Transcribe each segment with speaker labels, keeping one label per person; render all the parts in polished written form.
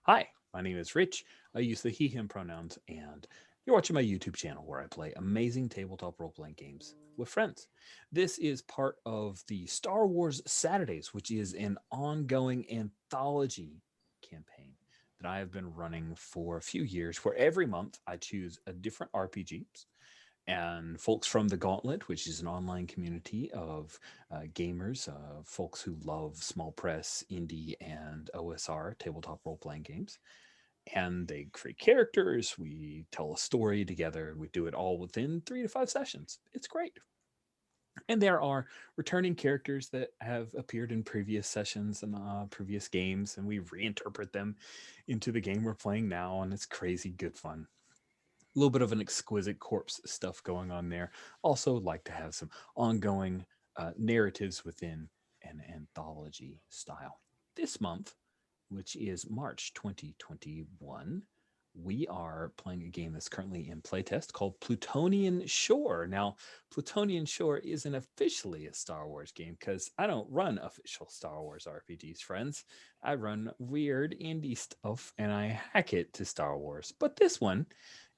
Speaker 1: Hi, my name is Rich. I use the he, him pronouns, and you're watching my YouTube channel where I play amazing tabletop role playing games with friends. This is part of the Star Wars Saturdays, which is an ongoing anthology campaign that I have been running for a few years, where every month I choose a different RPG and folks from the Gauntlet, which is an online community of gamers, folks who love small press, indie, and OSR tabletop role playing games. And they create characters. We tell a story together. We do it all within 3 to 5 sessions. It's great. And there are returning characters that have appeared in previous sessions and previous games, and we reinterpret them into the game we're playing now, and it's crazy good fun. A little bit of an exquisite corpse stuff going on there. Also, like to have some ongoing narratives within an anthology style. This month, which is March 2021, we are playing a game that's currently in playtest called Plutonian Shore. Now, Plutonian Shore isn't officially a Star Wars game because I don't run official Star Wars RPGs, friends. I run weird indie stuff and I hack it to Star Wars. But this one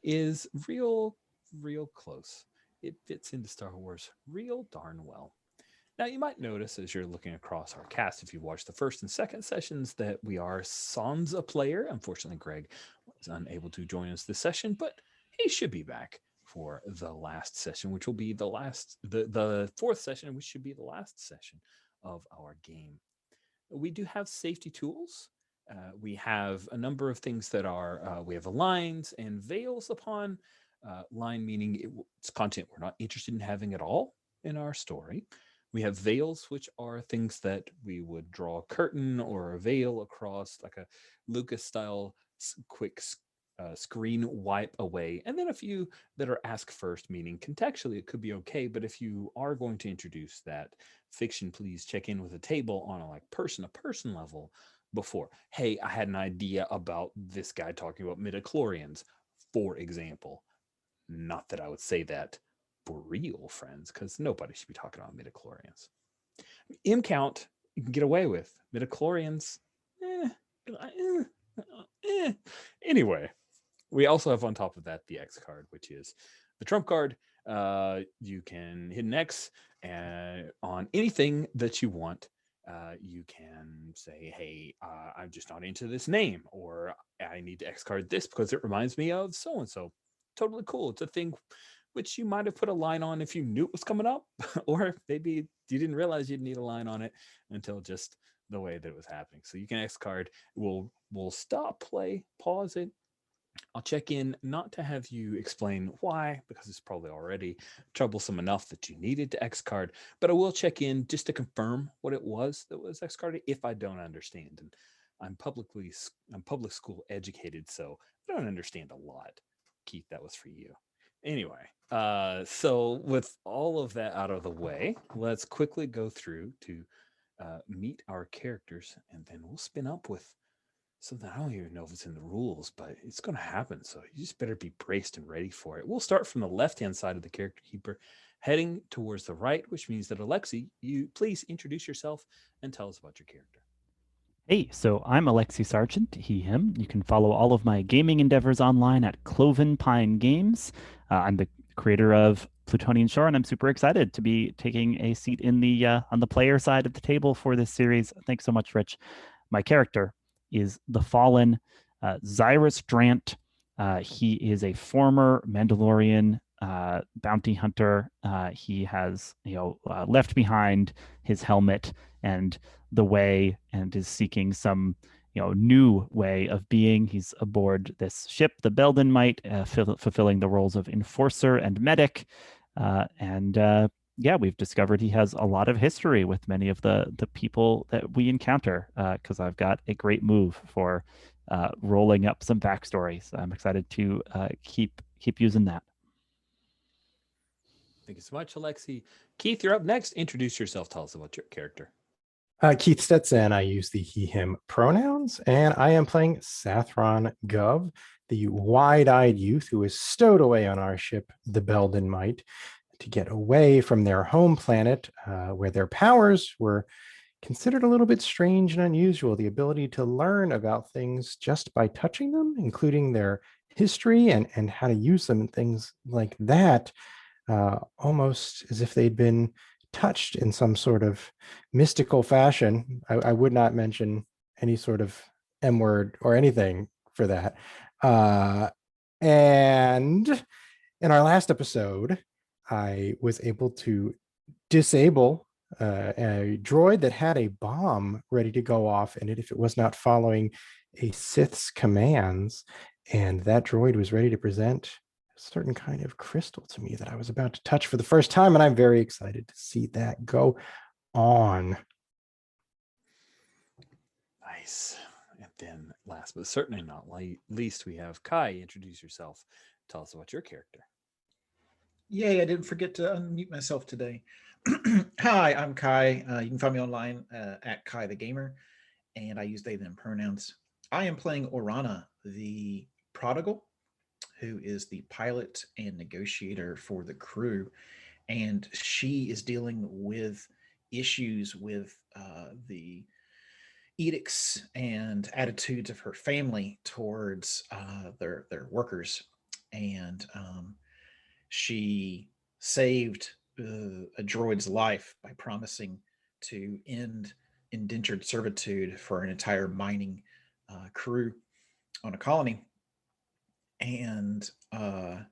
Speaker 1: is real close. It fits into Star Wars real darn well. Now, you might notice as you're looking across our cast, if you watch the first and second sessions, that we are sans a player. Unfortunately, Greg was unable to join us this session, but he should be back for the last session, which will be the fourth session, which should be the last session of our game. We do have safety tools. We have a number of things that are, we have lines and veils upon. Line meaning it's content we're not interested in having at all in our story. We have veils, which are things that we would draw a curtain or a veil across, like a Lucas style quick screen wipe away. And then a few that are ask first, meaning contextually it could be okay. But if you are going to introduce that fiction, please check in with a table on a like person to person level before. Hey, I had an idea about this guy talking about midichlorians, for example. Not that I would say that for real, friends, because nobody should be talking about midichlorians. M count you can get away with. Midichlorians, eh, eh, eh. Anyway, we also have on top of that the X card, which is the trump card. You can hit an X on anything that you want. You can say, hey, I'm just not into this name, or I need to X card this because it reminds me of so and so. Totally cool. It's a thing which you might have put a line on if you knew it was coming up, or maybe you didn't realize you'd need a line on it until just the way that it was happening. So you can X card. We'll stop play, pause it. I'll check in not to have you explain why, because it's probably already troublesome enough that you needed to X card, but I will check in just to confirm what it was that was X carded if I don't understand. And I'm public school educated, so I don't understand a lot. Keith, that was for you. Anyway, so with all of that out of the way, let's quickly go through to meet our characters, and then we'll spin up with something I don't even know if it's in the rules, but it's going to happen. So you just better be braced and ready for it. We'll start from the left-hand side of the character keeper, heading towards the right, which means that Alexi, you please introduce yourself and tell us about your character.
Speaker 2: Hey, so I'm Alexi Sargent, he, him. You can follow all of my gaming endeavors online at Cloven Pine Games. I'm the creator of Plutonian Shore, and I'm super excited to be taking a seat in the on the player side of the table for this series. Thanks so much, Rich. My character is the fallen Zyrus Drant. He is a former Mandalorian bounty hunter. He has, left behind his helmet and the way and is seeking some new way of being. He's aboard this ship, the Belden Might, fulfilling the roles of enforcer and medic. And yeah, we've discovered he has a lot of history with many of the people that we encounter, because I've got a great move for rolling up some backstory. So I'm excited to keep using that.
Speaker 1: Thank you so much, Alexi. Keith, you're up next. Introduce yourself. Tell us about your character.
Speaker 3: Keith Stetson. I use the he, him pronouns, and I am playing Sathron Gov, the wide-eyed youth who is stowed away on our ship, the Belden Might, to get away from their home planet, where their powers were considered a little bit strange and unusual. The ability to learn about things just by touching them, including their history and how to use them and things like that, almost as if they'd been touched in some sort of mystical fashion. I would not mention any sort of M word or anything for that. And in our last episode, I was able to disable a droid that had a bomb ready to go off in it if it was not following a Sith's commands. And that droid was ready to present a certain kind of crystal to me that I was about to touch for the first time. And I'm very excited to see that go on.
Speaker 1: Nice. And then, last but certainly not least, we have Kai. Introduce yourself. Tell us about your character.
Speaker 4: Yay, I didn't forget to unmute myself today. Hi, I'm Kai. You can find me online at Kai the Gamer, and I use they, them pronouns. I am playing Orana, the prodigal, who is the pilot and negotiator for the crew. And she is dealing with issues with the edicts and attitudes of her family towards their workers. And she saved a droid's life by promising to end indentured servitude for an entire mining crew on a colony. And I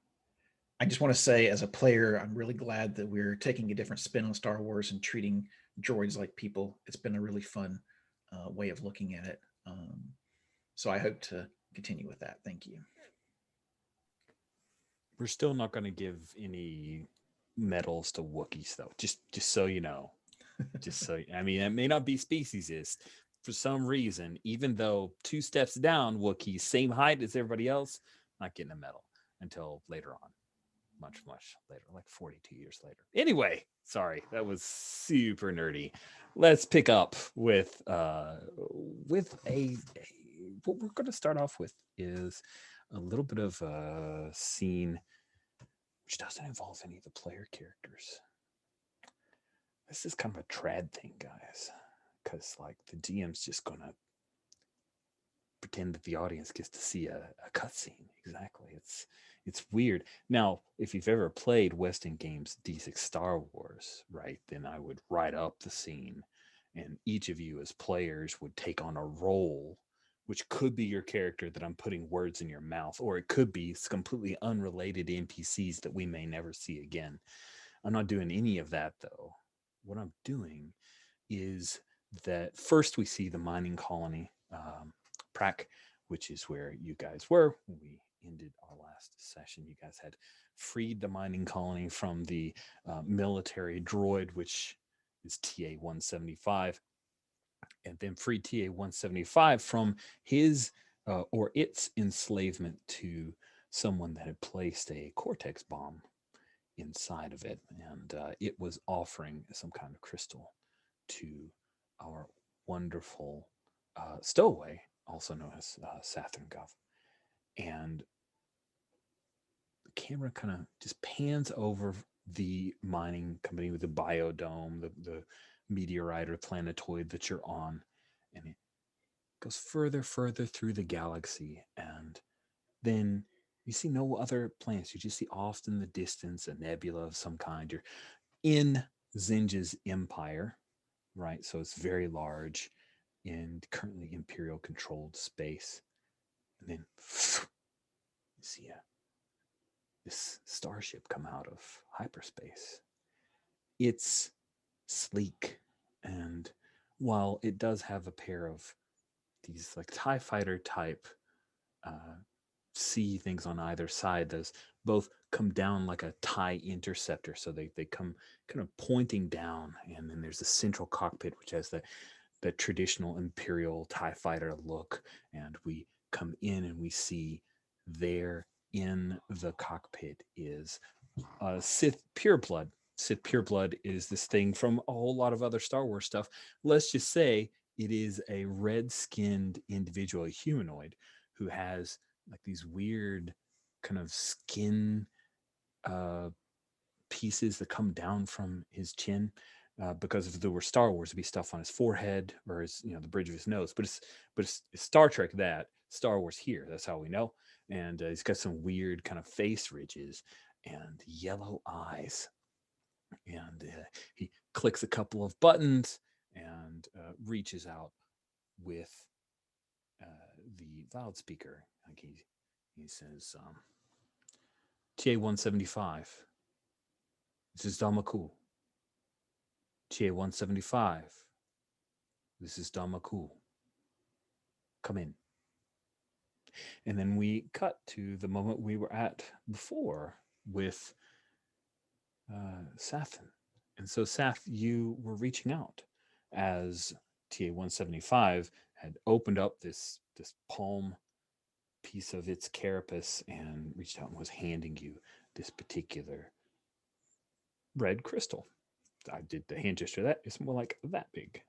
Speaker 4: just want to say, as a player, I'm really glad that we're taking a different spin on Star Wars and treating droids like people. It's been a really fun way of looking at it. So I hope to continue with that. Thank you.
Speaker 1: We're still not going to give any medals to Wookiees, though. Just so you know. Just so I mean, it may not be speciesist for some reason. Even though 2 steps down, Wookiees same height as everybody else, not getting a medal until later on. Much later, like 42 years later. Anyway, sorry, that was super nerdy. Let's pick up with a what we're going to start off with is a little bit of a scene which doesn't involve any of the player characters. This is kind of a trad thing, guys, because like the GM's just gonna pretend that the audience gets to see a cutscene. Exactly, it's weird. Now, if you've ever played Weston Games D6 Star Wars, right, then I would write up the scene, and each of you as players would take on a role, which could be your character that I'm putting words in your mouth, or it could be completely unrelated NPCs that we may never see again. I'm not doing any of that, though. What I'm doing is that first we see the mining colony, Prac, which is where you guys were when we ended our last session. You guys had freed the mining colony from the military droid, which is TA 175, and then freed TA 175 from his or its enslavement to someone that had placed a Cortex bomb inside of it, and it was offering some kind of crystal to our wonderful stowaway, also known as Saturn Gov. And the camera kind of just pans over the mining company with the biodome, the meteorite or planetoid that you're on, and it goes further through the galaxy, and then you see no other planets. You just see off in the distance a nebula of some kind. You're in Zinja's empire, right? So it's very large and currently Imperial controlled space. And then you see this starship come out of hyperspace. It's sleek, and while it does have a pair of these like TIE fighter type see things on either side, those both come down like a TIE interceptor, so they come kind of pointing down, and then there's a central cockpit which has the traditional Imperial TIE fighter look, and we come in and we see there in the cockpit is Sith pureblood. Sith pureblood is this thing from a whole lot of other Star Wars stuff. Let's just say it is a red-skinned individual, a humanoid, who has like these weird kind of skin pieces that come down from his chin. because if there were Star Wars, it'd be stuff on his forehead or his, the bridge of his nose. But it's Star Trek that, Star Wars here. That's how we know. And he's got some weird kind of face ridges and yellow eyes. And he clicks a couple of buttons and reaches out with the loudspeaker. Like he says, TA 175. This is Damaku. TA 175. This is Damaku. Come in. And then we cut to the moment we were at before with Safin. And so, Saf, you were reaching out as TA 175 had opened up this palm piece of its carapace and reached out and was handing you this particular red crystal. I did the hand gesture. That is more like that big.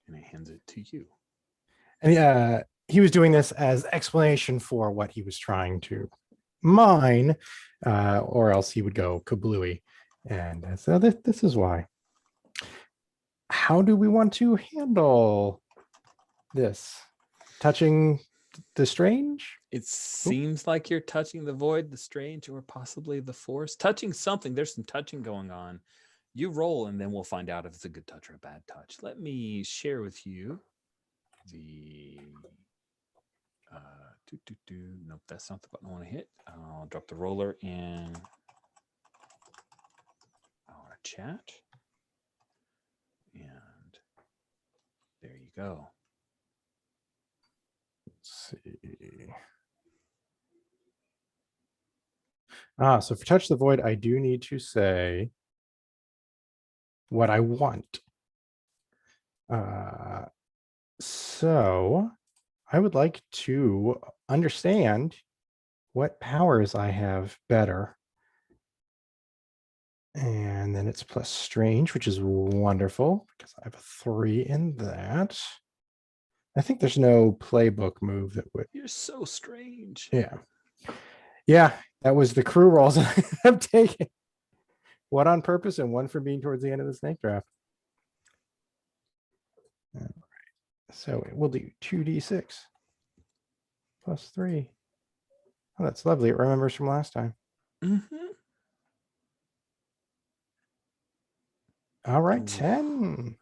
Speaker 1: And it hands it to you.
Speaker 3: And he was doing this as explanation for what he was trying to mine, or else he would go kablooey. And so this is why. How do we want to handle this? Touching the strange?
Speaker 1: It seems like you're touching the void, the strange, or possibly the force. Touching something. There's some touching going on. You roll, and then we'll find out if it's a good touch or a bad touch. Let me share with you the... Nope, that's not the button I want to hit. I'll drop the roller in our chat. And there you go.
Speaker 3: Let's see. So for touch the void, I do need to say what I want. So I would like to understand what powers I have better. And then it's plus strange, which is wonderful because I have a 3 in that. I think there's no playbook move that would.
Speaker 1: You're so strange.
Speaker 3: Yeah. Yeah, that was the crew rolls I'm taking. One on purpose and one for being towards the end of the snake draft. All right. So we'll do 2d6 plus 3. Oh, that's lovely. It remembers from last time.
Speaker 1: Mm-hmm.
Speaker 3: All right,
Speaker 1: Ooh.
Speaker 3: 10.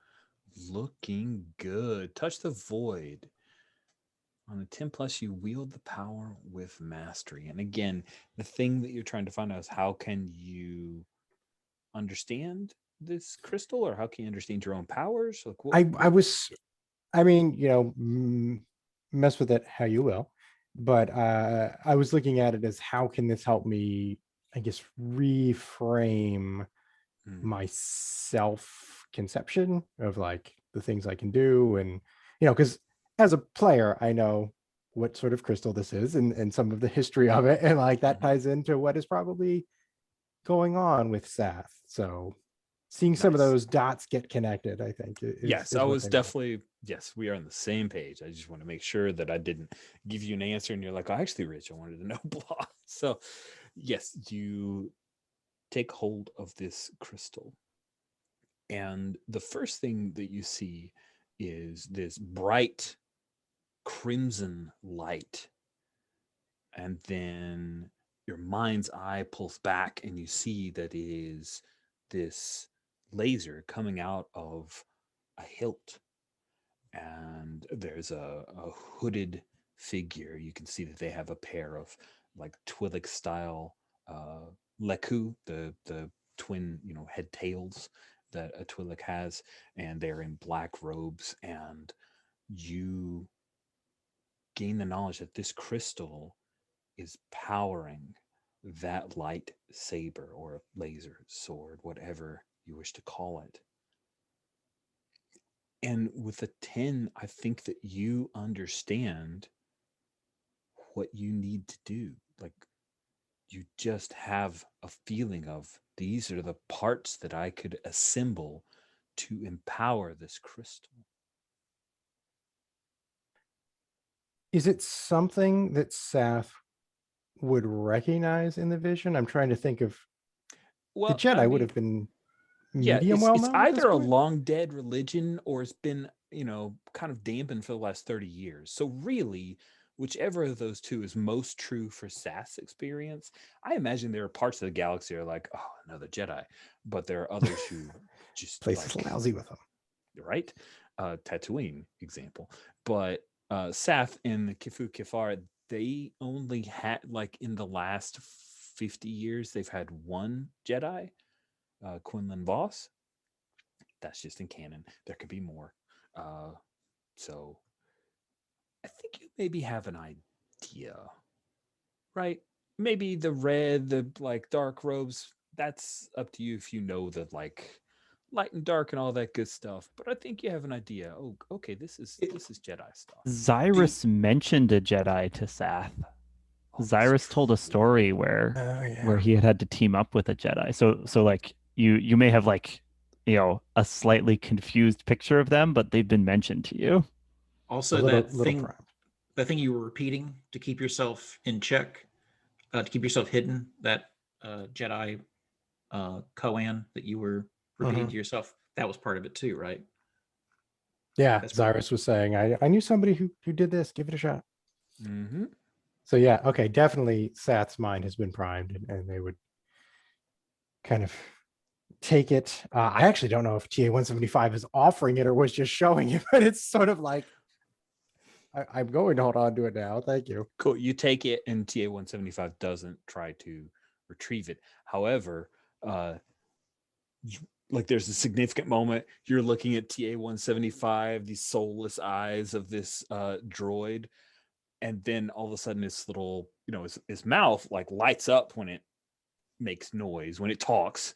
Speaker 1: Looking good. Touch the void. On a 10 plus, you wield the power with mastery. And again, the thing that you're trying to find out is how can you understand this crystal, or how can you understand your own powers? Like
Speaker 3: Mess with it how you will. But I was looking at it as how can this help me, I guess, reframe my self-conception of like the things I can do. And, because as a player, I know what sort of crystal this is and some of the history of it. And like that ties into what is probably going on with Sath. So seeing some of those dots get connected, I think.
Speaker 1: Yes, I was definitely, yes, we are on the same page. I just want to make sure that I didn't give you an answer and you're like, oh, actually, Rich, I wanted to know blah. So yes, you take hold of this crystal. And the first thing that you see is this bright crimson light. And then your mind's eye pulls back and you see that it is this laser coming out of a hilt. And there's a hooded figure. You can see that they have a pair of like Twi'lek style leku, the twin, head tails that a Twi'lek has, and they're in black robes. And you gain the knowledge that this crystal is powering that light saber or laser sword, whatever you wish to call it. And with a 10, I think that you understand what you need to do. Like, you just have a feeling of these are the parts that I could assemble to empower this crystal.
Speaker 3: Is it something that Sath would recognize in the vision? I'm trying to think of the Jedi would have been medium well
Speaker 1: it's
Speaker 3: known at this
Speaker 1: either a
Speaker 3: point?
Speaker 1: long dead religion or it's been, kind of dampened for the last 30 years. So really, whichever of those two is most true for SAS experience, I imagine there are parts of the galaxy that are like, oh, another Jedi, but there are others who just
Speaker 3: Place is
Speaker 1: like,
Speaker 3: lousy with them.
Speaker 1: right? Tatooine example. But Sath and Kifu Kifar, they only had, like, in the last 50 years, they've had one Jedi, Quinlan Voss. That's just in canon. There could be more. So I think you maybe have an idea, right? Maybe the red, the like dark robes. That's up to you if you know the like light and dark and all that good stuff. But I think you have an idea. Oh, okay, this is Jedi stuff.
Speaker 2: Zyrus mentioned a Jedi to Sath.
Speaker 1: Oh, that's
Speaker 2: Zyrus told a
Speaker 1: true.
Speaker 2: story where
Speaker 3: Oh yeah.
Speaker 2: where he had to team up with a Jedi. So like you may have like a slightly confused picture of them, but they've been mentioned to you.
Speaker 4: Also,
Speaker 3: a little
Speaker 4: that
Speaker 3: little
Speaker 4: thing,
Speaker 3: prime.
Speaker 4: that thing you were repeating to keep yourself in check, to keep yourself hidden, that Jedi koan that you were repeating
Speaker 3: Mhm.
Speaker 4: to yourself, that was part of it too, right?
Speaker 3: Yeah,
Speaker 4: That's part of
Speaker 3: Zyrus was saying, I knew somebody who did this. Give it a shot.
Speaker 1: Mm-hmm.
Speaker 3: So yeah, okay, definitely Sath's mind has been primed, and they would kind of take it. I actually don't know if TA 175 is offering it or was just showing it, but it's sort of like I'm going to hold on to it now. Thank you.
Speaker 1: Cool. You take it, and TA 175 doesn't try to retrieve it. However, like there's a significant moment. You're looking at TA 175, these soulless eyes of this droid, and then all of a sudden, this little, his mouth like lights up when it makes noise, when it talks.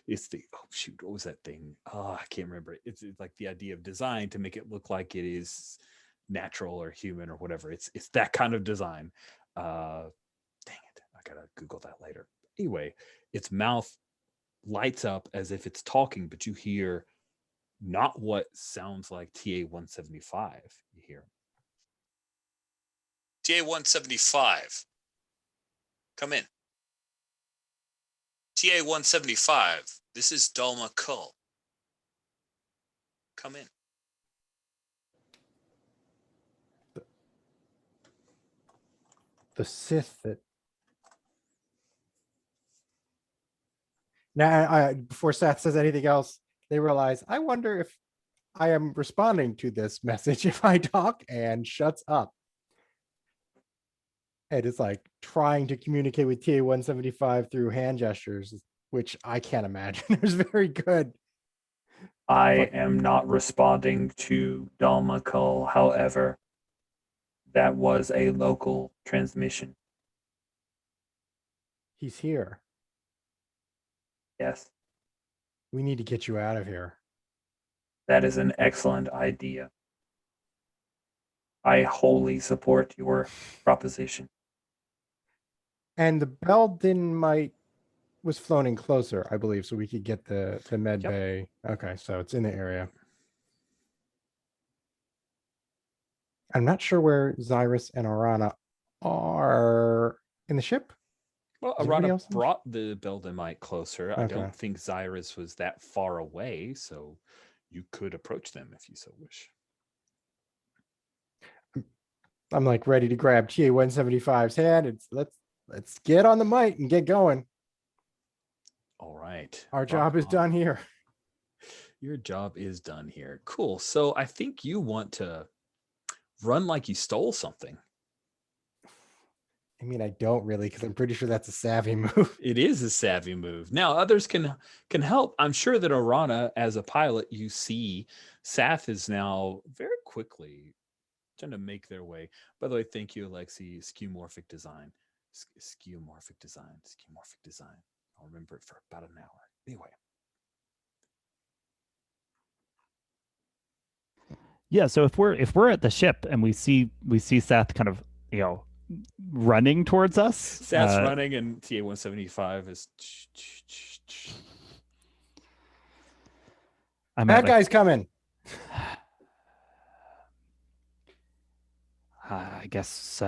Speaker 1: It's the, oh shoot, what was that thing? Oh, I can't remember. It's like the idea of design to make it look like it is natural or human or whatever. It's that kind of design. Dang it, I gotta Google that later. Anyway, its mouth lights up as if it's talking, but you hear not what sounds like TA 175. You hear TA 175, come in. TA 175, this is Dalma Kull. Come in.
Speaker 3: The Sith that now, before Seth says anything else, they realize, I wonder if I am responding to this message if I talk, and shuts up. And it's like trying to communicate with TA 175 through hand gestures, which I can't imagine is very good.
Speaker 1: I am not responding to Dalma Kull, however. That was a local transmission.
Speaker 3: He's here.
Speaker 1: Yes,
Speaker 3: We need to get you out of here.
Speaker 1: that is an excellent idea. I wholly support your proposition.
Speaker 3: And the Belden might was floating closer, I believe, so we could get the med bay. Okay, so it's in the area. I'm not sure where Zyrus and Arana are in the ship.
Speaker 1: Well,
Speaker 3: Is everybody
Speaker 1: Arana
Speaker 3: else in the
Speaker 1: brought the Beldamite closer. I
Speaker 3: Okay.
Speaker 1: don't think Zyrus was that far away, so you could approach them if you so wish.
Speaker 3: I'm like ready to grab TA 175's hand. It's let's get on the mic and get going.
Speaker 1: All right.
Speaker 3: Our
Speaker 1: rock
Speaker 3: job is
Speaker 1: on.
Speaker 3: done here.
Speaker 1: Your job is done here. Cool. So I think you want to run like you stole something.
Speaker 3: I mean, I don't really, because I'm pretty sure that's a savvy move.
Speaker 1: It is a savvy move. Now others can help. I'm sure that Arana, as a pilot, you see Sath is now very quickly trying to make their way. By the way, thank you, Alexi. Skeuomorphic design. Skeuomorphic design. Skeuomorphic design. I'll remember it for about an hour. Anyway.
Speaker 2: Yeah, so if we're at the ship and we see Seth kind of, running towards us.
Speaker 1: Sath's running, and TA 175 is
Speaker 3: Bad guy's coming.
Speaker 2: I guess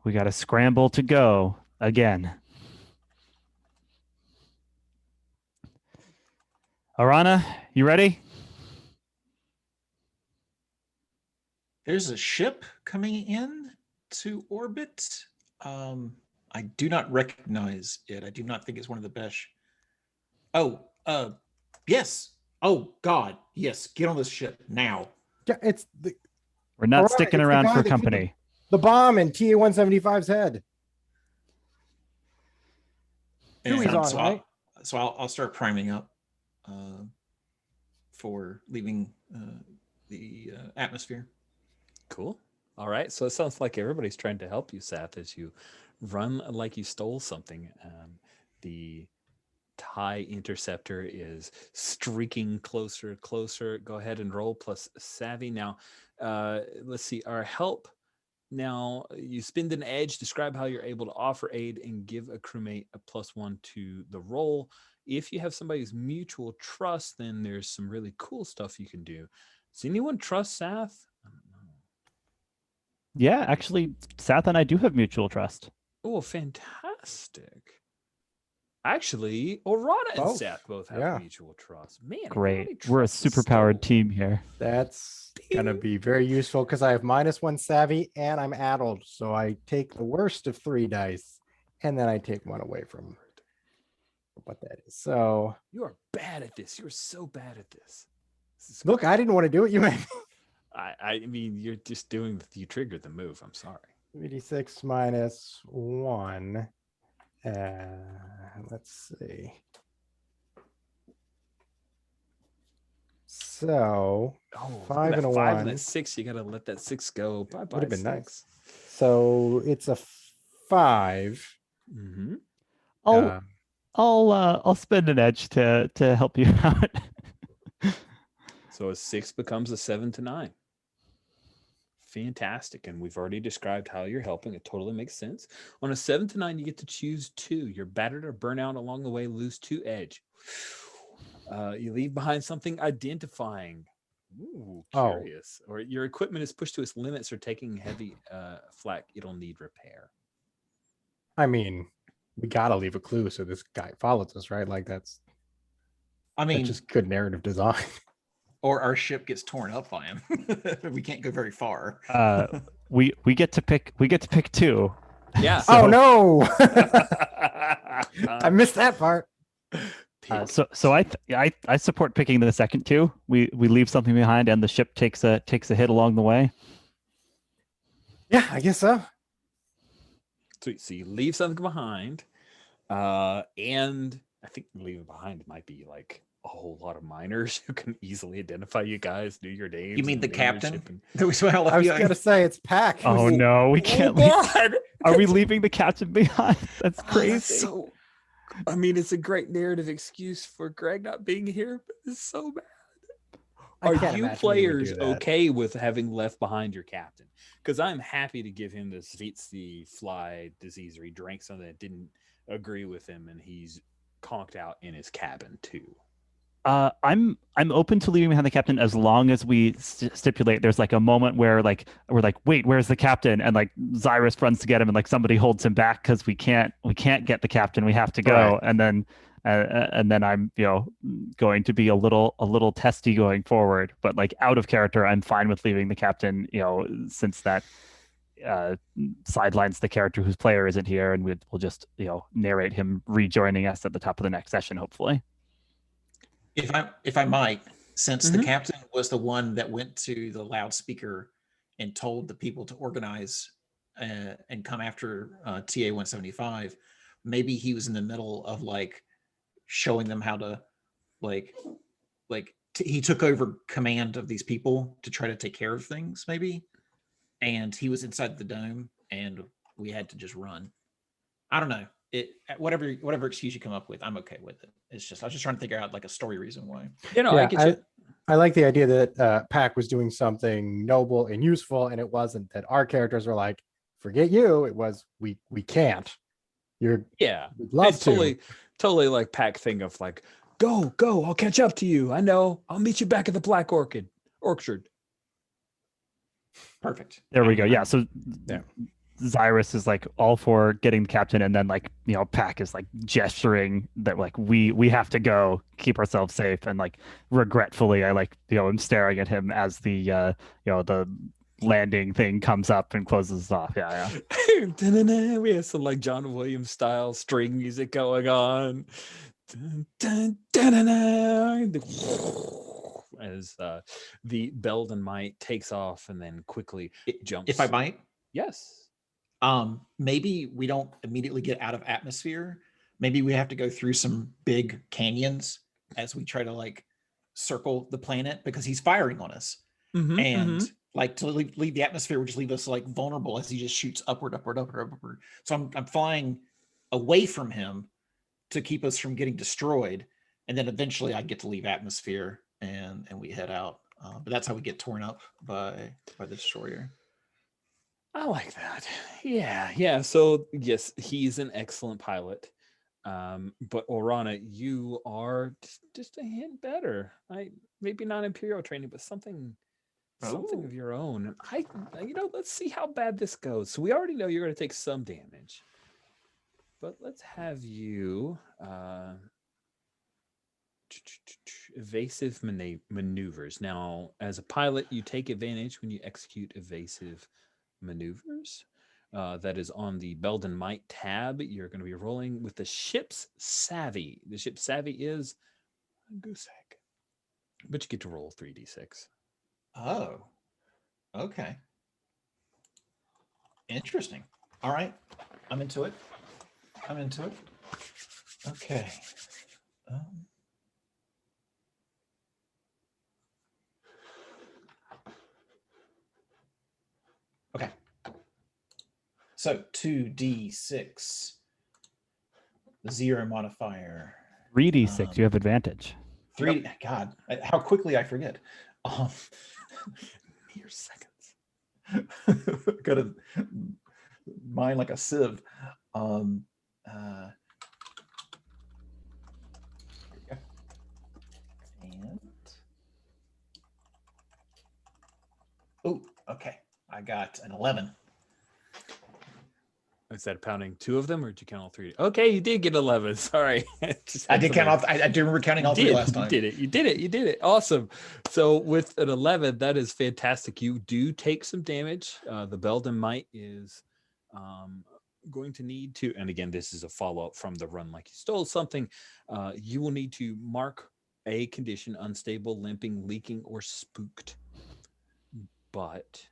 Speaker 2: we gotta scramble to go again. Arana, you ready?
Speaker 4: There's a ship coming in to orbit. I do not recognize it. I do not think it's one of the best. Oh, yes. Oh God, yes. Get on this ship now.
Speaker 3: Yeah, it's the
Speaker 2: We're not
Speaker 3: Arana,
Speaker 2: sticking
Speaker 3: it's the
Speaker 2: around
Speaker 3: guy
Speaker 2: for
Speaker 3: that threw
Speaker 2: company.
Speaker 3: the bomb in TA-175's head.
Speaker 4: And
Speaker 3: Chewie's on, right?
Speaker 4: I'll start priming up for leaving the atmosphere.
Speaker 1: Cool. All right. So it sounds like everybody's trying to help you, Seth, as you run like you stole something. The TIE interceptor is streaking closer, closer. Go ahead and roll plus savvy. Now, let's see. Our help. Now, you spend an edge. Describe how you're able to offer aid and give a crewmate a +1 to the roll. If you have somebody's mutual trust, then there's some really cool stuff you can do. Does anyone trust Seth? I don't know.
Speaker 2: Yeah, actually, Sath and I do have mutual trust.
Speaker 1: Oh, fantastic. Actually, Orana and
Speaker 3: Both.
Speaker 1: Seth both have
Speaker 3: Yeah.
Speaker 1: mutual trust. Man,
Speaker 2: Great.
Speaker 1: everybody
Speaker 2: We're a
Speaker 1: trusts the
Speaker 2: superpowered
Speaker 1: stove.
Speaker 2: team here.
Speaker 3: That's gonna be very useful because I have -1 savvy and I'm addled. So I take the worst of 3 dice, and then I take 1 away from what that is. So
Speaker 1: You are bad at this. You're so bad at this. This is
Speaker 3: look, I didn't want to do it. You made
Speaker 1: I mean, you're just doing. You triggered the move. I'm sorry.
Speaker 3: 3d6 -1. Let's see. So
Speaker 1: Oh, look at
Speaker 3: 5
Speaker 1: that
Speaker 3: and a
Speaker 1: 5
Speaker 3: 1
Speaker 1: and that 6. You gotta let that 6 go. Bye bye.
Speaker 3: would have been nice. So it's a 5.
Speaker 1: Mm-hmm.
Speaker 2: I'll spend an edge to help you out.
Speaker 1: So a 6 becomes a 7 to 9. Fantastic. And we've already described how you're helping. It totally makes sense. On a 7 to 9, you get to choose 2. You're battered or burn out along the way, lose 2 edge. You leave behind something identifying. Ooh,
Speaker 3: Oh.
Speaker 1: curious. Or your equipment is pushed to its limits or taking heavy flak. It'll need repair.
Speaker 3: I mean, we gotta leave a clue so this guy follows us, right? Like that's just good narrative design.
Speaker 4: Or our ship gets torn up by him. We can't go very far.
Speaker 2: We get to pick 2.
Speaker 1: Yeah.
Speaker 3: Oh no! I missed that part.
Speaker 2: So I support picking the second 2. We leave something behind, and the ship takes a hit along the way.
Speaker 3: Yeah, I guess so.
Speaker 1: Sweet. So you leave something behind, and I think leaving behind might be like a whole lot of miners who can easily identify you guys, do your names.
Speaker 4: You mean
Speaker 1: and
Speaker 4: the
Speaker 1: name your
Speaker 4: captain?
Speaker 1: ship and-
Speaker 4: That was well
Speaker 3: I was gonna say it's Pack.
Speaker 2: Oh no, we can't leave.
Speaker 1: God!
Speaker 2: Are we leaving the captain behind? That's
Speaker 1: Oh,
Speaker 2: crazy.
Speaker 1: that's so. I mean, it's a great narrative excuse for Greg not being here, but it's so bad.
Speaker 3: I
Speaker 1: Are
Speaker 3: can't
Speaker 1: you
Speaker 3: imagine he would
Speaker 1: players
Speaker 3: do that.
Speaker 1: okay with having left behind your captain? Because I'm happy to give him the Svitzi fly disease, or he drank something that didn't agree with him, and he's conked out in his cabin too.
Speaker 2: I'm open to leaving behind the captain as long as we stipulate there's like a moment where like we're like, wait, where's the captain? And like Zyrus runs to get him, and like somebody holds him back because we can't get the captain. We have to go,
Speaker 3: Right.
Speaker 2: and then I'm going to be a little testy going forward. But like out of character, I'm fine with leaving the captain. Since that sidelines the character whose player isn't here, and we'll just narrate him rejoining us at the top of the next session, hopefully.
Speaker 4: If I might, since the
Speaker 1: Mhm.
Speaker 4: captain was the one that went to the loudspeaker and told the people to organize and come after TA-175, maybe he was in the middle of like showing them how to he took over command of these people to try to take care of things, maybe, and he was inside the dome and we had to just run. I don't know. Whatever excuse you come up with, I'm okay with it. It's just I was just trying to figure out like a story reason why.
Speaker 1: I get you.
Speaker 3: I like the idea that Pack was doing something noble and useful, and it wasn't that our characters were like, "Forget you." It was we can't. We'd love
Speaker 1: It's totally like Pack thing of like, go, I'll catch up to you. I know. I'll meet you back at the Black Orchard.
Speaker 4: Perfect.
Speaker 2: There we go. Yeah. So
Speaker 3: Yeah.
Speaker 2: Zyrus is like all for getting the captain, and then like Pack is like gesturing that like we have to go, keep ourselves safe, and like regretfully I like am staring at him as the landing thing comes up and closes off. Yeah.
Speaker 1: We have some like John Williams style string music going on. As the Belden Might takes off and then quickly jumps.
Speaker 4: If I might,
Speaker 1: yes.
Speaker 4: Maybe we don't immediately get out of atmosphere. Maybe we have to go through some big canyons as we try to like circle the planet because he's firing on us. And like to leave the atmosphere would just leave us like vulnerable as he just shoots upward. So I'm flying away from him to keep us from getting destroyed, and then eventually I get to leave atmosphere and we head out. But that's how we get torn up by the destroyer.
Speaker 1: I like that. Yeah. So yes, he's an excellent pilot. But Orana, you are just a hint better. Maybe not Imperial training, but something of your own. Let's see how bad this goes. So we already know you're going to take some damage, but let's have you evasive maneuvers. Now, as a pilot, you take advantage when you execute evasive maneuvers. That is on the Belden Might tab. You're going to be rolling with the ship's savvy. The ship's savvy is a goose egg, but you get to roll 3d6.
Speaker 4: Oh, okay. Interesting. All right. I'm into it. Okay. Okay. So 2d6, 0 modifier.
Speaker 2: 3d6, you have advantage.
Speaker 4: 3D. Yep. God, how quickly I forget.
Speaker 1: Mere seconds.
Speaker 4: Got a mind like a sieve. And oh, okay. I got an 11.
Speaker 1: Is that pounding 2 of them, or did you count all 3? Okay, you did get 11. Sorry.
Speaker 4: I did count off. I do remember counting all 3 last time.
Speaker 1: You did it. Awesome. So with an 11, that is fantastic. You do take some damage. The Belden Might is going to need to, and again, this is a follow-up from the run like you stole something. You will need to mark a condition: unstable, limping, leaking, or spooked. But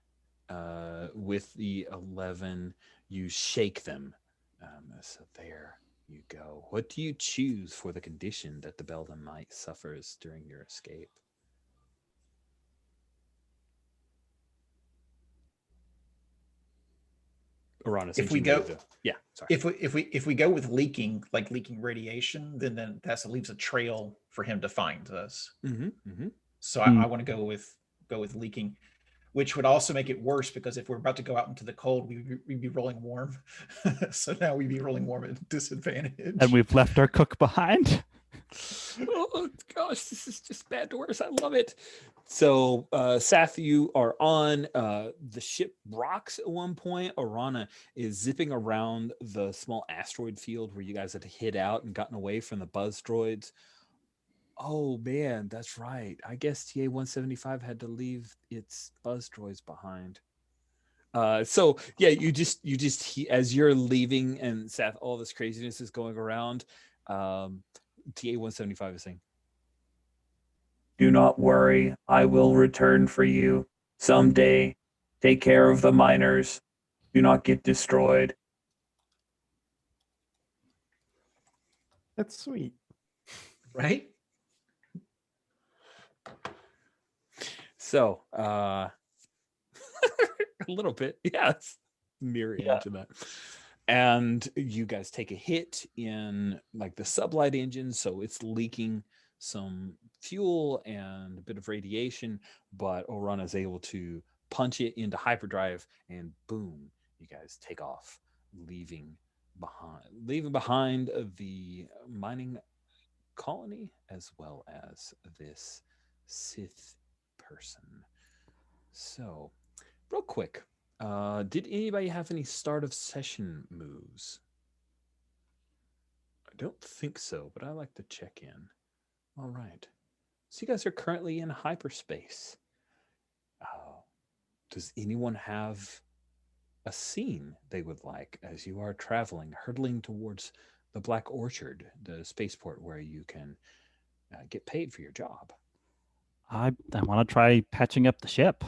Speaker 1: with the 11, you shake them. So there you go. What do you choose for the condition that the Belden Might suffers during your escape? Orana,
Speaker 4: if we go,
Speaker 1: sorry.
Speaker 4: If we go with leaking, like leaking radiation, then that leaves a trail for him to find us. So I want to go with leaking, which would also make it worse because if we're about to go out into the cold, we'd be rolling warm. So now we'd be rolling warm at disadvantage.
Speaker 2: And we've left our cook behind.
Speaker 1: Oh gosh, this is just bad to worse. I love it. So Sath, you are on. The ship rocks at one point. Orana is zipping around the small asteroid field where you guys had hid out and gotten away from the buzz droids. Oh man, that's right. I guess TA-175 had to leave its buzz droids behind. So yeah, you just as you're leaving and Seth, all this craziness is going around. TA-175 is saying, "Do not worry, I will return for you someday. Take care of the miners. Do not get destroyed."
Speaker 3: That's sweet.
Speaker 4: Right?
Speaker 1: So, a little bit, yes, mirror image of that. And you guys take a hit in like the sublight engine, so it's leaking some fuel and a bit of radiation, but Orana is able to punch it into hyperdrive, and boom, you guys take off, leaving behind the mining colony as well as this Sith person. So, real quick, Did anybody have any start of session moves? I don't think so, but I like to check in. All right. So you guys are currently in hyperspace. Does anyone have a scene they would like as you are traveling, hurtling towards the Black Orchard, the spaceport where you can get paid for your job?
Speaker 2: I want to try patching up the ship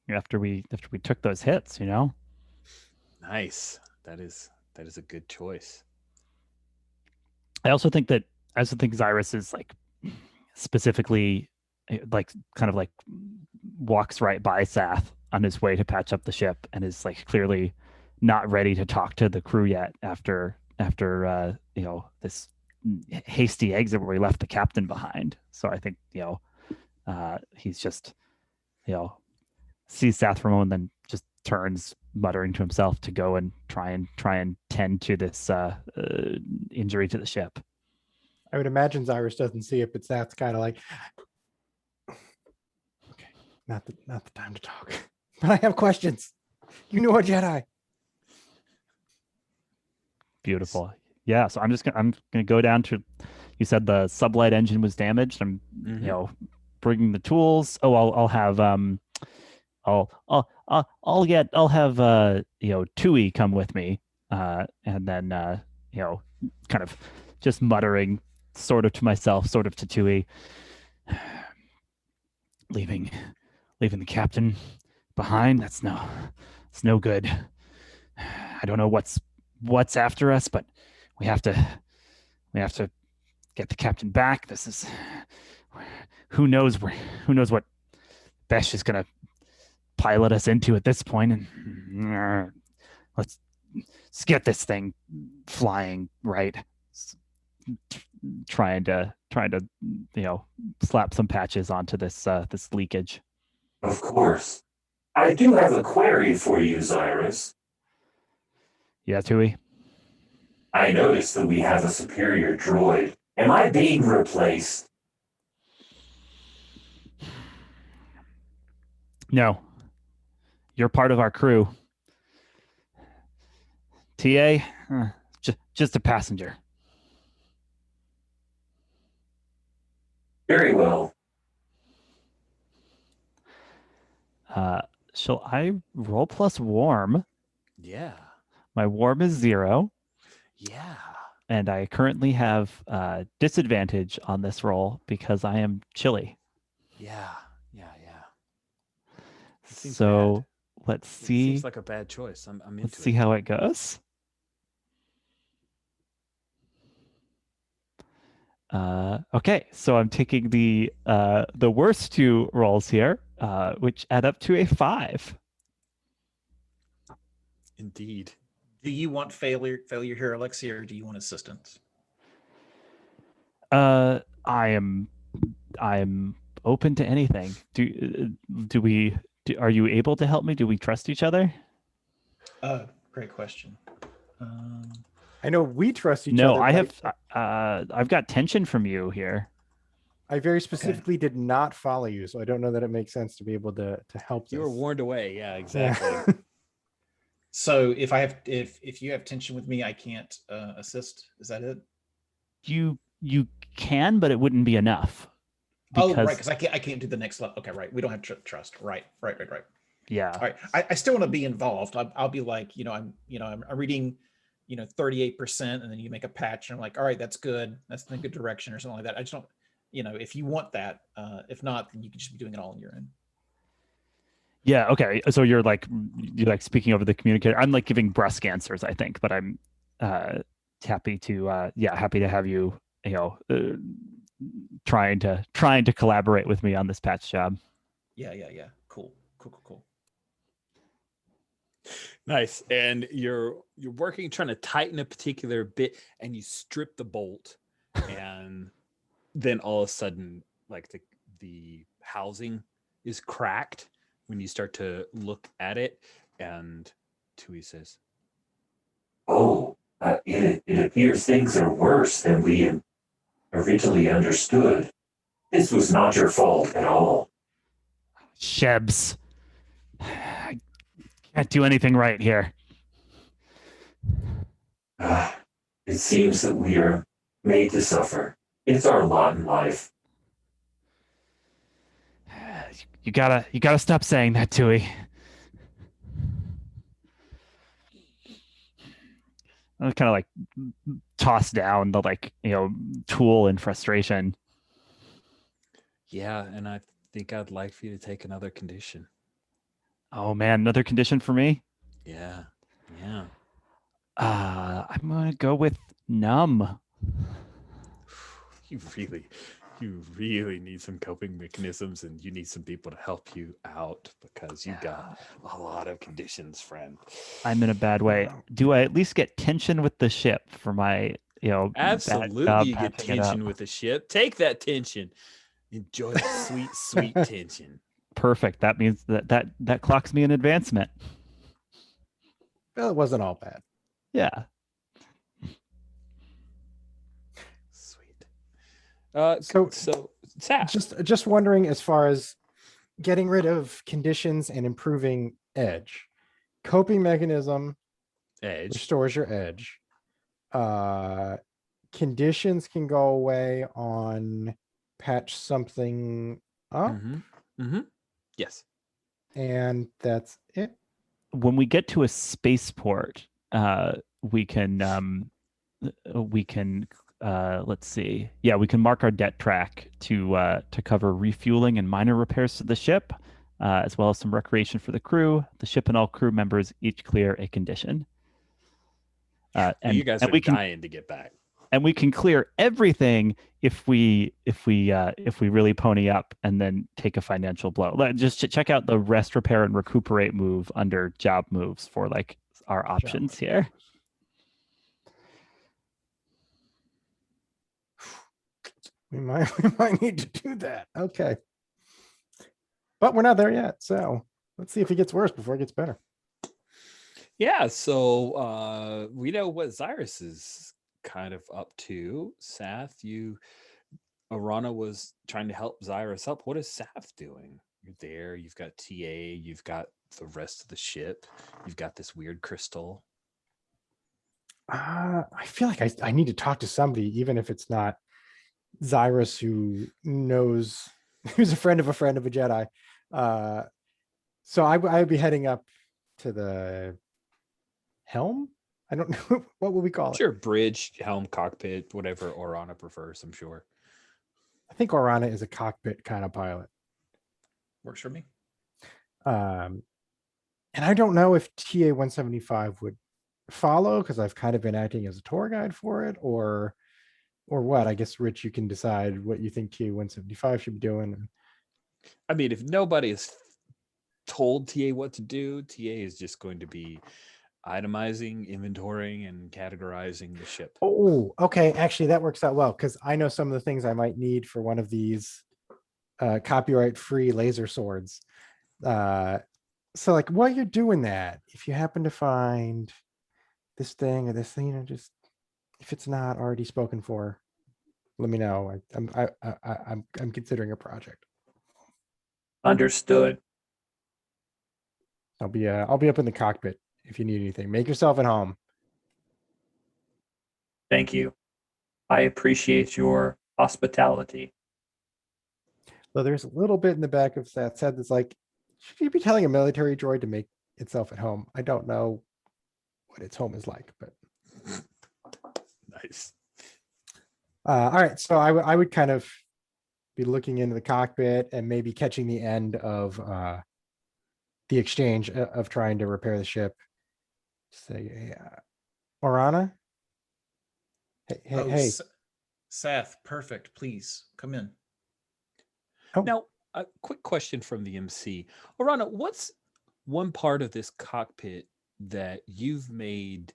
Speaker 2: after we took those hits.
Speaker 1: Nice. That is a good choice.
Speaker 2: I also think Xyrus is like specifically like kind of like walks right by Sath on his way to patch up the ship and is like clearly not ready to talk to the crew yet after this hasty exit where he left the captain behind. So I think he's just sees Sath for a moment, then just turns muttering to himself to go and try and tend to this injury to the ship.
Speaker 3: I would imagine Xyrus doesn't see it, but Sath's kind of like, okay, not the time to talk. But I have questions. You know a Jedi.
Speaker 2: Beautiful. Yeah. So I'm gonna go down to. You said the sublight engine was damaged. I'm bringing the tools. Oh, I'll have I'll have Tui come with me, and then kind of just muttering, sort of to myself, sort of to Tui, leaving the captain behind. It's no good. I don't know what's after us, but we have to get the captain back. This is who knows what Besh is gonna pilot us into at this point, and let's get this thing flying right. Trying to slap some patches onto this leakage.
Speaker 5: Of course. I do have a query for you, Xyrus.
Speaker 2: Yeah, Tui?
Speaker 5: I noticed that we have a superior droid. Am I being replaced?
Speaker 2: No. You're part of our crew. TA, just a passenger.
Speaker 5: Very well.
Speaker 2: Shall I roll plus warm?
Speaker 1: Yeah.
Speaker 2: My warm is 0.
Speaker 1: Yeah.
Speaker 2: And I currently have disadvantage on this roll because I am chilly.
Speaker 1: Yeah.
Speaker 2: So let's see.
Speaker 1: It seems like a bad choice. I'm into
Speaker 2: Let's see how it goes. Okay, so I'm taking the worst 2 rolls here, which add up to a 5.
Speaker 1: Indeed.
Speaker 4: Do you want failure here, Alexia, or do you want assistance?
Speaker 2: I'm open to anything. Are you able to help me? Do we trust each other?
Speaker 4: Great question.
Speaker 3: I know we trust each
Speaker 2: No,
Speaker 3: other.
Speaker 2: I have. I've got tension from you here.
Speaker 3: I very specifically did not follow you, so I don't know that it makes sense to be able to help.
Speaker 1: You were warned away. Yeah, exactly.
Speaker 4: So if you have tension with me, I can't assist. Is that it?
Speaker 2: You can, but it wouldn't be enough.
Speaker 4: Right, because I can't do the next level. Okay, right. We don't have trust. Right.
Speaker 2: Yeah.
Speaker 4: All right. I still want to be involved. I'll be like, I'm reading, 38%, and then you make a patch, and I'm like, all right, that's good. That's in a good direction, or something like that. I just don't, if you want that. If not, then you can just be doing it all on your own.
Speaker 2: Yeah. Okay. So you're like speaking over the communicator. I'm like giving brusque answers, I think, but I'm happy to have you trying to collaborate with me on this patch job.
Speaker 4: Yeah. Cool.
Speaker 1: Nice. And you're working, trying to tighten a particular bit, and you strip the bolt, and then all of a sudden, like the housing is cracked when you start to look at it. And Tui says,
Speaker 5: Oh, it appears things are worse than we originally understood. This was not your fault at all.
Speaker 2: Shebs, I can't do anything right here.
Speaker 5: It seems that we are made to suffer. It's our lot in life.
Speaker 2: You gotta stop saying that, Tui. I kind of like toss down the tool in frustration.
Speaker 1: Yeah, and I think I'd like for you to take another condition.
Speaker 2: Oh man, another condition for me.
Speaker 1: Yeah, yeah.
Speaker 2: I'm gonna go with numb.
Speaker 1: You really need some coping mechanisms, and you need some people to help you out because you got a lot of conditions, friend.
Speaker 2: I'm in a bad way. Do I at least get tension with the ship for my bad
Speaker 1: Absolutely,
Speaker 2: job
Speaker 1: you get
Speaker 2: patching it up?
Speaker 1: tension with the ship. Take that tension. Enjoy that sweet, sweet tension.
Speaker 2: Perfect. That means that clocks me an advancement.
Speaker 3: Well, it wasn't all bad.
Speaker 2: Yeah.
Speaker 1: Sweet.
Speaker 3: So
Speaker 1: Saf.
Speaker 3: just wondering, as far as getting rid of conditions and improving edge, coping mechanism
Speaker 1: Edge.
Speaker 3: restores your edge. Conditions can go away on patch something up,
Speaker 1: Yes.
Speaker 3: and that's it.
Speaker 2: When we get to a spaceport, we can let's see. Yeah, we can mark our debt track to cover refueling and minor repairs to the ship, as well as some recreation for the crew. The ship and all crew members each clear a condition.
Speaker 1: And you guys are
Speaker 2: we can
Speaker 1: dying to get back.
Speaker 2: and we can clear everything if we really pony up and then take a financial blow. Just check out the rest, repair, and recuperate move under job moves for like our options here.
Speaker 3: We might need to do that. Okay. But we're not there yet. So let's see if it gets worse before it gets better.
Speaker 1: Yeah, so we know what Cyrus is kind of up to. Sath, Arana was trying to help Cyrus up. What is Sath doing? You're there, you've got TA, you've got the rest of the ship, you've got this weird crystal.
Speaker 3: I feel like I need to talk to somebody, even if it's not Cyrus, who's a friend of a Jedi. So I would be heading up to the helm. I don't know, what would we call it?
Speaker 1: Sure, bridge, helm, cockpit, whatever Orana prefers, I'm sure.
Speaker 3: I think Orana is a cockpit kind of pilot.
Speaker 4: Works for me.
Speaker 3: And I don't know if TA 175 would follow, because I've kind of been acting as a tour guide for it, or what. I guess, Rich, you can decide what you think TA 175 should be doing.
Speaker 1: I mean, if nobody has told TA what to do, TA is just going to be itemizing, inventorying, and categorizing the ship.
Speaker 3: Oh, okay. Actually, that works out well, because I know some of the things I might need for one of these copyright-free laser swords. So like, while you're doing that, if you happen to find this thing or this thing, just, if it's not already spoken for, let me know. I'm considering a project.
Speaker 5: Understood.
Speaker 3: I'll be up in the cockpit if you need anything. Make yourself at home.
Speaker 5: Thank you. I appreciate your hospitality.
Speaker 3: So there's a little bit in the back of that said that's like, should you be telling a military droid to make itself at home? I don't know what its home is like, but
Speaker 1: Nice.
Speaker 3: all right. So I would kind of be looking into the cockpit and maybe catching the end of the exchange of trying to repair the ship. Say, Orana. Hey.
Speaker 4: Seth, perfect. Please come in.
Speaker 3: Oh.
Speaker 1: Now, a quick question from the MC. Orana, what's one part of this cockpit that you've made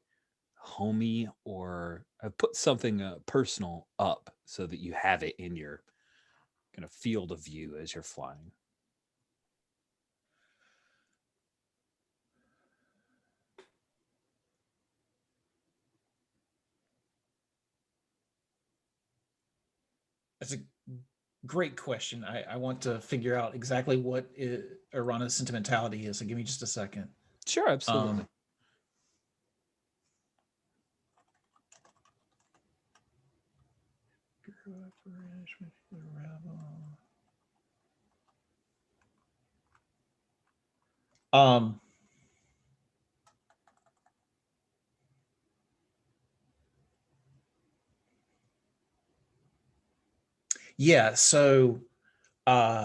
Speaker 1: homey or put something personal up so that you have it in your kind of field of view as you're flying?
Speaker 4: That's a Great question. I want to figure out exactly what Orana's sentimentality is. So give me just a second.
Speaker 1: Sure, absolutely.
Speaker 4: Um, yeah, so Arana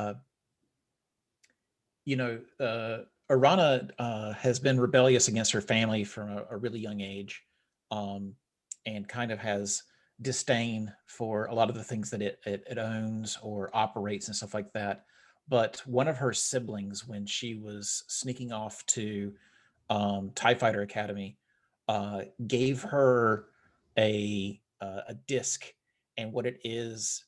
Speaker 4: has been rebellious against her family from a really young age, and kind of has disdain for a lot of the things that it owns or operates and stuff like that. But one of her siblings, when she was sneaking off to TIE Fighter Academy, gave her a disc, and what it is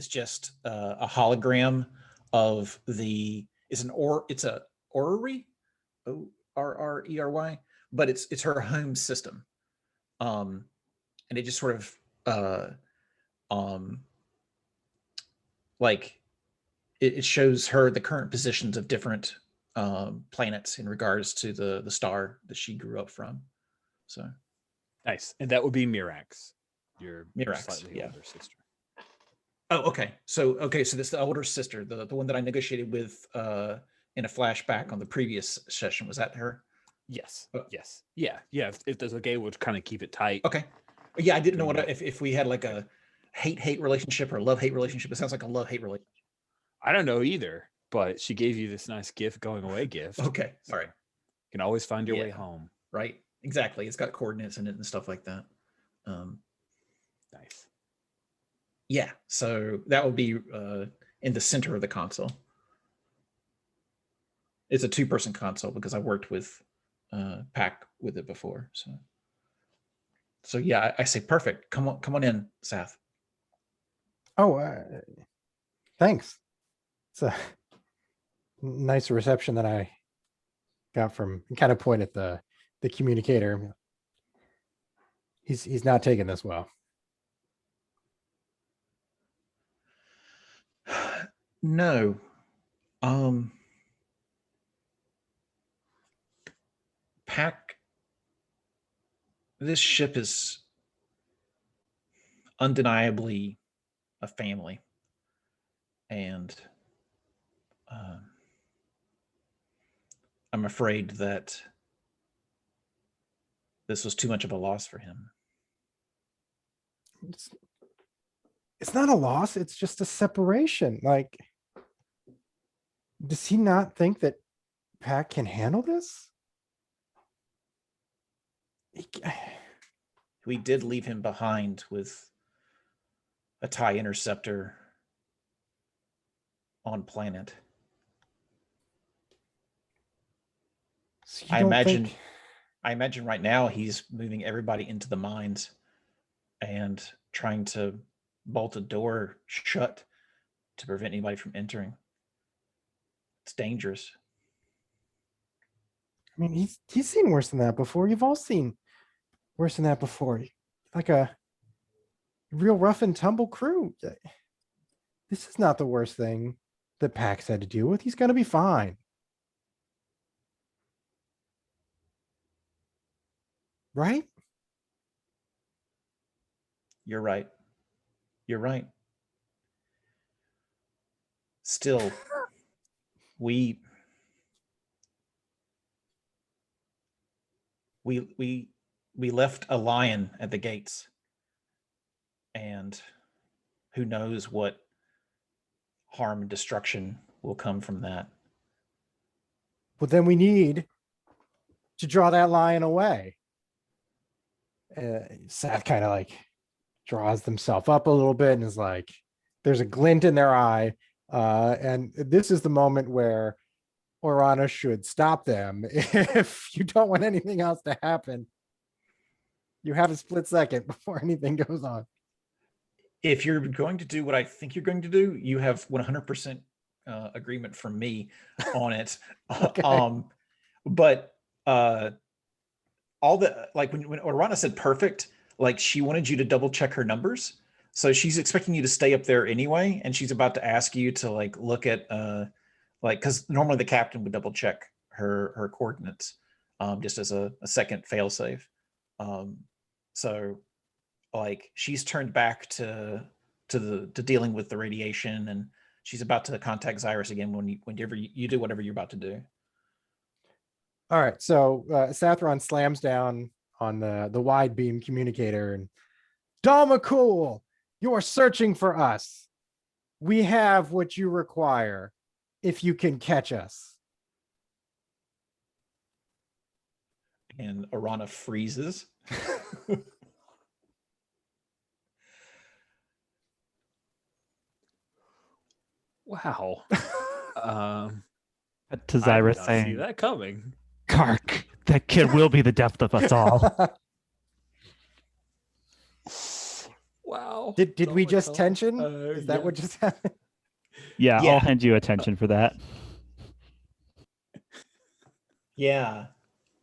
Speaker 4: just a hologram of it's a orrery, ORRERY, but it's her home system, and it just sort of um, like it shows her the current positions of different planets in regards to the star that she grew up from. So
Speaker 1: Nice. And that would be Mirax, your
Speaker 4: Mirax,
Speaker 1: slightly
Speaker 4: yeah.
Speaker 1: older sister.
Speaker 4: Oh, okay. So this is the older sister, the one that I negotiated with in a flashback on the previous session. Was that her?
Speaker 1: Yes. Yes. Yeah. Yeah. If there's a gay, would kind of keep it tight.
Speaker 4: Okay. Yeah, I didn't know if we had like a hate relationship or love hate relationship. It sounds like a love hate relationship.
Speaker 1: I don't know either, but she gave you this nice gift, going away gift.
Speaker 4: Okay.
Speaker 1: So
Speaker 4: All right.
Speaker 1: you can always find your way home.
Speaker 4: Right. Exactly. It's got coordinates in it and stuff like that.
Speaker 1: Nice.
Speaker 4: Yeah. So that would be in the center of the console. It's a 2-person console because I worked with Pack with it before. So yeah, I say perfect. Come on in, Seth.
Speaker 3: Oh, thanks. It's a nice reception that I got from, kind of point at the communicator. He's not taking this well.
Speaker 4: No. Pack, this ship is undeniably a family. And I'm afraid that this was too much of a loss for him.
Speaker 3: It's not a loss. It's just a separation. Like, does he not think that Pack can handle this?
Speaker 4: We did leave him behind with a TIE interceptor on planet.
Speaker 3: So
Speaker 4: I imagine right now he's moving everybody into the mines and trying to bolt a door shut to prevent anybody from entering. It's dangerous.
Speaker 3: I mean, he's seen worse than that before. You've all seen worse than that before. Like a real rough and tumble crew. This is not the worst thing that Pax had to deal with. He's going to be fine. Right?
Speaker 4: You're right. You're right. Still, we left a lion at the gates, and who knows what harm and destruction will come from that.
Speaker 3: But then we need to draw that lion away. Seth kind of like draws themselves up a little bit and is like, there's a glint in their eye. And this is the moment where Orana should stop them. If you don't want anything else to happen, you have a split second before anything goes on.
Speaker 4: If you're going to do what I think you're going to do, you have 100% agreement from me on it.
Speaker 3: Okay.
Speaker 4: But all the, like when Orana said perfect, like she wanted you to double check her numbers. So she's expecting you to stay up there anyway, and she's about to ask you to like look at because normally the captain would double check her coordinates just as a second fail safe. So like she's turned back to dealing with the radiation, and she's about to contact Zyrus again whenever you do whatever you're about to do.
Speaker 3: All right, so Sathron slams down on the wide beam communicator and Cool, you are searching for us. We have what you require if you can catch us.
Speaker 4: And Arana freezes.
Speaker 1: Wow.
Speaker 2: To
Speaker 1: I did
Speaker 2: Zyrus
Speaker 1: not see
Speaker 2: saying,
Speaker 1: that coming.
Speaker 2: Kark, that kid will be the death of us all.
Speaker 1: Wow.
Speaker 3: Did we
Speaker 1: Dama
Speaker 3: just
Speaker 1: Cool.
Speaker 3: tension? Is that what just happened?
Speaker 2: Yeah,
Speaker 4: Yeah.
Speaker 2: I'll hand you attention for that.
Speaker 4: Yeah.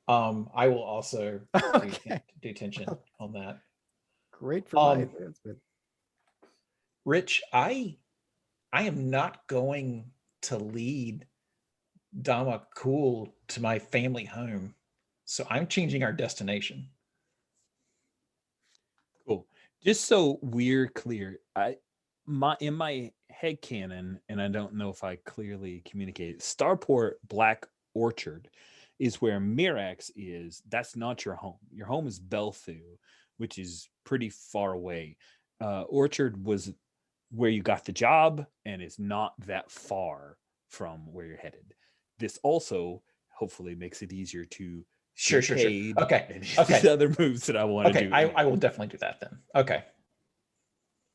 Speaker 4: I will also
Speaker 3: Okay.
Speaker 4: do tension on that.
Speaker 3: Great for my advancement.
Speaker 4: Rich, I am not going to lead Dama Cool to my family home. So I'm changing our destination.
Speaker 1: Cool. Just so we're clear, in my head canon, and I don't know if I clearly communicated, Starport Black Orchard is where Mirax is. That's not your home. Your home is Belthu, which is pretty far away. Orchard was where you got the job, and it's not that far from where you're headed. This also hopefully makes it easier to
Speaker 4: Sure.
Speaker 1: Okay.
Speaker 4: Okay.
Speaker 1: These other moves that I want to do.
Speaker 4: I will definitely do that then. Okay.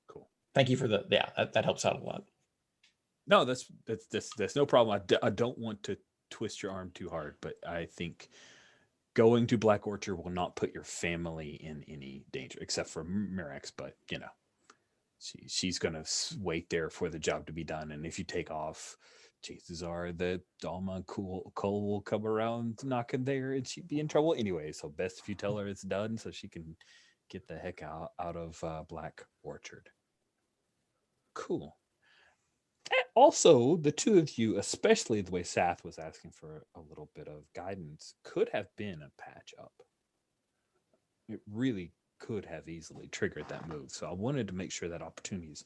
Speaker 1: Cool.
Speaker 4: Thank you for that helps out a lot.
Speaker 1: No, that's no problem. I don't want to twist your arm too hard, but I think going to Black Orchard will not put your family in any danger, except for Mirax. But she's gonna wait there for the job to be done, and if you take off, chances are that Dalma Cole will come around knocking there, and she'd be in trouble anyway. So best if you tell her it's done, so she can get the heck out of Black Orchard. Cool. And also, the two of you, especially the way Sath was asking for a little bit of guidance, could have been a patch up. It really could have easily triggered that move. So I wanted to make sure that opportunity is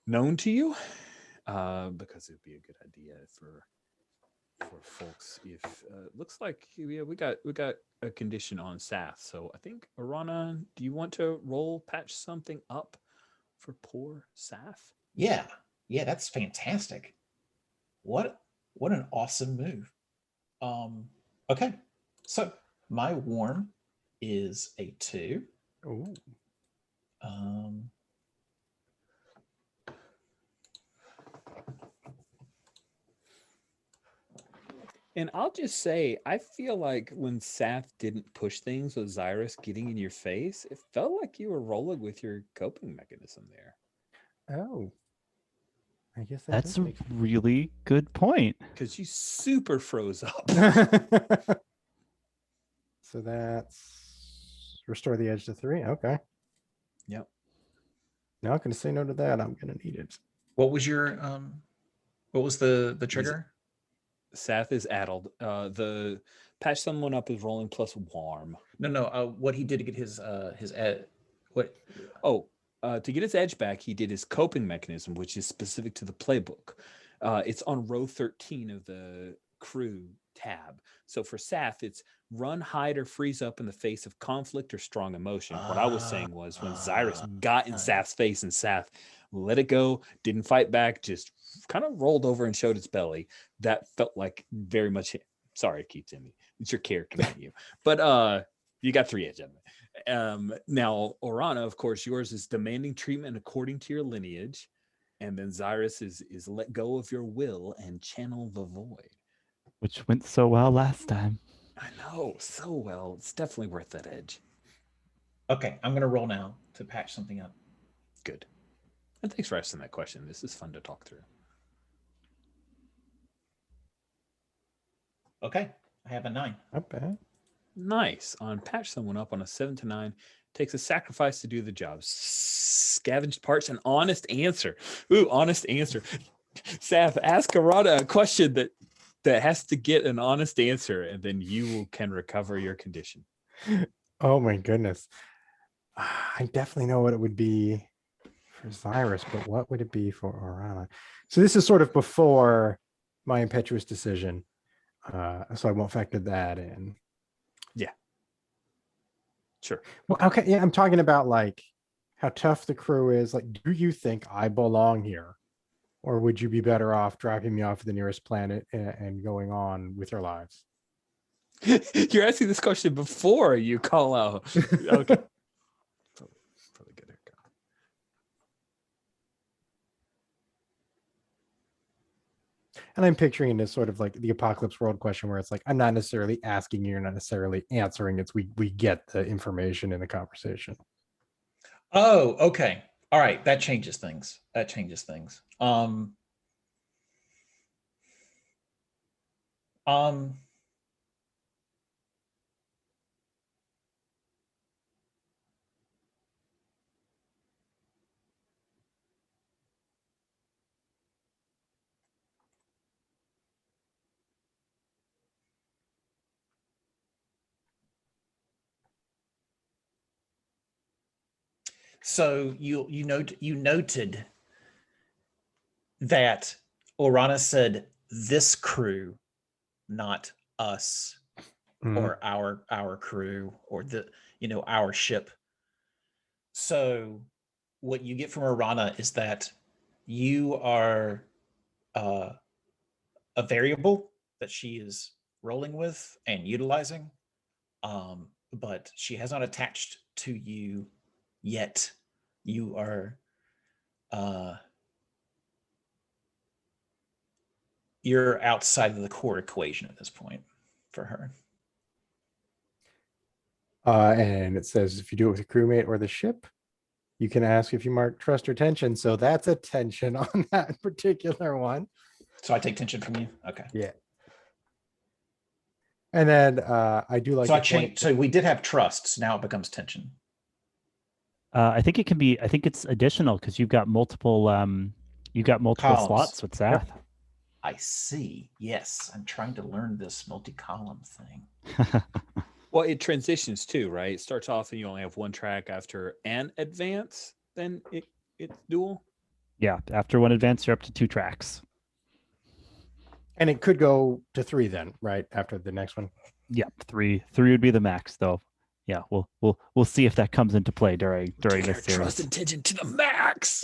Speaker 1: known to you, because it'd be a good idea for folks. If looks like we got a condition on Sath. So I think Arana, do you want to roll patch something up for poor Sath?
Speaker 4: Yeah, that's fantastic. What an awesome move. Okay, so my warm is a 2.
Speaker 3: Ooh.
Speaker 1: And I'll just say, I feel like when Sath didn't push things with Zyrus getting in your face, it felt like you were rolling with your coping mechanism there.
Speaker 3: Oh. I guess
Speaker 2: That's a really good point.
Speaker 1: Because you super froze up.
Speaker 3: So that's restore the edge to 3. Okay.
Speaker 1: Yep.
Speaker 3: Now I'm going to say no to that. I'm going to need it.
Speaker 4: What was your what was the trigger?
Speaker 1: Sath is addled. The patch someone up is rolling plus warm.
Speaker 4: No. What he did to get his what?
Speaker 1: Oh, to get his edge back, he did his coping mechanism, which is specific to the playbook. It's on row 13 of the crew tab. So for Sath, it's run, hide, or freeze up in the face of conflict or strong emotion. What I was saying was when Zyrus got in Sath's face and Sath let it go, didn't fight back, just kind of rolled over and showed its belly. That felt like very much. Sorry, it keeps in me. It's your character, not you. But you got 3 edge of it. Now, Orana, of course, yours is demanding treatment according to your lineage, and then Zyrus is let go of your will and channel the void,
Speaker 2: which went so well last time.
Speaker 1: I know, so well. It's definitely worth that edge.
Speaker 4: Okay, I'm gonna roll now to patch something up.
Speaker 1: Good. And thanks for asking that question. This is fun to talk through.
Speaker 4: Okay, I have a 9.
Speaker 3: Not bad.
Speaker 1: Nice. On patch someone up on a 7 to 9, Takes a sacrifice to do the job. Scavenged parts, an honest answer. Ooh, honest answer. Seth, ask Arana a question that has to get an honest answer, and then can recover your condition.
Speaker 3: Oh my goodness. I definitely know what it would be for Cyrus, but what would it be for Orana? So this is sort of before my impetuous decision. So I won't factor that in.
Speaker 1: Yeah. Sure.
Speaker 3: Well, okay. Yeah, I'm talking about like how tough the crew is. Like, do you think I belong here? Or would you be better off dropping me off at the nearest planet and going on with your lives?
Speaker 1: You're asking this question before you call out. Okay. Probably good haircut.
Speaker 3: And I'm picturing this sort of like the apocalypse world question where it's like, I'm not necessarily asking you, you're not necessarily answering. It's we get the information in the conversation.
Speaker 4: Oh, okay. All right. That changes things. Um, so you noted that Orana said this crew, not us or our crew or our ship. So what you get from Orana is that you are a variable that she is rolling with and utilizing, but she has not attached to you yet. You are you're outside of the core equation at this point for her.
Speaker 3: And it says if you do it with a crewmate or the ship, you can ask if you mark trust or tension. So that's a tension on that particular one.
Speaker 4: So I take tension from you. Okay.
Speaker 3: Yeah. And then I do like.
Speaker 4: So I changed. So we did have trust. So now it becomes tension.
Speaker 2: I think it can be. I think it's additional because you've got multiple.
Speaker 4: Columns.
Speaker 2: Slots with Seth.
Speaker 3: Yep.
Speaker 4: I see. Yes, I'm trying to learn this multi-column thing.
Speaker 1: Well, it transitions too, right? It starts off and you only have one track after an advance, then it's dual.
Speaker 2: Yeah, after one advance, you're up to 2 tracks.
Speaker 3: And it could go to 3 then, right? After the next one.
Speaker 2: Yep, 3 would be the max, though. Yeah, we'll see if that comes into play during this series.
Speaker 1: Trust and tension to the max.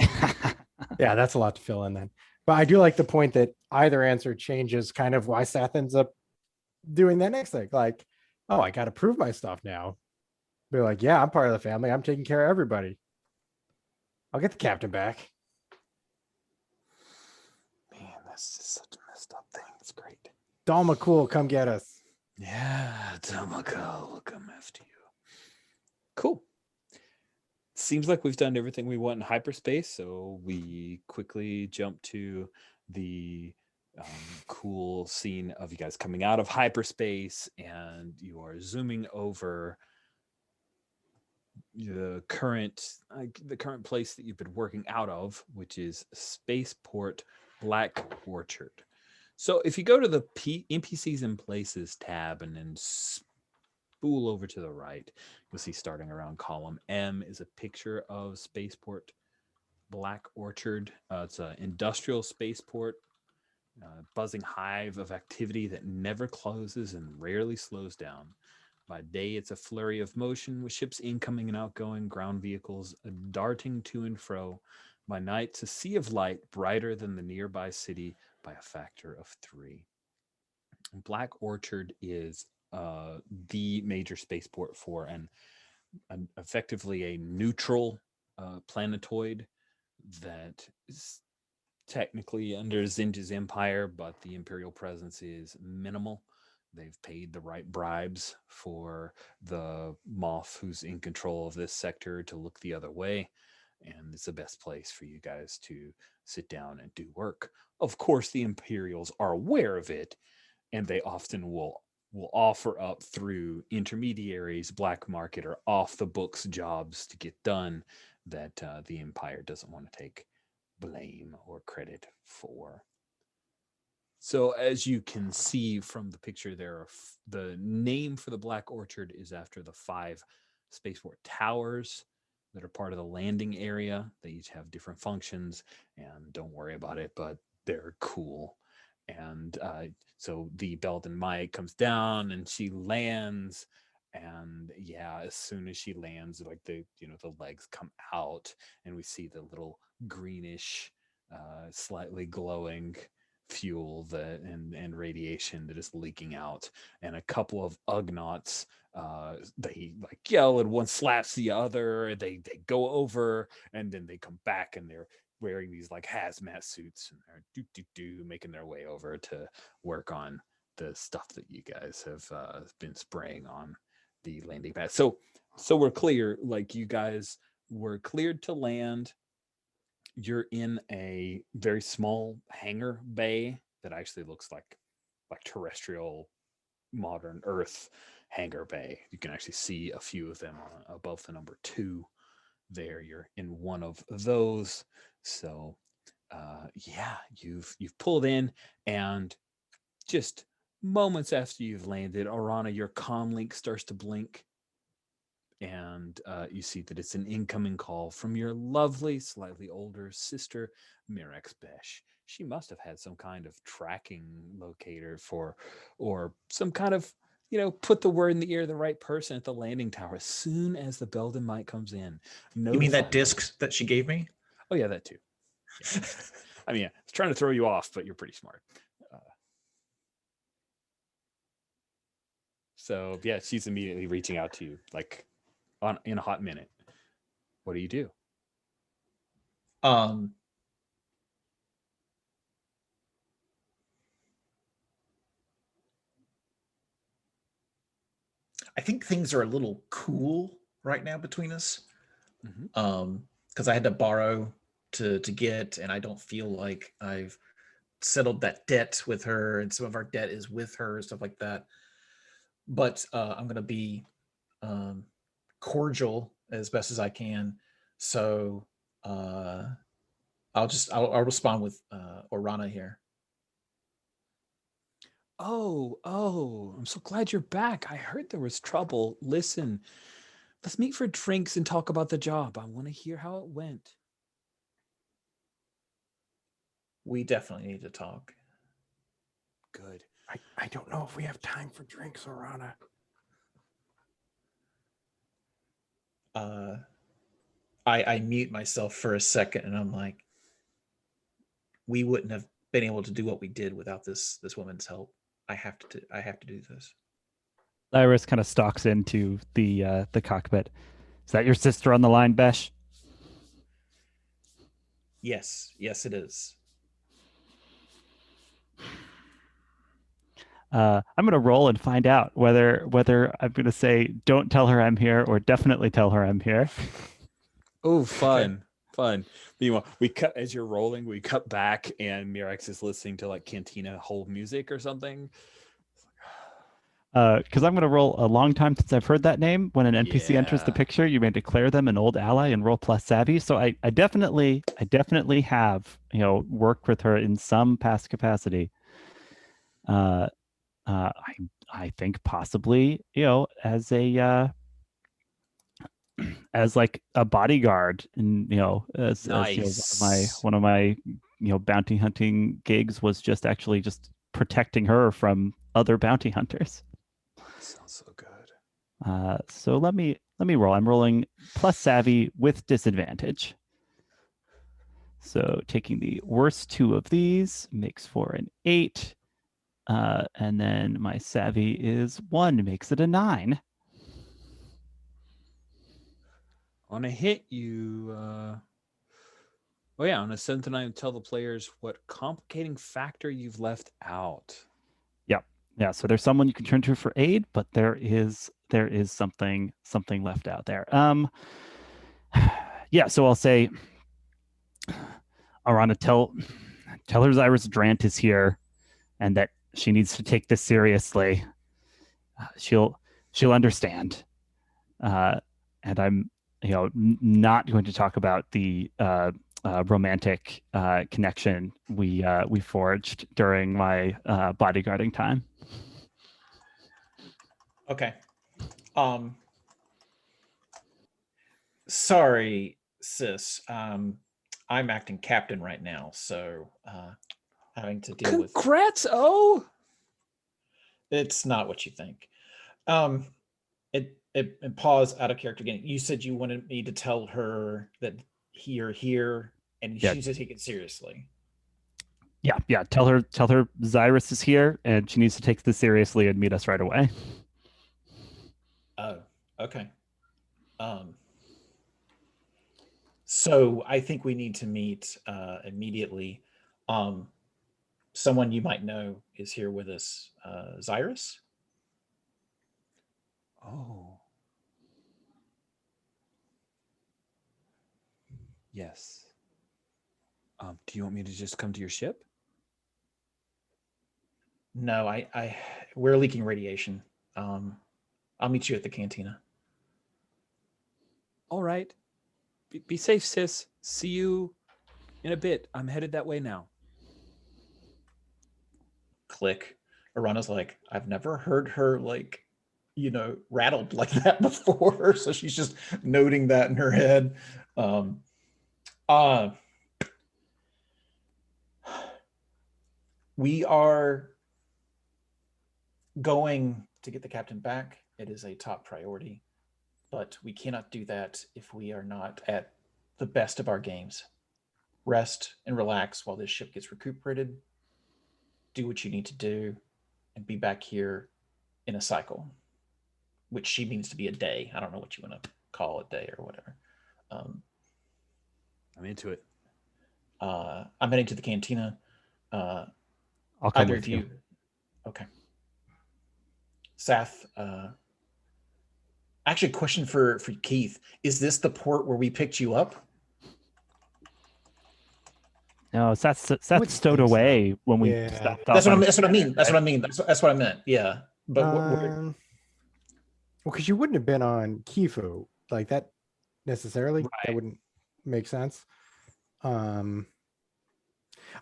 Speaker 3: Yeah, that's a lot to fill in then. But I do like the point that either answer changes kind of why Seth ends up doing that next thing. Like, oh, I got to prove my stuff now. They're like, yeah, I'm part of the family. I'm taking care of everybody. I'll get the captain back.
Speaker 1: Man, that's just such a messed up thing. It's great.
Speaker 3: Dalma cool, come get us.
Speaker 1: Yeah, Tamako will come after you. Cool. Seems like we've done everything we want in hyperspace, so we quickly jump to the cool scene of you guys coming out of hyperspace, and you are zooming over the current place that you've been working out of, which is Spaceport Black Orchard. So if you go to the NPCs and Places tab and then spool over to the right, you'll see starting around column M is a picture of Spaceport Black Orchard. It's an industrial spaceport, buzzing hive of activity that never closes and rarely slows down. By day, it's a flurry of motion with ships incoming and outgoing, ground vehicles darting to and fro. By night, it's a sea of light brighter than the nearby city by a factor of 3. Black Orchard is the major spaceport for an effectively a neutral planetoid that is technically under Zinja's empire, but the imperial presence is minimal. They've paid the right bribes for the Moff who's in control of this sector to look the other way, and it's the best place for you guys to sit down and do work. Of course, the Imperials are aware of it, and they often will will offer up through intermediaries, black market, or off the books jobs to get done that the Empire doesn't want to take blame or credit for. So, as you can see from the picture, the name for the Black Orchard is after the 5 spaceport towers that are part of the landing area. They each have different functions, and don't worry about it, but they're cool. And so the Belden Mike comes down and she lands. And yeah, as soon as she lands, like the legs come out, and we see the little greenish, slightly glowing fuel and radiation that is leaking out, and a couple of Ugnaughts, they like yell, and one slaps the other. They go over, and then they come back, and they're wearing these like hazmat suits, and they're making their way over to work on the stuff that you guys have been spraying on the landing pad. So we're clear. Like, you guys were cleared to land. You're in a very small hangar bay that actually looks like terrestrial modern Earth hangar bay. You can actually see a few of them above the number 2 there. You're in one of those. So yeah, you've pulled in, and just moments after you've landed, Arana, your comm link starts to blink, and you see that it's an incoming call from your lovely, slightly older sister, Mirex Besh. She must have had some kind of tracking locator or some kind of, put the word in the ear of the right person at the landing tower as soon as the Belden Mike comes in.
Speaker 4: You mean that disc that she gave me?
Speaker 1: Oh, yeah, that too. Yeah. I mean, I was trying to throw you off, but you're pretty smart. So, yeah, she's immediately reaching out to you, like, in a hot minute. What do you do?
Speaker 4: I think things are a little cool right now between us. Because I had to borrow to get, and I don't feel like I've settled that debt with her, and some of our debt is with her, stuff like that. But I'm going to be cordial as best as I can. So I'll respond with Orana here.
Speaker 1: Oh, I'm so glad you're back. I heard there was trouble. Listen, let's meet for drinks and talk about the job. I want to hear how it went.
Speaker 4: We definitely need to talk.
Speaker 1: Good.
Speaker 3: I don't know if we have time for drinks, Orana.
Speaker 4: I mute myself for a second, and I'm like, we wouldn't have been able to do what we did without this woman's help. I have to do this.
Speaker 2: Iris kind of stalks into the cockpit. Is that your sister on the line, Besh?
Speaker 4: Yes, it is.
Speaker 2: I'm going to roll and find out whether I'm going to say don't tell her I'm here or definitely tell her I'm here.
Speaker 1: Oh, fun. Fun. Meanwhile, as you're rolling, we cut back, and Mirex is listening to like Cantina hold music or something.
Speaker 2: Because I'm going to roll a long time since I've heard that name. When an NPC enters the picture, you may declare them an old ally and roll plus savvy. So I definitely have worked with her in some past capacity. I think possibly as a as like a bodyguard, and as one of my bounty hunting gigs was just protecting her from other bounty hunters.
Speaker 1: Sounds so good.
Speaker 2: So let me roll. I'm rolling plus savvy with disadvantage. So taking the worst 2 of these makes for an 8. And then my savvy is 1, makes it a 9.
Speaker 1: On a hit, you on a 7 to 9, tell the players what complicating factor you've left out.
Speaker 2: Yeah, so there's someone you can turn to for aid, but there is something left out there. Yeah, so I'll say, Arana, tell her Iris Drant is here, and that she needs to take this seriously. she'll understand. And I'm, not going to talk about the romantic connection we forged during my bodyguarding time.
Speaker 4: Okay. Sorry, sis. I'm acting captain right now, so having to deal with
Speaker 1: Congrats, oh.
Speaker 4: it's not what you think. It pause out of character again. You said you wanted me to tell her that you're here, and
Speaker 2: Yeah.
Speaker 4: she needs to take it seriously.
Speaker 2: Yeah. Tell her Xyrus is here, and she needs to take this seriously and meet us right away.
Speaker 4: Oh, okay. So I think we need to meet immediately. Someone you might know is here with us, Xyrus.
Speaker 1: Oh. Yes. Do you want me to just come to your ship?
Speaker 4: No, we're leaking radiation. I'll meet you at the cantina.
Speaker 1: All right. Be safe, sis. See you in a bit. I'm headed that way now.
Speaker 4: Click. Arana's like, I've never heard her rattled like that before. So she's just noting that in her head. We are going to get the captain back. It is a top priority, but we cannot do that if we are not at the best of our games. Rest and relax while this ship gets recuperated. Do what you need to do and be back here in a cycle, which she means to be a day. I don't know what you want to call a day or whatever.
Speaker 1: I'm into it.
Speaker 4: I'm heading to the cantina.
Speaker 2: I'll come
Speaker 4: Either
Speaker 2: with
Speaker 4: of you. Okay. Sath, actually, question for Keith. Is this the port where we picked you up?
Speaker 2: No, Seth's
Speaker 3: would
Speaker 2: stowed
Speaker 3: think so.
Speaker 2: away when we
Speaker 3: Yeah.
Speaker 2: stopped
Speaker 4: That's
Speaker 2: off.
Speaker 4: what I mean. That's what I mean. That's what I meant. Yeah. But
Speaker 3: Well, because you wouldn't have been on Kifu like that necessarily. That
Speaker 2: Right.
Speaker 3: wouldn't make sense. I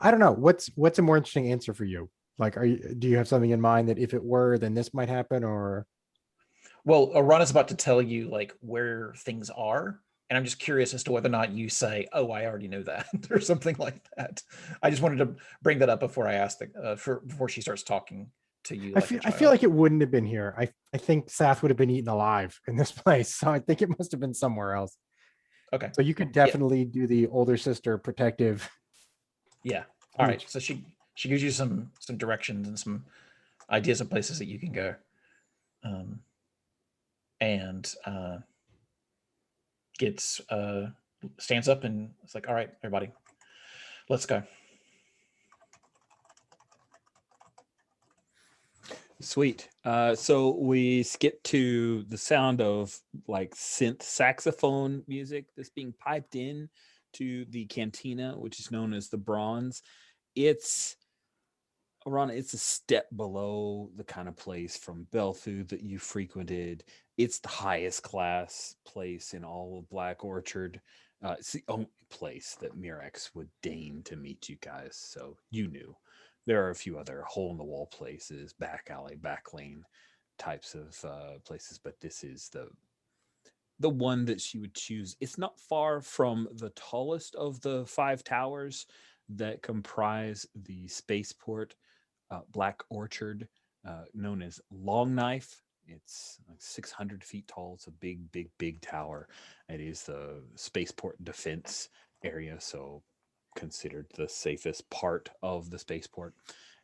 Speaker 3: don't know. What's a more interesting answer for you? Like, do you have something in mind that if it were, then this might happen, or?
Speaker 4: well, Arana's about to tell you like where things are, and I'm just curious as to whether or not you say, "Oh, I already know that," or something like that. I just wanted to bring that up before I asked before she starts talking to you.
Speaker 3: I feel like it wouldn't have been here. I think Sath would have been eaten alive in this place, so I think it must have been somewhere else.
Speaker 4: Okay.
Speaker 3: So you could definitely do the older sister protective.
Speaker 4: Yeah. All right. So she gives you some directions and some ideas of places that you can go, and gets stands up and it's like, all right, everybody, let's go.
Speaker 1: Sweet. So we skip to the sound of like synth saxophone music that's being piped in to the cantina, which is known as the Bronze. It's around, it's a step below the kind of place from Belthu that you frequented. It's the highest class place in all of Black Orchard. It's the only place that Mirex would deign to meet you guys. So you knew. There are a few other hole in the wall places, back alley, back lane types of places, but this is the one that she would choose. It's not far from the tallest of the 5 towers that comprise the spaceport, Black Orchard, known as Long Knife. It's like 600 feet tall. It's a big, big, big tower. It is the spaceport defense area, so considered the safest part of the spaceport.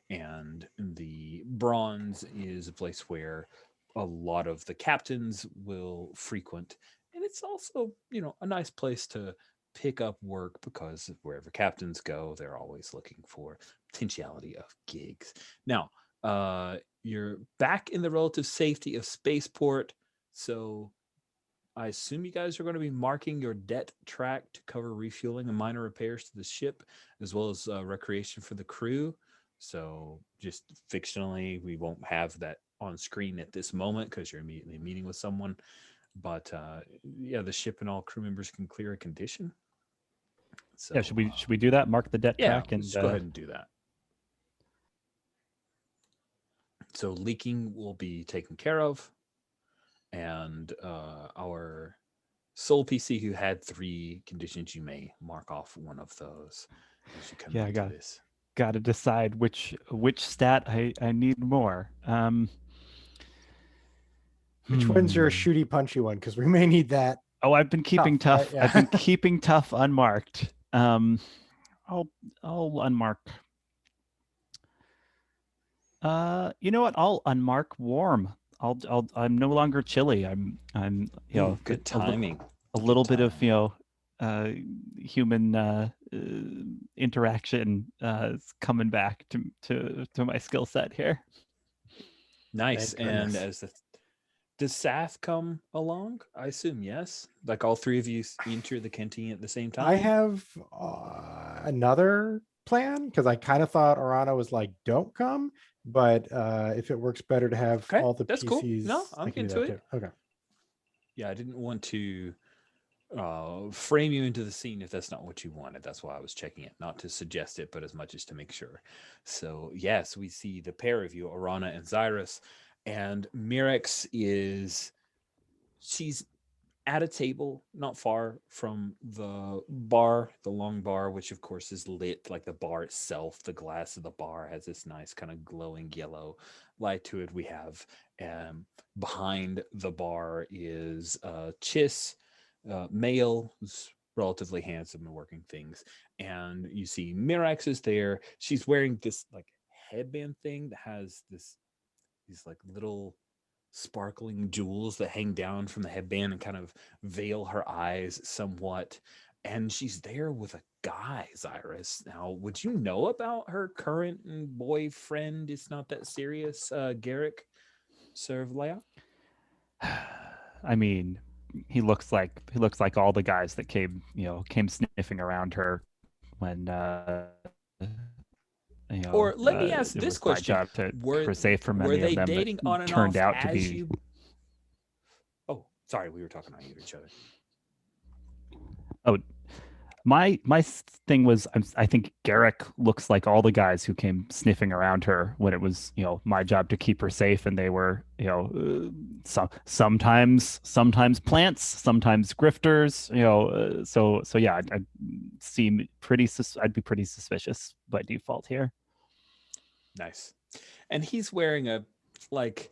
Speaker 1: And the Bronze is a place where a lot of the captains will frequent. And it's also, a nice place to pick up work because wherever captains go, they're always looking for potentiality of gigs. Now, you're back in the relative safety of spaceport, so I assume you guys are going to be marking your debt track to cover refueling and minor repairs to the ship, as well as recreation for the crew. So, just fictionally, we won't have that on screen at this moment because you're immediately meeting with someone. But yeah, the ship and all crew members can clear a condition. So
Speaker 2: Yeah, should we do that? Mark the debt
Speaker 1: yeah,
Speaker 2: track and
Speaker 1: let's go ahead and do that. So leaking will be taken care of, and our sole PC who had 3 conditions, you may mark off one of those as you come
Speaker 2: Yeah, I
Speaker 1: into this.
Speaker 2: got to decide which stat I need more.
Speaker 3: Which one's your
Speaker 2: Hmm.
Speaker 3: shooty punchy one? Because we may need that.
Speaker 2: Oh, I've been keeping
Speaker 3: Tough, right?
Speaker 2: tough.
Speaker 3: Yeah.
Speaker 2: I've been keeping tough unmarked. I'll unmark. You know what? I'll unmark warm. I'm no longer chilly. I'm
Speaker 1: Ooh, good timing.
Speaker 2: A little
Speaker 1: Good
Speaker 2: bit of
Speaker 1: timing.
Speaker 2: human interaction is coming back to my skill set here.
Speaker 1: Nice.
Speaker 3: Thank
Speaker 1: And
Speaker 3: goodness.
Speaker 1: does Sath come along? I assume yes. Like all 3 of you enter the canteen at the same time.
Speaker 3: I have another plan because I kind of thought Orana was like, "Don't come," but if it works better to have
Speaker 1: Okay,
Speaker 3: all the
Speaker 1: that's
Speaker 3: PCs,
Speaker 1: cool. No,
Speaker 3: I
Speaker 1: I'm
Speaker 3: can do
Speaker 1: into
Speaker 3: that
Speaker 1: it.
Speaker 3: too. Okay.
Speaker 1: Yeah, I didn't want to frame you into the scene if that's not what you wanted. That's why I was checking it, not to suggest it, but as much as to make sure. So yes, we see the pair of you, Orana and Zyrus, and Mirex she's at a table not far from the bar, the long bar, which of course is lit like the bar itself. The glass of the bar has this nice kind of glowing yellow light to it. We have behind the bar is Chiss, male, who's relatively handsome and working things. And you see Mirax is there. She's wearing this like headband thing that has these like little sparkling jewels that hang down from the headband and kind of veil her eyes somewhat. And she's there with a guy, Zyrus. Now, would you know about her current boyfriend? It's not that serious, Garrick Servlea?
Speaker 2: I mean, he looks like all the guys that came sniffing around her when
Speaker 1: Or let me
Speaker 2: it
Speaker 1: ask
Speaker 2: was
Speaker 1: this
Speaker 2: my
Speaker 1: question:
Speaker 2: job to keep
Speaker 1: Were
Speaker 2: her safe from
Speaker 1: were
Speaker 2: any of
Speaker 1: they
Speaker 2: them that
Speaker 1: dating on and
Speaker 2: turned
Speaker 1: off
Speaker 2: out to
Speaker 1: as
Speaker 2: be.
Speaker 1: you? Oh, sorry, we were talking on each other.
Speaker 2: Oh, my thing was I think Garrick looks like all the guys who came sniffing around her when it was my job to keep her safe, and they were sometimes plants, sometimes grifters, so yeah, I'd seem I'd be pretty suspicious by default here.
Speaker 1: Nice. And he's wearing a like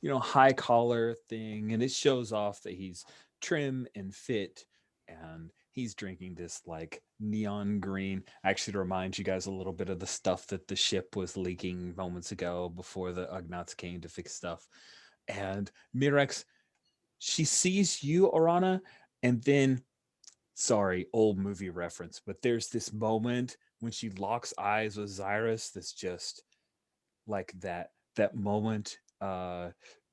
Speaker 1: high collar thing, and it shows off that he's trim and fit, and he's drinking this like neon green, actually to remind you guys a little bit of the stuff that the ship was leaking moments ago before the Ugnaughts came to fix stuff. And Mirex, she sees you, Orana, and then, sorry, old movie reference, but there's this moment when she locks eyes with Zyrus that's just like that moment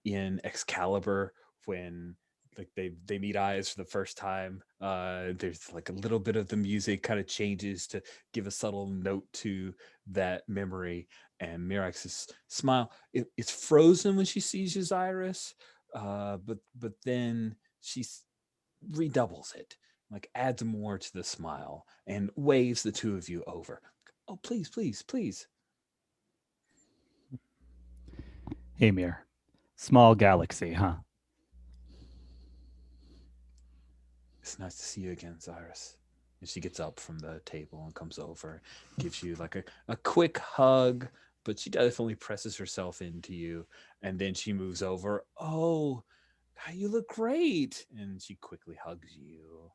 Speaker 1: in Excalibur when like they meet eyes for the first time. There's like a little bit of the music kind of changes to give a subtle note to that memory, and Mirax's smile, it's frozen when she sees Osiris, but then she redoubles it, like adds more to the smile and waves the 2 of you over. Oh, please, please, please.
Speaker 2: Hey, Mir. Small galaxy, huh?
Speaker 1: It's nice to see you again, Cyrus. And she gets up from the table and comes over, gives you like a quick hug, but she definitely presses herself into you. And then she moves over. Oh, God, you look great. And she quickly hugs you.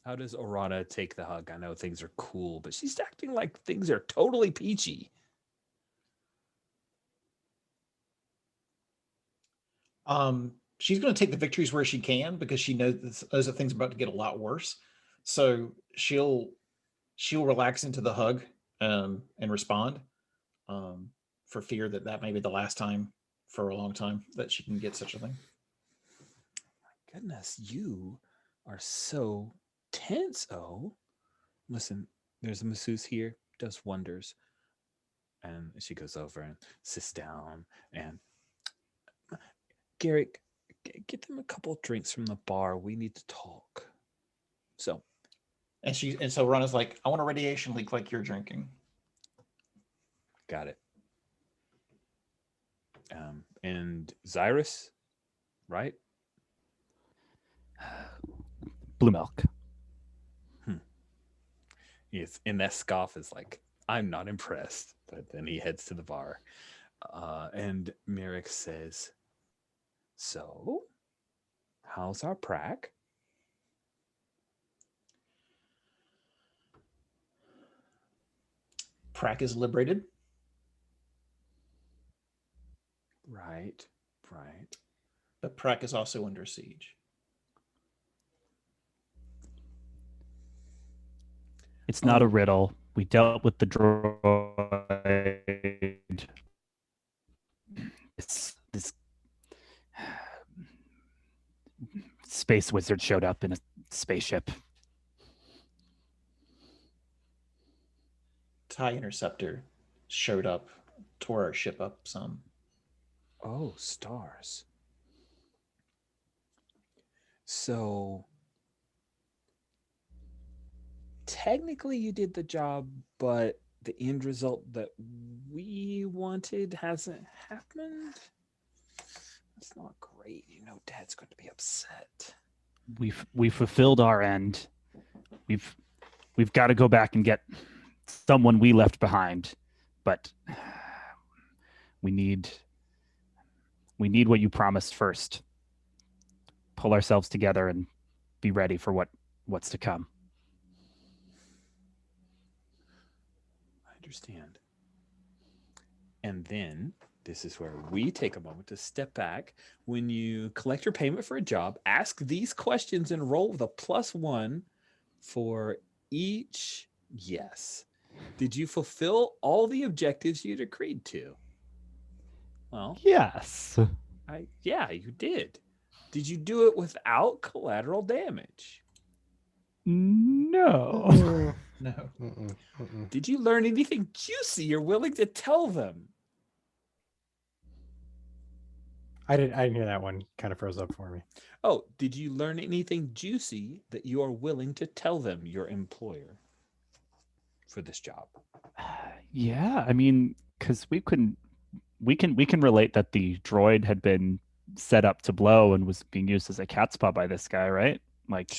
Speaker 1: How does Orana take the hug? I know things are cool, but she's acting like things are totally peachy.
Speaker 4: She's going to take the victories where she can because she knows that things are about to get a lot worse. So she'll relax into the hug and respond for fear that may be the last time for a long time that she can get such a thing.
Speaker 1: Goodness, you are so tense. Oh, listen, there's a masseuse here, does wonders. And she goes over and sits down. And Garrick, get them a couple of drinks from the bar. We need to talk. So,
Speaker 4: And so Rana's like, I want a radiation leak like you're drinking.
Speaker 1: got it. And Zyrus, right?
Speaker 2: Blue milk.
Speaker 1: Yes, and that scoff is like, I'm not impressed. But then he heads to the bar. And Merrick says, so, how's our prac?
Speaker 4: Prac is liberated.
Speaker 1: Right.
Speaker 4: But Prac is also under siege.
Speaker 2: It's not a riddle. We dealt with the droid. This space wizard showed up in a spaceship.
Speaker 4: TIE Interceptor showed up, tore our ship up some.
Speaker 1: Oh, stars. So, technically you did the job, but the end result that we wanted hasn't happened. That's not great. You know, Dad's going to be upset.
Speaker 2: We fulfilled our end. We've got to go back and get someone we left behind, but we need what you promised first. Pull ourselves together and be ready for what's to come.
Speaker 1: I understand. And then this is where we take a moment to step back. When you collect your payment for a job, ask these questions and roll with a +1 for each yes. Did you fulfill all the objectives you'd agreed to? Well,
Speaker 2: Yes.
Speaker 1: yeah, you did. Did you do it without collateral damage?
Speaker 2: No.
Speaker 4: No.
Speaker 1: Did you learn anything juicy you're willing to tell them?
Speaker 3: I didn't hear that one. Kind of froze up for me.
Speaker 1: Oh, did you learn anything juicy that you are willing to tell them, your employer, for this job?
Speaker 2: Yeah, I mean, because we can relate that the droid had been set up to blow and was being used as a cat's paw by this guy, right? Like,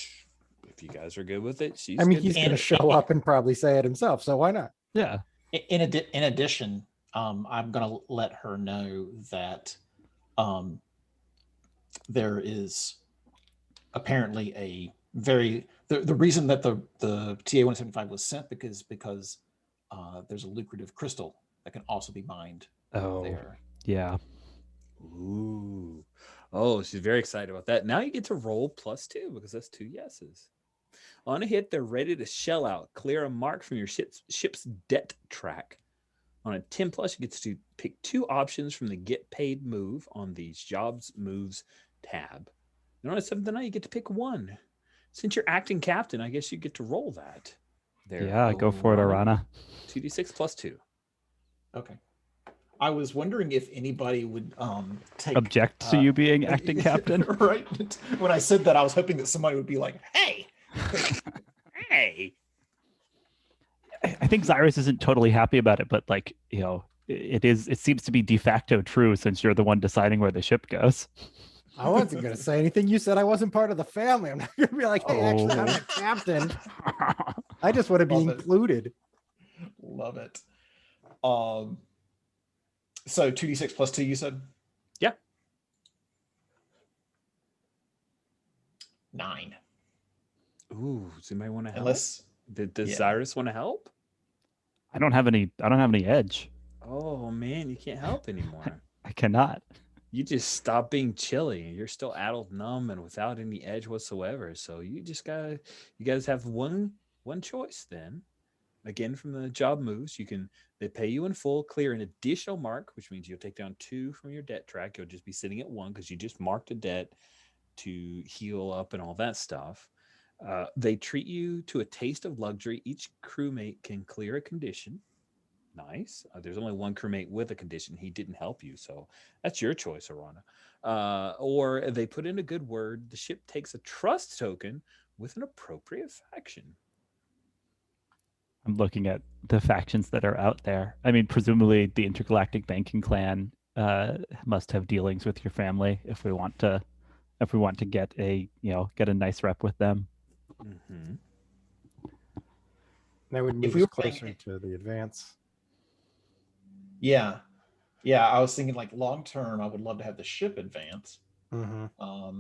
Speaker 1: if you guys are good with it, she's
Speaker 3: I mean,
Speaker 1: good
Speaker 3: he's
Speaker 1: with
Speaker 3: going to
Speaker 1: it.
Speaker 3: show up and probably say it himself, so why not?
Speaker 2: yeah.
Speaker 4: In addition, I'm going to let her know that there is apparently a the reason that the TA-175 was sent because there's a lucrative crystal that can also be mined there.
Speaker 2: Yeah.
Speaker 1: Ooh. Oh, she's very excited about that. Now you get to roll +2 because that's 2 yeses. On a hit, they're ready to shell out. Clear a mark from your ship's debt track. On a 10+, you get to pick 2 options from the Get Paid move on the Jobs Moves tab. And on a 7 to 9, you get to pick 1. Since you're acting captain, I guess you get to roll that. There.
Speaker 2: Yeah, go for it, Arana.
Speaker 1: 2d6 +2.
Speaker 4: Okay. I was wondering if anybody would take
Speaker 2: Object to you being acting captain.
Speaker 4: Right. When I said that, I was hoping that somebody would be like, "Hey,
Speaker 1: Hey.
Speaker 2: I think Zyrus isn't totally happy about it, but like, you know, it seems to be de facto true since you're the one deciding where the ship goes.
Speaker 3: I wasn't going to say anything. You said I wasn't part of the family. I'm not going to be like, hey, actually, I'm the captain. I just want to be
Speaker 4: Love it.
Speaker 3: included.
Speaker 4: Love it." So 2d6 +2, you said?
Speaker 1: Yeah.
Speaker 4: 9.
Speaker 1: Ooh, does anybody want to help?
Speaker 4: Unless
Speaker 1: Does
Speaker 4: yeah.
Speaker 1: Cyrus want to help?
Speaker 2: I don't have any edge.
Speaker 1: Oh man, you can't help anymore.
Speaker 2: I cannot.
Speaker 1: You just stop being chilly and you're still addled numb and without any edge whatsoever. So you guys have one choice then. Again, from the job moves, they pay you in full, clear an additional mark, which means you'll take down 2 from your debt track. You'll just be sitting at 1 because you just marked a debt to heal up and all that stuff. They treat you to a taste of luxury. Each crewmate can clear a condition. Nice. There's only one crewmate with a condition. He didn't help you, so that's your choice, Arana. Or they put in a good word. The ship takes a trust token with an appropriate faction.
Speaker 2: I'm looking at the factions that are out there. I mean, presumably the Intergalactic Banking Clan must have dealings with your family if we want to get a nice rep with them.
Speaker 1: Mm-hmm.
Speaker 3: That would move
Speaker 4: we
Speaker 3: us
Speaker 4: were playing-
Speaker 3: closer to the advance.
Speaker 4: Yeah. I was thinking like long term, I would love to have the ship advance.
Speaker 3: Mm-hmm.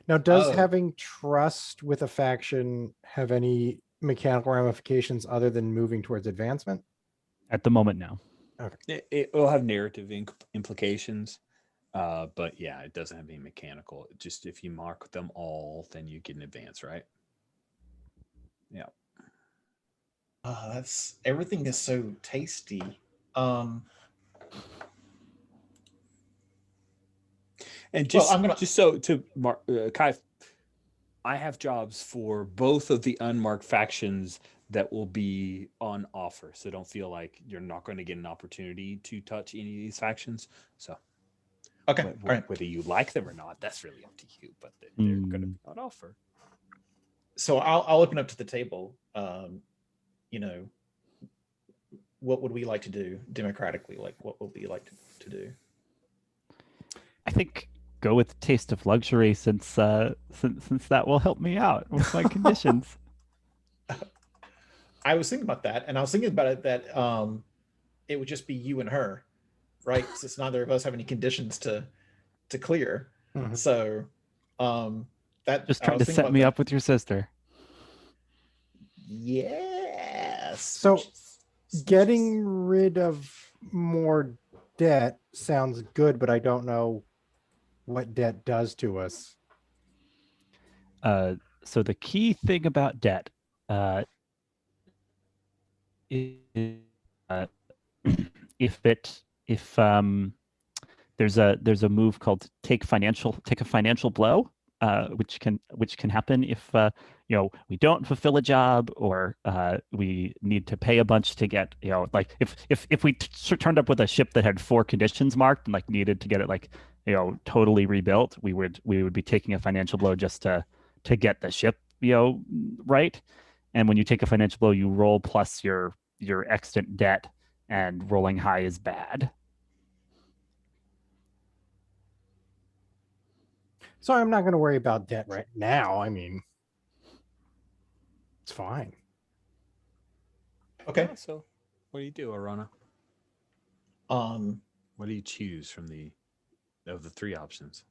Speaker 3: Now, does
Speaker 4: Oh.
Speaker 3: having trust with a faction have any mechanical ramifications other than moving towards advancement?
Speaker 2: At the moment, no.
Speaker 1: It will have narrative implications, but yeah, it doesn't have any mechanical. Just if you mark them all, then you get an advance, right? Yeah.
Speaker 4: That's everything is so tasty.
Speaker 1: And just
Speaker 4: I'm gonna-
Speaker 1: just so to mark, Kai, I have jobs for both of the unmarked factions that will be on offer. So don't feel like you're not going to get an opportunity to touch any of these factions. So
Speaker 4: Okay. All right.
Speaker 1: whether you like them or not, that's really up to you. But they're going to be on offer.
Speaker 4: So I'll open up to the table. What would we like to do democratically? Like, what would we like to do?
Speaker 2: I think go with Taste of Luxury since that will help me out with my conditions.
Speaker 4: I was thinking about that, and I was thinking about it that it would just be you and her, right? Since neither of us have any conditions to clear.
Speaker 3: Mhm.
Speaker 4: So that
Speaker 2: Just trying to set me up with your sister.
Speaker 4: Yes.
Speaker 3: So getting rid of more debt sounds good, but I don't know what debt does to us.
Speaker 2: So the key thing about debt is if there's a move called take a financial blow, which can happen if we don't fulfill a job or we need to pay a bunch to get like if we turned up with a ship that had 4 conditions marked and like needed to get it totally rebuilt, we would be taking a financial blow just to get the ship right. And when you take a financial blow, you roll plus your extant debt, and rolling high is bad.
Speaker 3: So I'm not going to worry about debt right now. I mean, it's fine.
Speaker 4: Okay.
Speaker 1: Yeah, so what do you do, Arana? What do you choose from the 3 options?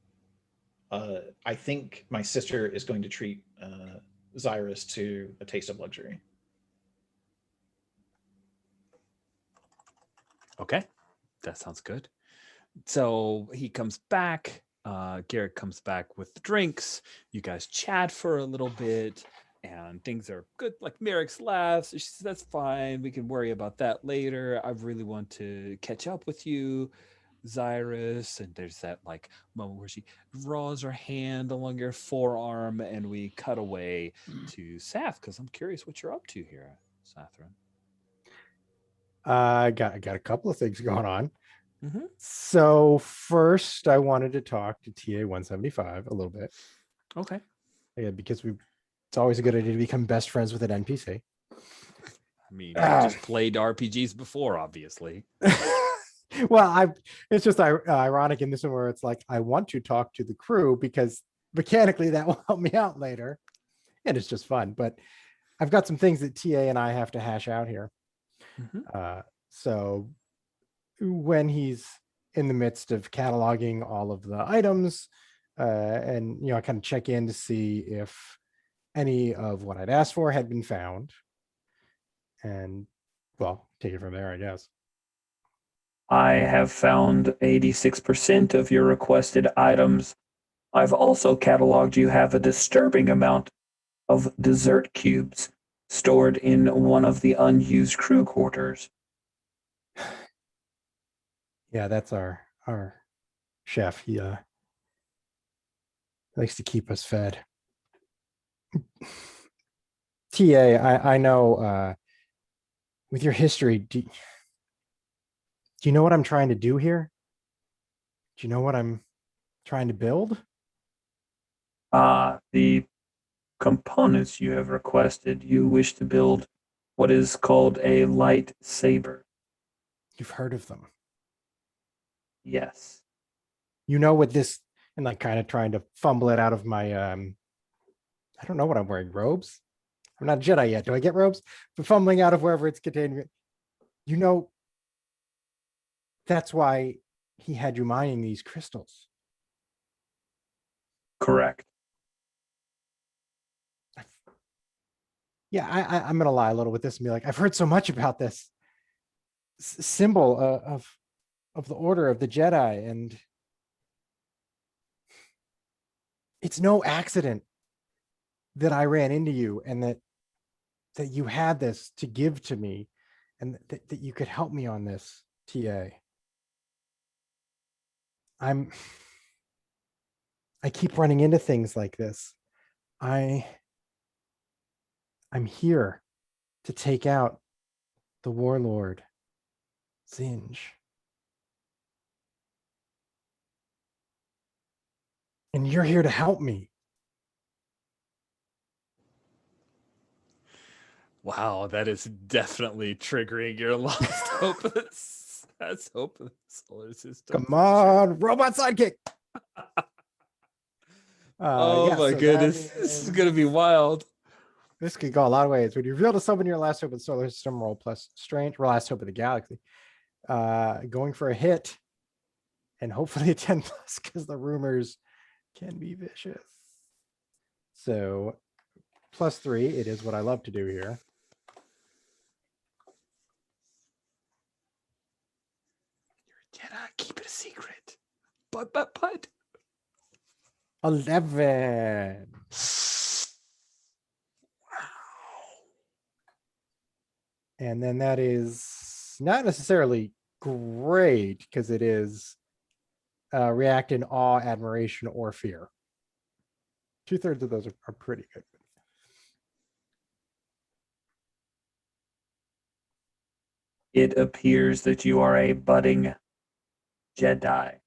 Speaker 4: I think my sister is going to treat Zyrus to a taste of luxury.
Speaker 1: Okay, that sounds good. So he comes back. Garrett comes back with the drinks. You guys chat for a little bit, and things are good. Like Merrick's laughs. She says, "That's fine. We can worry about that later. I really want to catch up with you, Zyrus." And there's that like moment where she draws her hand along your forearm, and we cut away to Saf because I'm curious what you're up to here, Sathrin.
Speaker 3: I got a couple of things going on.
Speaker 1: Mm-hmm.
Speaker 3: So first, I wanted to talk to TA 175 a little bit.
Speaker 1: Okay.
Speaker 3: Yeah, because it's always a good idea to become best friends with an NPC.
Speaker 1: I mean, I just played RPGs before, obviously.
Speaker 3: Well, it's just ironic in this one where it's like I want to talk to the crew because mechanically that will help me out later, and it's just fun. But I've got some things that TA and I have to hash out here.
Speaker 1: Mm-hmm.
Speaker 3: So when he's in the midst of cataloging all of the items, and I kind of check in to see if any of what I'd asked for had been found, and well, take it from there, I guess.
Speaker 5: I have found 86% of your requested items. I've also cataloged you have a disturbing amount of dessert cubes stored in one of the unused crew quarters.
Speaker 3: Yeah, that's our chef. He likes to keep us fed. TA, I know with your history, Do you know what I'm trying to do here? Do you know what I'm trying to build?
Speaker 5: The components you have requested, you wish to build what is called a lightsaber.
Speaker 3: You've heard of them.
Speaker 5: Yes.
Speaker 3: You know what this, and like kind of trying to fumble it out of my I don't know what I'm wearing, robes? I'm not a Jedi yet. Do I get robes? But fumbling out of wherever it's contained. You know, that's why he had you mining these crystals.
Speaker 5: Correct.
Speaker 3: Yeah, I'm gonna lie a little with this and be like, I've heard so much about this symbol of the Order of the Jedi, and it's no accident that I ran into you and that you had this to give to me, and that you could help me on this, TA. I keep running into things like this. I'm here to take out the warlord, Zinj. And you're here to help me.
Speaker 1: Wow, that is definitely triggering your lost hope. That's hope of the solar system.
Speaker 3: Come on, robot sidekick.
Speaker 1: Oh
Speaker 3: yeah,
Speaker 1: my
Speaker 3: so
Speaker 1: goodness, this is gonna be wild.
Speaker 3: This could go a lot of ways. When you reveal to someone your last hope of the solar system, roll plus strange, or last hope of the galaxy. Going for a hit, and hopefully a 10 plus, because the rumors can be vicious. So +3, it is what I love to do here.
Speaker 1: You're a Jedi, keep it a secret. But.
Speaker 3: 11. And then that is not necessarily great, because it is react in awe, admiration, or fear. 2/3 of those are pretty good.
Speaker 5: It appears that you are a budding Jedi.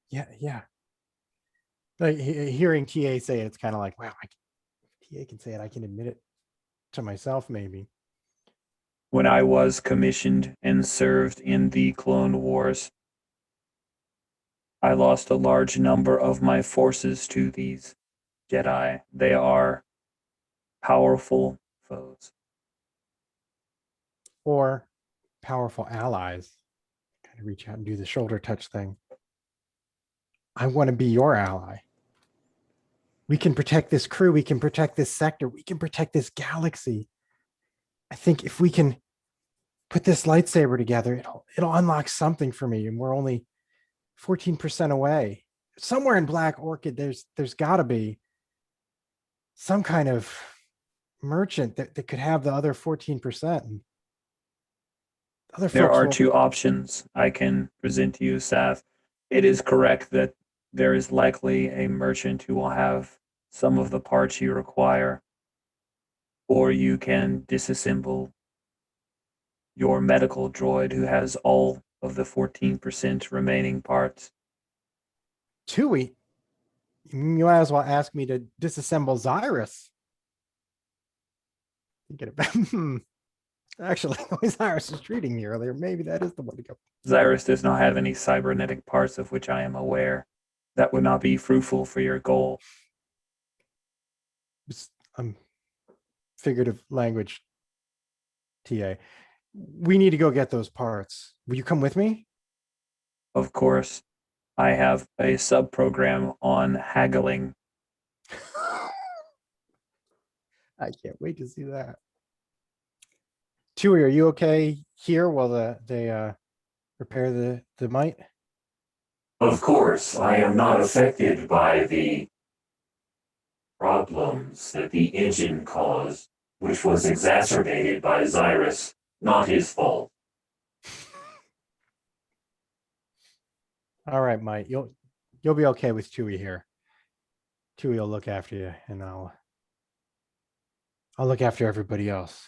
Speaker 3: Yeah. Like hearing TA say it, it's kind of like, wow, TA can say it. I can admit it to myself, maybe.
Speaker 5: When I was commissioned and served in the Clone Wars, I lost a large number of my forces to these Jedi. They are powerful foes.
Speaker 3: Or powerful allies. Kind of reach out and do the shoulder touch thing. I want to be your ally. We can protect this crew. We can protect this sector. We can protect this galaxy. I think if we can put this lightsaber together, it'll unlock something for me. And we're only 14% away. Somewhere in Black Orchid, there's got to be some kind of merchant that could have the other 14%. And other
Speaker 5: There
Speaker 3: folks
Speaker 5: are
Speaker 3: will,
Speaker 5: two options I can present to you, Saf. It is correct that there is likely a merchant who will have some of the parts you require, or you can disassemble your medical droid who has all of the 14% remaining parts.
Speaker 3: Tui, you might as well ask me to disassemble Zyrus. Get it back. Actually, the way Zyrus was treating me earlier, maybe that is the way to go.
Speaker 5: Zyrus does not have any cybernetic parts of which I am aware. That would not be fruitful for your goal.
Speaker 3: It's, figurative language, TA. We need to go get those parts. Will you come with me?
Speaker 5: Of course, I have a sub-program on haggling.
Speaker 3: I can't wait to see that. Tui, are you okay here while they repair the mite?
Speaker 6: Of course, I am not affected by the problems that the engine caused, which was exacerbated by Zyrus. Not his fault.
Speaker 3: All right, Mike. You'll be okay with Tui here. Tui will look after you, and I'll I'll look after everybody else.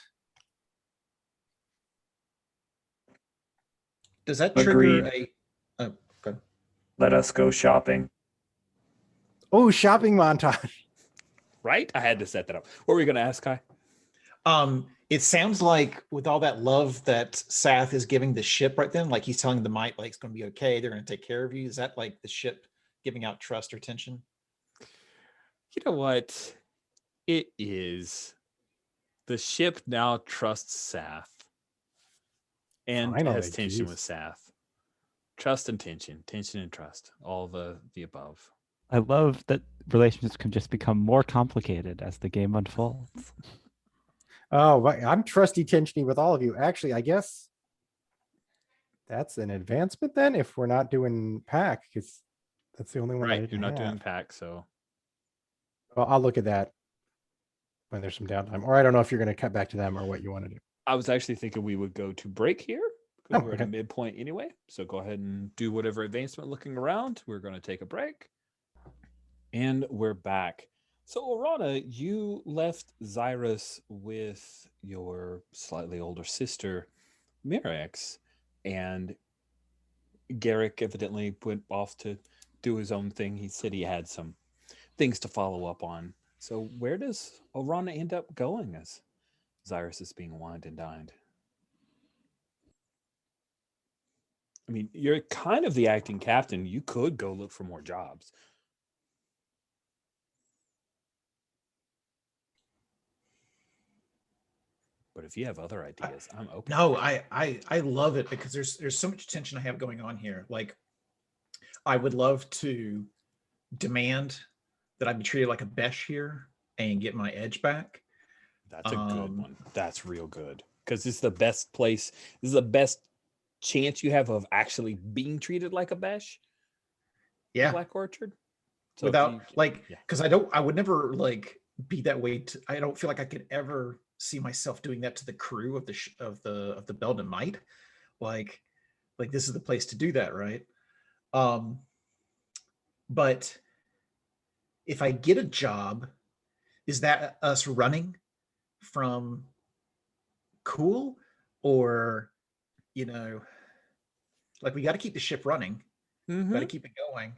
Speaker 4: Does that trigger
Speaker 5: Agreed.
Speaker 4: okay.
Speaker 5: Let us go shopping.
Speaker 3: Oh, shopping montage.
Speaker 1: Right? I had to set that up. What were you going to ask, Kai?
Speaker 4: It sounds like with all that love that Sath is giving the ship right then, like he's telling the Might, like it's going to be okay. They're going to take care of you. Is that like the ship giving out trust or tension?
Speaker 1: You know what? It is. The ship now trusts Sath and has
Speaker 3: Finally,
Speaker 1: tension
Speaker 3: geez.
Speaker 1: with Sath. Trust and tension and trust, all the above.
Speaker 2: I love that relationships can just become more complicated as the game unfolds.
Speaker 3: Oh, I'm trusty tensiony with all of you. Actually, I guess that's an advancement then if we're not doing pack, because that's the only one I
Speaker 1: Right,
Speaker 3: didn't
Speaker 1: you're not
Speaker 3: have.
Speaker 1: doing pack, so
Speaker 3: Well, I'll look at that when there's some downtime. Or I don't know if you're going to cut back to them or what you want to do.
Speaker 1: I was actually thinking we would go to break here because
Speaker 3: Oh,
Speaker 1: we're at a
Speaker 3: okay.
Speaker 1: midpoint anyway. So go ahead and do whatever advancement looking around. We're going to take a break. And we're back. So, Orana, you left Xyrus with your slightly older sister, Mirax, and Garrick evidently went off to do his own thing. He said he had some things to follow up on. So, where does Orana end up going as Xyrus is being wined and dined? I mean, you're kind of the acting captain. You could go look for more jobs. But if you have other ideas, I'm open.
Speaker 4: No, I love it because there's so much tension I have going on here. Like, I would love to demand that I be treated like a besh here and get my edge back.
Speaker 1: That's a good one. That's real good. Because it's the best place. This is the best chance you have of actually being treated like a besh.
Speaker 4: Yeah.
Speaker 1: Black Orchard. So
Speaker 4: Without
Speaker 1: yeah.
Speaker 4: because I would never like be that way. I don't feel like I could ever see myself doing that to the crew of the Belden Might. Like this is the place to do that, right? But if I get a job, is that us running from cool, or like we got to keep the ship running, got to keep it going,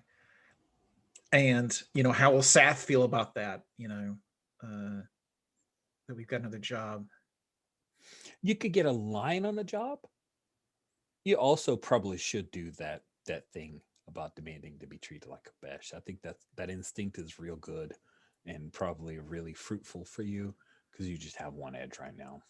Speaker 4: and how will Sath feel about that? That we've got another job.
Speaker 1: You could get a line on the job. You also probably should do that thing about demanding to be treated like a besh. I think that instinct is real good and probably really fruitful for you because you just have one edge right now.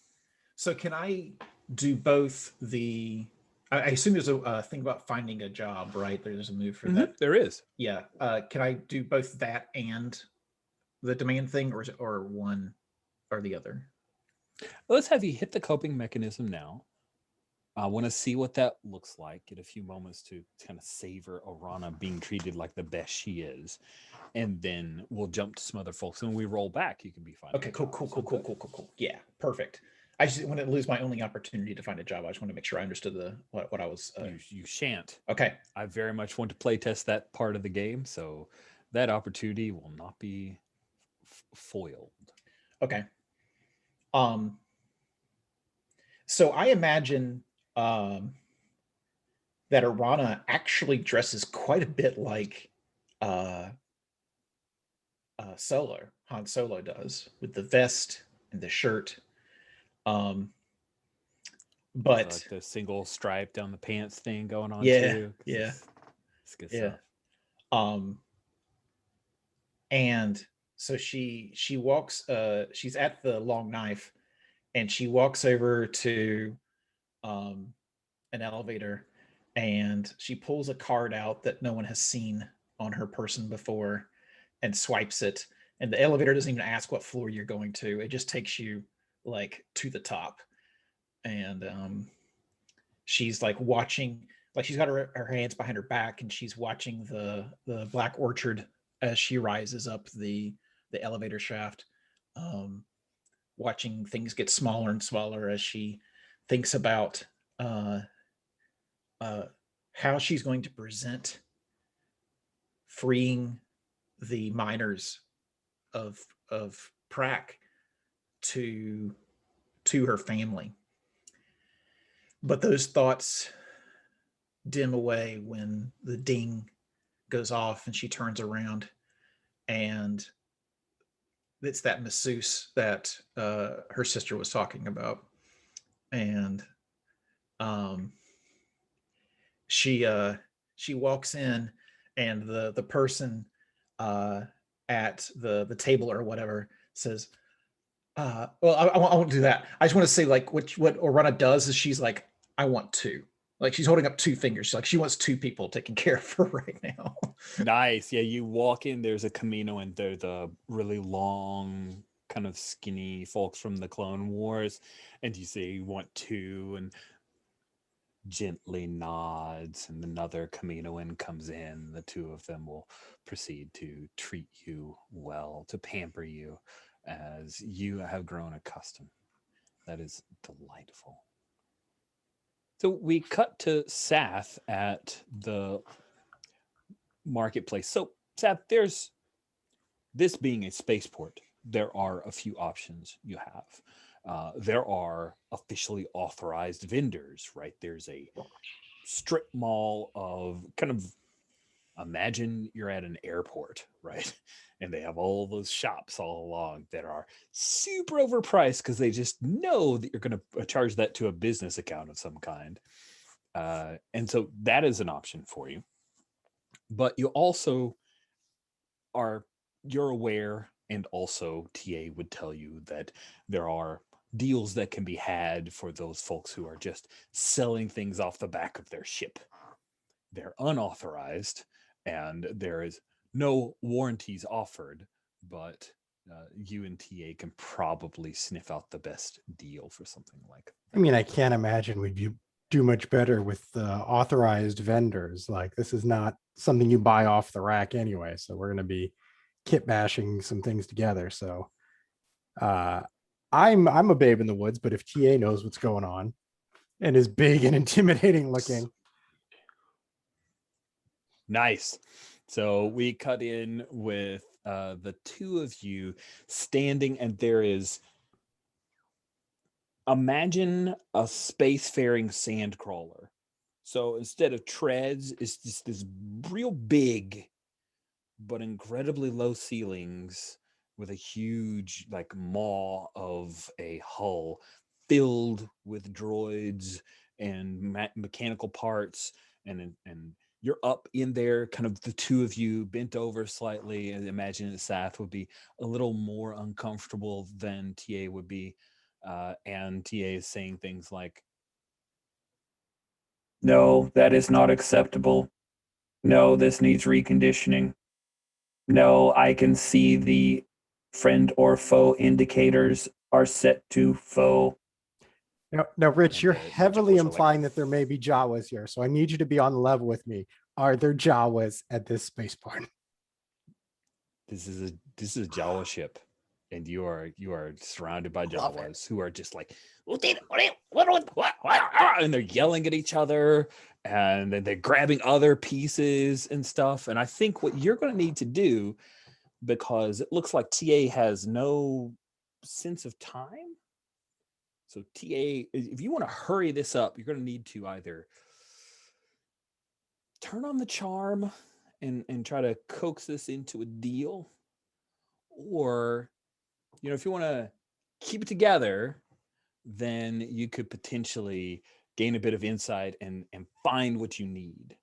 Speaker 4: So can I do both the I assume there's a thing about finding a job, right? There's a move for that.
Speaker 1: There is.
Speaker 4: Yeah. Can I do both that and the demand thing, or is it, or one or the other?
Speaker 1: Let's have you hit the coping mechanism now. I want to see what that looks like. Get a few moments to kind of savor Orana being treated like the best she is. And then we'll jump to some other folks. And when we roll back, you can be fine.
Speaker 4: Okay, cool. Yeah, perfect. I just want to lose my only opportunity to find a job. I just want to make sure I understood what I was.
Speaker 1: You shan't.
Speaker 4: Okay.
Speaker 1: I very much want to play test that part of the game, so that opportunity will not be foiled.
Speaker 4: Okay. So I imagine that Orana actually dresses quite a bit like Han Solo does, with the vest and the shirt. But
Speaker 1: like the single stripe down the pants thing going on too. It's good stuff.
Speaker 4: And so she walks. She's at the long knife, and she walks over to an elevator, and she pulls a card out that no one has seen on her person before, and swipes it. And the elevator doesn't even ask what floor you're going to. It just takes you like to the top. And she's like watching, like she's got her hands behind her back, and she's watching the Black Orchard as she rises up the elevator shaft, watching things get smaller and smaller as she thinks about how she's going to present freeing the miners of Prac to her family. But those thoughts dim away when the ding goes off and she turns around, and it's that masseuse that her sister was talking about. And she walks in, and the person at the table or whatever says, well, I won't do that. I just want to say, like, what Orana does is she's like, I want two. Like, she's holding up two fingers. She's like, she wants two people taking care of her right now.
Speaker 1: Nice. Yeah, you walk in, there's a Camino, and they're the really long, kind of skinny folks from the Clone Wars. And you say you want two, and gently nods, and another Caminoan comes in. The two of them will proceed to treat you well, to pamper you as you have grown accustomed. That is delightful. So we cut to Sath at the marketplace. So, Sath, there's this being a spaceport, there are a few options you have. There are officially authorized vendors, right? There's a strip mall of kind of, imagine you're at an airport, right? And they have all those shops all along that are super overpriced because they just know that you're going to charge that to a business account of some kind. And so that is an option for you. But you also you're aware, and also TA would tell you that there are deals that can be had for those folks who are just selling things off the back of their ship. They're unauthorized, and there is no warranties offered, but you and TA can probably sniff out the best deal for something like that.
Speaker 3: I mean, I can't imagine we'd do much better with authorized vendors. Like, this is not something you buy off the rack anyway. So we're going to be kit bashing some things together. So I'm a babe in the woods, but if TA knows what's going on and is big and intimidating looking.
Speaker 1: Nice. So we cut in with the two of you standing, and there is, imagine a spacefaring sand crawler. So instead of treads, it's just this real big but incredibly low ceilings with a huge, like, maw of a hull filled with droids and mechanical parts, and you're up in there, kind of the two of you bent over slightly, and imagine that Sath would be a little more uncomfortable than TA would be, and TA is saying things like,
Speaker 5: No, that is not acceptable. No, this needs reconditioning. No, I can see the friend or foe indicators are set to foe.
Speaker 3: Now, Rich,
Speaker 1: And
Speaker 3: you're
Speaker 1: the bunch of
Speaker 3: heavily
Speaker 1: folks are like,
Speaker 3: implying that there may be Jawas here. So I need you to be on the level with me. Are there Jawas at this spaceport?
Speaker 1: this is a Jawa ship, and you are surrounded by
Speaker 3: Love it.
Speaker 1: Jawas who are just like, and they're yelling at each other, and then they're grabbing other pieces and stuff. And I think what you're going to need to do, because it looks like TA has no sense of time. So TA, if you want to hurry this up, you're going to need to either turn on the charm and try to coax this into a deal, or, if you want to keep it together, then you could potentially gain a bit of insight and find what you need.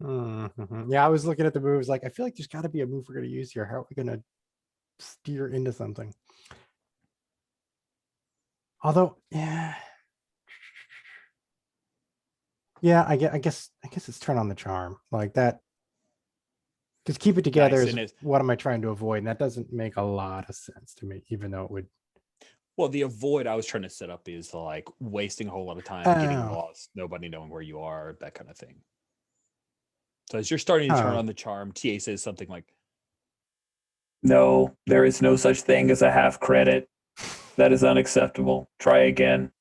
Speaker 3: Mhm. Yeah, I was looking at the moves. Like, I feel like there's got to be a move we're going to use here. How are we going to steer into something? Although, yeah, I guess it's turn on the charm like that. Because keep it together
Speaker 1: Nice,
Speaker 3: is
Speaker 1: and
Speaker 3: what am I trying to avoid? And that doesn't make a lot of sense to me, even though it would.
Speaker 1: Well, the avoid I was trying to set up is like wasting a whole lot of time getting
Speaker 3: Oh.
Speaker 1: lost, nobody knowing where you are, that kind of thing. So as you're starting to turn
Speaker 3: Oh.
Speaker 1: on the charm, TA says something like,
Speaker 5: No, there is no such thing as a half credit. That is unacceptable. Try again.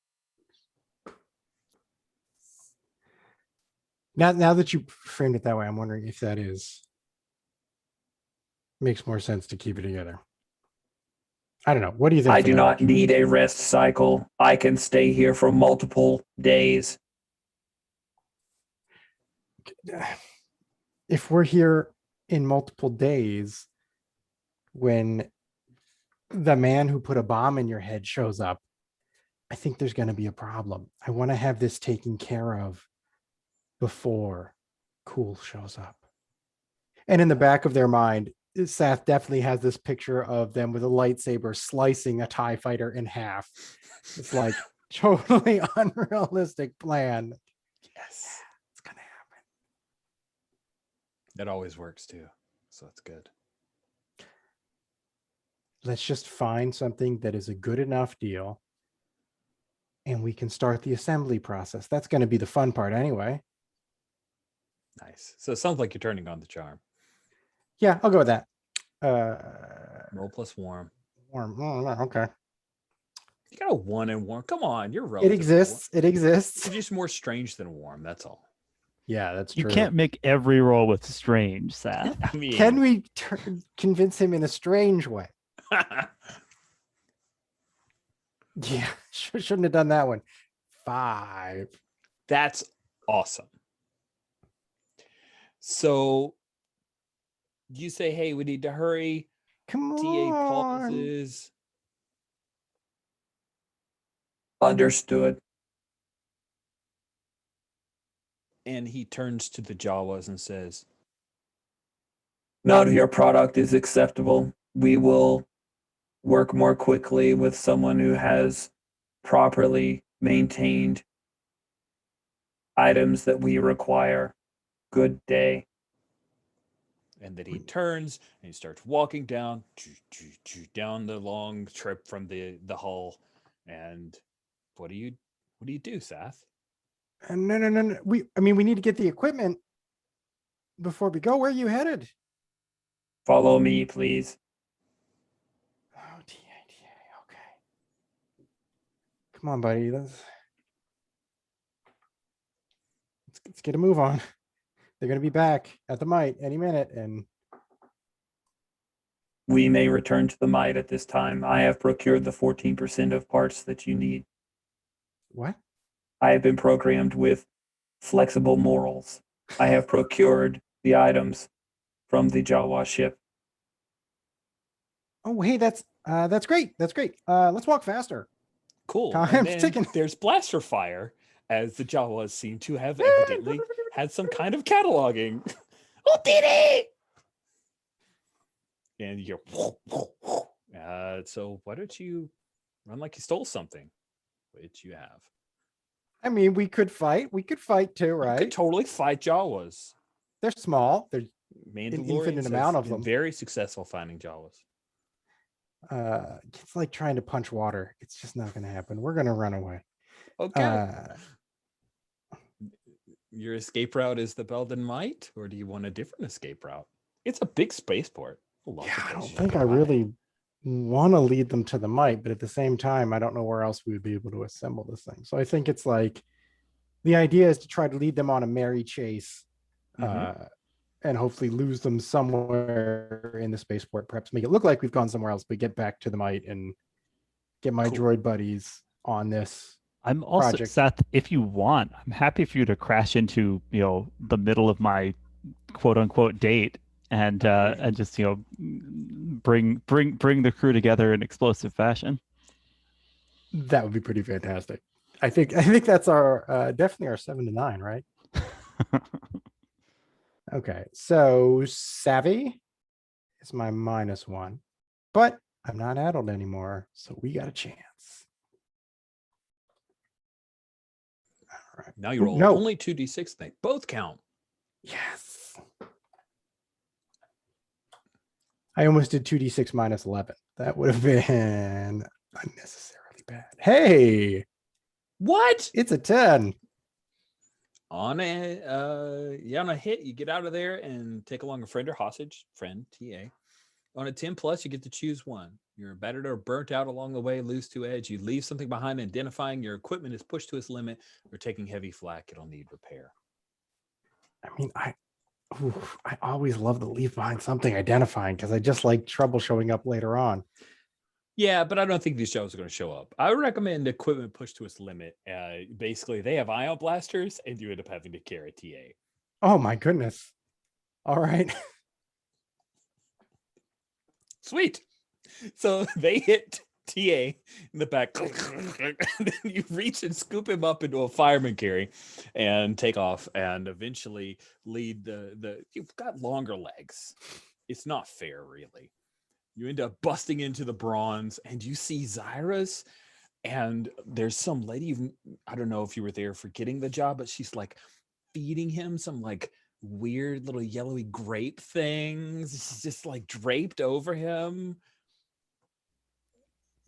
Speaker 3: Now that you framed it that way, I'm wondering if that makes more sense to keep it together. I don't know. What do you think?
Speaker 5: I
Speaker 3: for
Speaker 5: do
Speaker 3: the
Speaker 5: not
Speaker 3: week?
Speaker 5: need a rest cycle. I can stay here for multiple days.
Speaker 3: If we're here in multiple days, when the man who put a bomb in your head shows up, I think there's going to be a problem. I want to have this taken care of before Cool shows up. And in the back of their mind, Seth definitely has this picture of them with a lightsaber slicing a TIE fighter in half. It's like totally unrealistic plan.
Speaker 1: Yes.
Speaker 3: It's going to happen.
Speaker 1: That always works too. So that's good.
Speaker 3: Let's just find something that is a good enough deal and we can start the assembly process. That's going to be the fun part anyway.
Speaker 1: Nice. So it sounds like you're turning on the charm.
Speaker 3: Yeah, I'll go with that.
Speaker 1: Roll plus warm.
Speaker 3: Warm. Oh, okay.
Speaker 1: You got a 1 in warm. Come on, you're
Speaker 3: It
Speaker 1: relatively
Speaker 3: exists. It exists.
Speaker 1: It's just more strange than warm. That's all.
Speaker 3: Yeah, that's
Speaker 2: You
Speaker 3: true.
Speaker 2: can't make every roll with strange, Seth.
Speaker 1: I mean,
Speaker 3: Can we convince him in a strange way? Yeah, shouldn't have done that one. 5.
Speaker 1: That's awesome. So you say, hey, we need to hurry.
Speaker 3: Come
Speaker 1: TA
Speaker 3: on.
Speaker 1: pauses.
Speaker 5: Understood.
Speaker 1: And he turns to the Jawas and says,
Speaker 5: None of your product is acceptable. We will work more quickly with someone who has properly maintained items that we require. Good day.
Speaker 1: and then he turns and he starts walking down the long trip from the hull. And what do you do, Seth?
Speaker 3: No. We need to get the equipment before we go. Where are you headed?
Speaker 5: Follow me, please.
Speaker 3: Oh, TA. Okay. Come on, buddy. Let's get a move on. They're going to be back at the Might any minute. And
Speaker 5: We may return to the Might at this time. I have procured the 14% of parts that you need.
Speaker 3: what?
Speaker 5: I have been programmed with flexible morals. I have procured the items from the Jawa ship.
Speaker 3: Oh, hey, that's great. That's great. Let's walk faster.
Speaker 1: Cool.
Speaker 3: Time's
Speaker 1: And then
Speaker 3: ticking.
Speaker 1: there's blaster fire, as the Jawas seem to have evidently had some kind of cataloging. Who did it? And you're so why don't you run like you stole something, which you have.
Speaker 3: I mean, we could fight. We could fight too,
Speaker 1: You
Speaker 3: right?
Speaker 1: could totally fight Jawas.
Speaker 3: They're small. There's
Speaker 1: Mandalorians
Speaker 3: amount
Speaker 1: have
Speaker 3: of
Speaker 1: been
Speaker 3: them.
Speaker 1: very successful finding Jawas.
Speaker 3: It's like trying to punch water. It's just not going to happen. We're going to run away.
Speaker 1: Okay. Your escape route is the Belden Might, or do you want a different escape route? It's a big spaceport.
Speaker 3: Yeah, I don't think I really want to lead them to the Might, but at the same time, I don't know where else we would be able to assemble this thing. So I think it's like the idea is to try to lead them on a merry chase, and hopefully lose them somewhere in the spaceport. Perhaps make it look like we've gone somewhere else, but get back to the Might and get my droid buddies on this.
Speaker 2: I'm also,
Speaker 3: project.
Speaker 2: Seth, if you want, I'm happy for you to crash into, the middle of my quote unquote date and just, bring the crew together in explosive fashion.
Speaker 3: That would be pretty fantastic. I think that's our definitely our 7 to 9, right? Okay, so savvy is my -1, but I'm not addled anymore, so we got a chance. All right.
Speaker 1: Now you roll
Speaker 3: No.
Speaker 1: only 2d6. They both count.
Speaker 3: Yes. I almost did 2d6 -11. That would have been unnecessarily bad. Hey,
Speaker 1: What?
Speaker 3: it's a 10.
Speaker 1: On a hit, you get out of there and take along a friend or hostage. Friend, TA. On a 10 plus, you get to choose one. You're battered or burnt out along the way, lose 2 edge. You leave something behind, identifying your equipment is pushed to its limit, or taking heavy flak, it'll need repair.
Speaker 3: I mean, I always love to leave behind something identifying because I just like trouble showing up later on.
Speaker 1: Yeah, but I don't think these shows are going to show up. I would recommend equipment pushed to its limit. Basically, they have ion blasters, and you end up having to carry TA.
Speaker 3: Oh my goodness. All right.
Speaker 1: Sweet. So they hit TA in the back. And then you reach and scoop him up into a fireman carry and take off and eventually lead the you've got longer legs. It's not fair, really. You end up busting into the bronze and you see Zyrus, and there's some lady, I don't know if you were there for getting the job, but she's like feeding him some like weird little yellowy grape things. She's just like draped over him.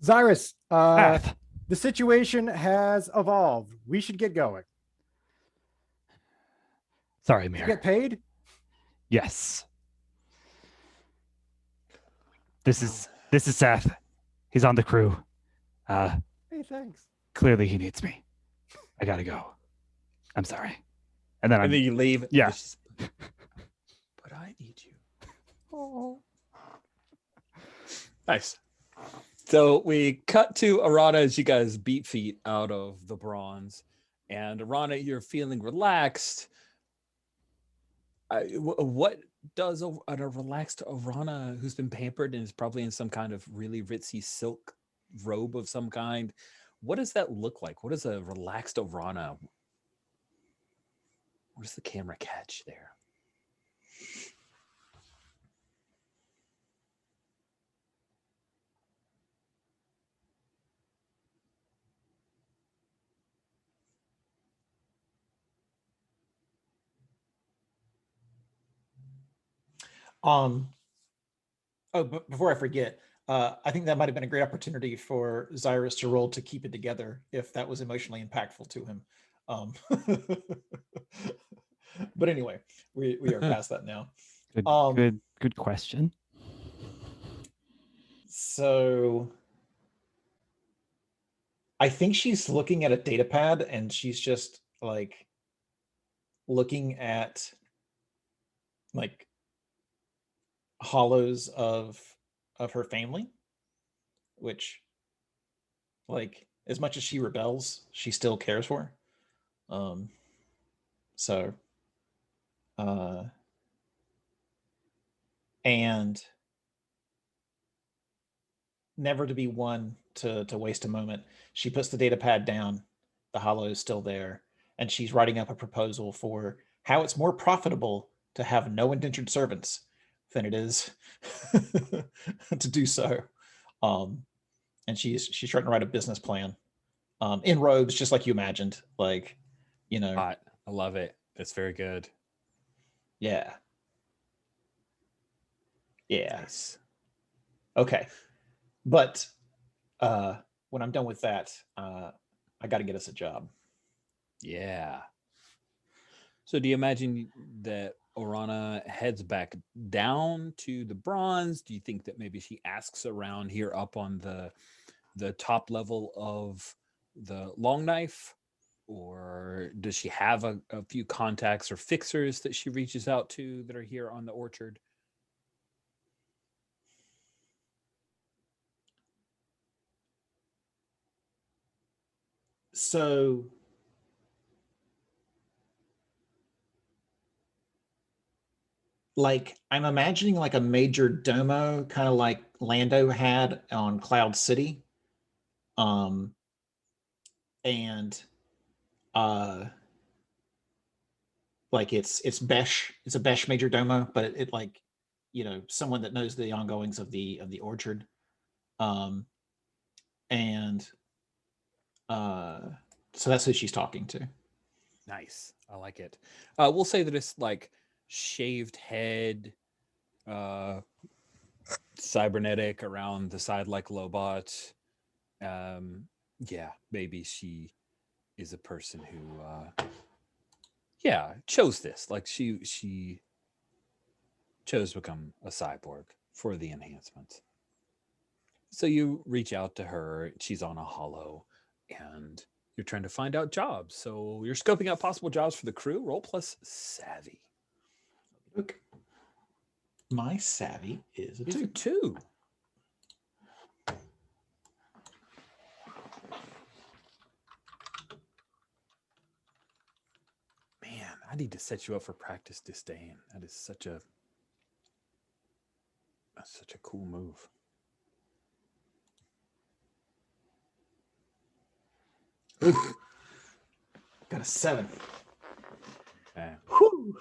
Speaker 3: Zyrus,
Speaker 2: Math.
Speaker 3: the situation has evolved. We should get going.
Speaker 2: Sorry,
Speaker 3: You
Speaker 2: Mir.
Speaker 3: get paid?
Speaker 2: Yes. This is Seth. He's on the crew.
Speaker 3: Hey, thanks.
Speaker 2: Clearly he needs me. I gotta go. I'm sorry. And then
Speaker 1: And then you leave.
Speaker 2: Yeah.
Speaker 1: But I need you.
Speaker 3: Oh.
Speaker 1: Nice. So we cut to Arana as you guys beat feet out of the bronze. And Arana, you're feeling relaxed. What does a relaxed Arana who's been pampered and is probably in some kind of really ritzy silk robe of some kind, what does that look like? What is a relaxed Arana? What does the camera catch there?
Speaker 4: But before I forget, I think that might have been a great opportunity for Zyrus to roll to keep it together if that was emotionally impactful to him. But anyway, we are past that now.
Speaker 2: Good question.
Speaker 4: So I think she's looking at a data pad and she's just like looking at like hollows of her family, which like as much as she rebels, she still cares for. So and never to be one to waste a moment, she puts the data pad down, the hollow is still there, and she's writing up a proposal for how it's more profitable to have no indentured servants than it is to do so. And she's trying to write a business plan in robes, just like you imagined, like, you know.
Speaker 1: Hot. I love it. That's very good.
Speaker 4: Yeah.
Speaker 1: Nice.
Speaker 4: Okay. But when I'm done with that, I got to get us a job.
Speaker 1: Yeah. So do you imagine that Orana heads back down to the bronze? Do you think that maybe she asks around here up on the top level of the long knife? Or does she have a few contacts or fixers that she reaches out to that are here on the orchard?
Speaker 4: So like I'm imagining like a major domo, kind of like Lando had on Cloud City. And like it's Besh, it's a Besh major domo, but it like, you know, someone that knows the ongoings of the orchard. And so that's who she's talking to.
Speaker 1: Nice. I like it. We'll say that it's like shaved head, cybernetic around the side like Lobot. Yeah, maybe she is a person who chose this. Like she chose to become a cyborg for the enhancements. So you reach out to her, she's on a hollow, and you're trying to find out jobs. So you're scoping out possible jobs for the crew. Roll plus savvy.
Speaker 4: Look, my savvy is a
Speaker 1: It's
Speaker 4: two.
Speaker 1: a 2. I need to set you up for practice disdain. That is that's such a cool move.
Speaker 4: Oof. Got a 7.
Speaker 1: Okay.
Speaker 4: Whew.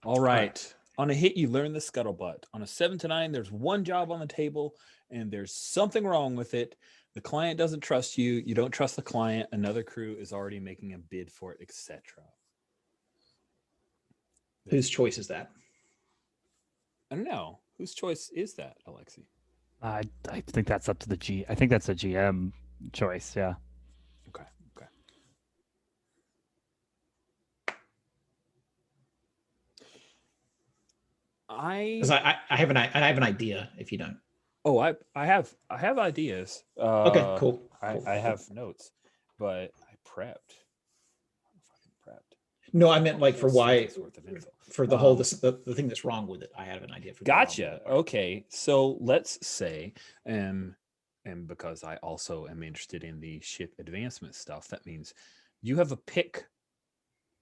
Speaker 1: All right. On a hit, you learn the scuttlebutt. On a 7 to 9, there's one job on the table, and there's something wrong with it. The client doesn't trust you. You don't trust the client. Another crew is already making a bid for it, etc.
Speaker 4: Whose choice is that?
Speaker 1: I don't know. Whose choice is that, Alexi?
Speaker 2: I think that's up to the G. I think that's a GM choice. Yeah.
Speaker 1: Okay.
Speaker 4: Because I have an idea. If you don't.
Speaker 1: Oh, I have ideas.
Speaker 4: Okay, cool.
Speaker 1: I have notes, but I prepped.
Speaker 4: No, I meant like for why,
Speaker 1: Worth of info.
Speaker 4: for the whole the thing that's wrong with it. I have an idea for.
Speaker 1: Gotcha. Okay, so let's say, and because I also am interested in the ship advancement stuff, that means you have a pick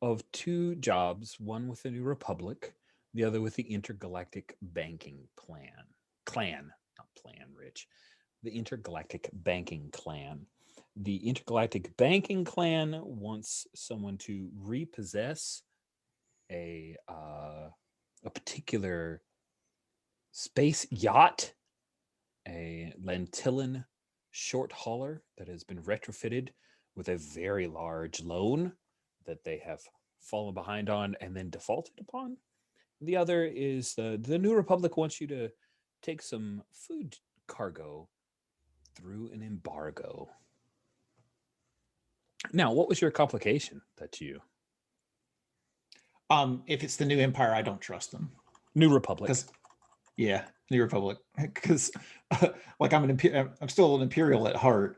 Speaker 1: of 2 jobs, one with the New Republic, the other with the Intergalactic Banking Clan, not plan, Rich. The Intergalactic Banking Clan. The Intergalactic Banking Clan wants someone to repossess a particular space yacht, a Lentillan short hauler that has been retrofitted with a very large loan that they have fallen behind on and then defaulted upon. The other is the New Republic wants you to take some food cargo through an embargo. Now, what was your complication that you?
Speaker 4: If it's the New Empire, I don't trust them.
Speaker 1: New Republic.
Speaker 4: Yeah, New Republic. Because like I'm still an Imperial at heart.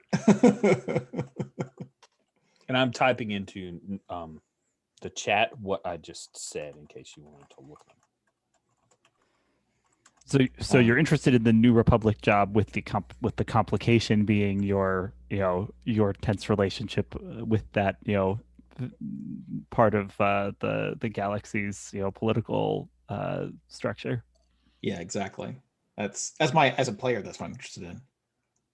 Speaker 1: And I'm typing into the chat what I just said in case you wanted to look at them.
Speaker 2: So you're interested in the New Republic job with the complication being your tense relationship with that part of the galaxy's political structure.
Speaker 4: Yeah, exactly. That's as a player, that's what I'm interested in.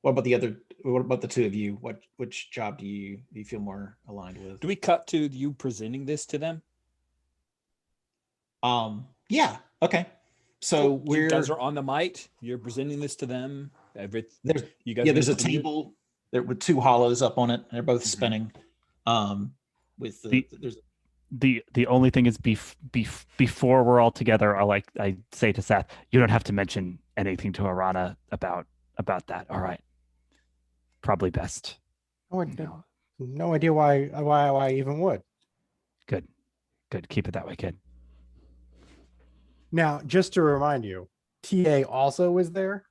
Speaker 4: What about the 2 of you? Which job do you feel more aligned with?
Speaker 1: Do we cut to you presenting this to them?
Speaker 4: Yeah. Okay. So
Speaker 1: you guys are on the mic. You're presenting this to them.
Speaker 4: There's a table there with 2 hollows up on it. They're both spinning. With
Speaker 2: the only thing is before we're all together, I say to Seth, you don't have to mention anything to Arana about that. All right. Probably best.
Speaker 3: No idea why I even would.
Speaker 2: Good. Keep it that way, kid.
Speaker 3: Now, just to remind you, TA also was there,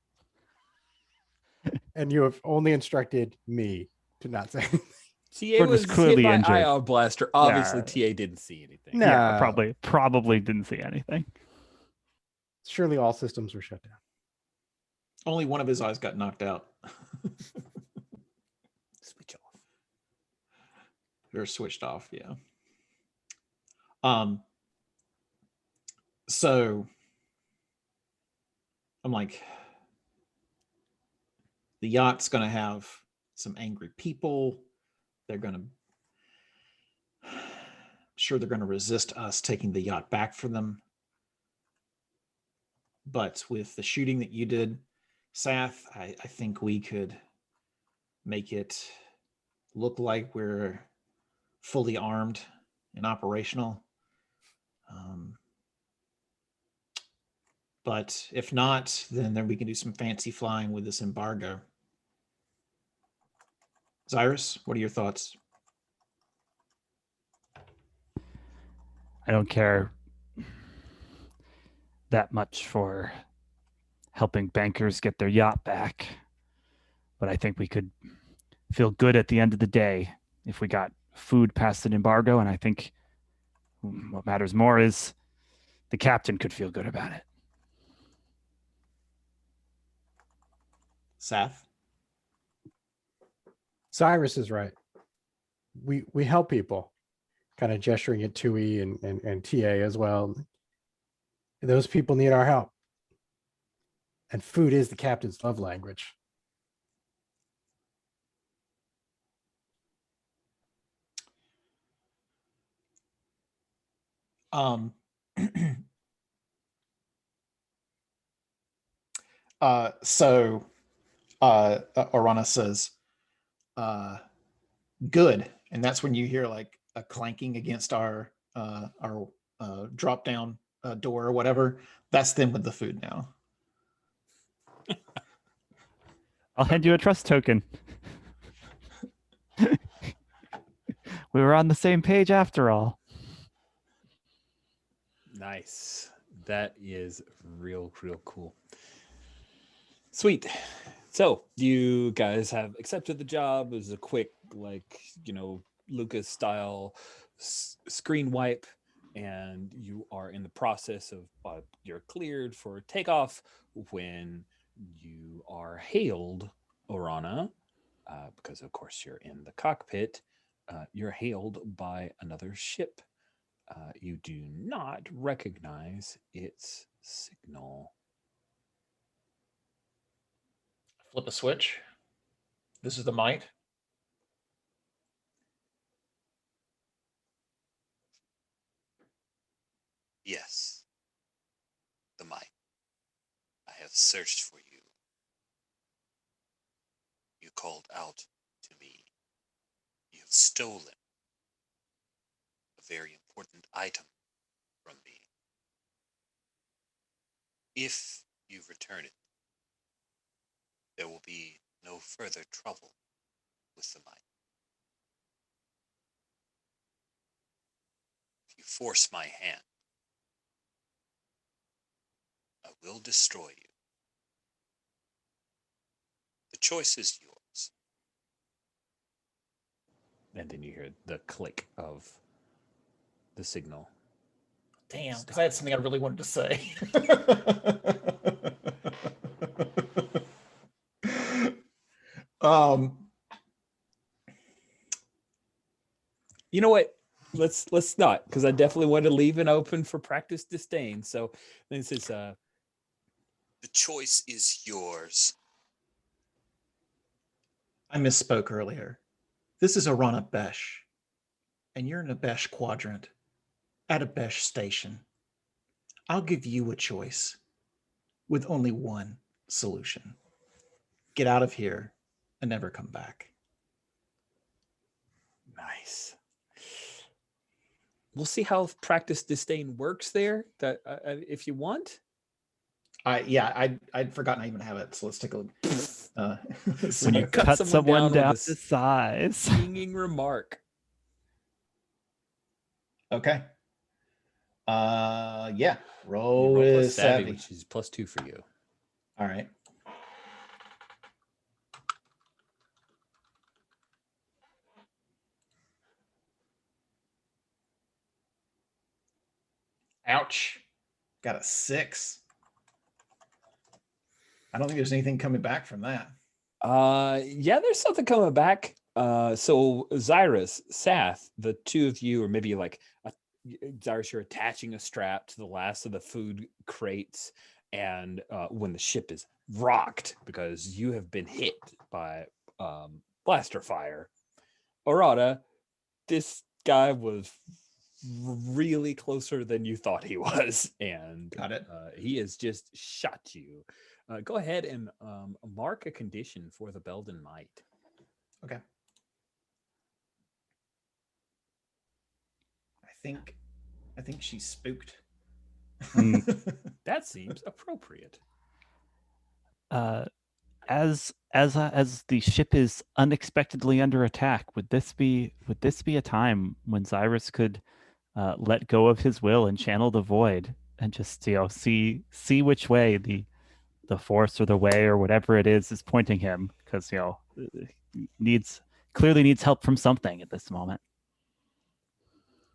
Speaker 3: and you have only instructed me to not say anything.
Speaker 1: TA was
Speaker 2: clearly
Speaker 1: hit by
Speaker 2: injured.
Speaker 1: IR blaster. Obviously, TA didn't see anything.
Speaker 3: No.
Speaker 2: Yeah, probably didn't see anything.
Speaker 3: Surely all systems were shut down.
Speaker 4: only one of his eyes got knocked out.
Speaker 1: Switch off.
Speaker 4: Or switched off, yeah. So I'm like, the yacht's going to have some angry people. They're going to, sure, they're going to resist us taking the yacht back for them. But with the shooting that you did, Sath, I think we could make it look like we're fully armed and operational. But if not, then we can do some fancy flying with this embargo. Cyrus, what are your thoughts?
Speaker 2: I don't care that much for helping bankers get their yacht back, but I think we could feel good at the end of the day if we got food past an embargo, and I think what matters more is the captain could feel good about it.
Speaker 4: Sath?
Speaker 3: Cyrus is right. We help people. kind of gesturing at Tui and TA as well. Those people need our help. And food is the captain's love language.
Speaker 4: Um, Orana says, good. And that's when you hear like a clanking against our drop down door or whatever. That's them with the food now.
Speaker 2: I'll hand you a trust token. We were on the same page after all.
Speaker 1: Nice. That is real cool. Sweet. So you guys have accepted the job. It was a quick, Lucas style screen wipe, and you are in the process of you're cleared for takeoff when you are hailed, Orana, because of course you're in the cockpit. You're hailed by another ship. You do not recognize its signal.
Speaker 4: Flip a switch. This is the Might.
Speaker 7: Yes, the Might. I have searched for you. You called out to me. You have stolen a very important item from me. If you return it, there will be no further trouble with the Might. If you force my hand, I will destroy you. The choice is yours.
Speaker 1: And then you hear the click of the signal.
Speaker 4: Damn, because I had something I really wanted to say.
Speaker 1: You know what? Let's not, because I definitely want to leave it open for practice disdain. So this is
Speaker 7: The choice is yours.
Speaker 4: I misspoke earlier. This is Orana Besh, and you're in a Besh quadrant at a Besh station. I'll give you a choice with only one solution. Get out of here and never come back.
Speaker 1: nice. We'll see how practice disdain works there. That if you want.
Speaker 4: I'd forgotten I even have it. So let's take a look.
Speaker 2: When you cut someone down to size.
Speaker 1: Stinging remark.
Speaker 4: Okay. Yeah.
Speaker 1: You
Speaker 4: Roll
Speaker 1: roll plus
Speaker 4: with savvy.
Speaker 1: which is +2 for you.
Speaker 4: All right. Ouch. Got a 6. I don't think there's anything coming back from that.
Speaker 1: Yeah, there's something coming back. So Zyrus, Sath, the two of you, or maybe Zyrus, you're attaching a strap to the last of the food crates, and when the ship is rocked because you have been hit by blaster fire. Orada, this guy was really closer than you thought he was, and
Speaker 4: Got it.
Speaker 1: he has just shot you. Go ahead and mark a condition for the Belden Might.
Speaker 4: Okay. I think she's spooked.
Speaker 1: That seems appropriate.
Speaker 2: As the ship is unexpectedly under attack, would this be a time when Zyrus could let go of his will and channel the void and just see which way the force or the way or whatever it is pointing him, because clearly needs help from something at this moment.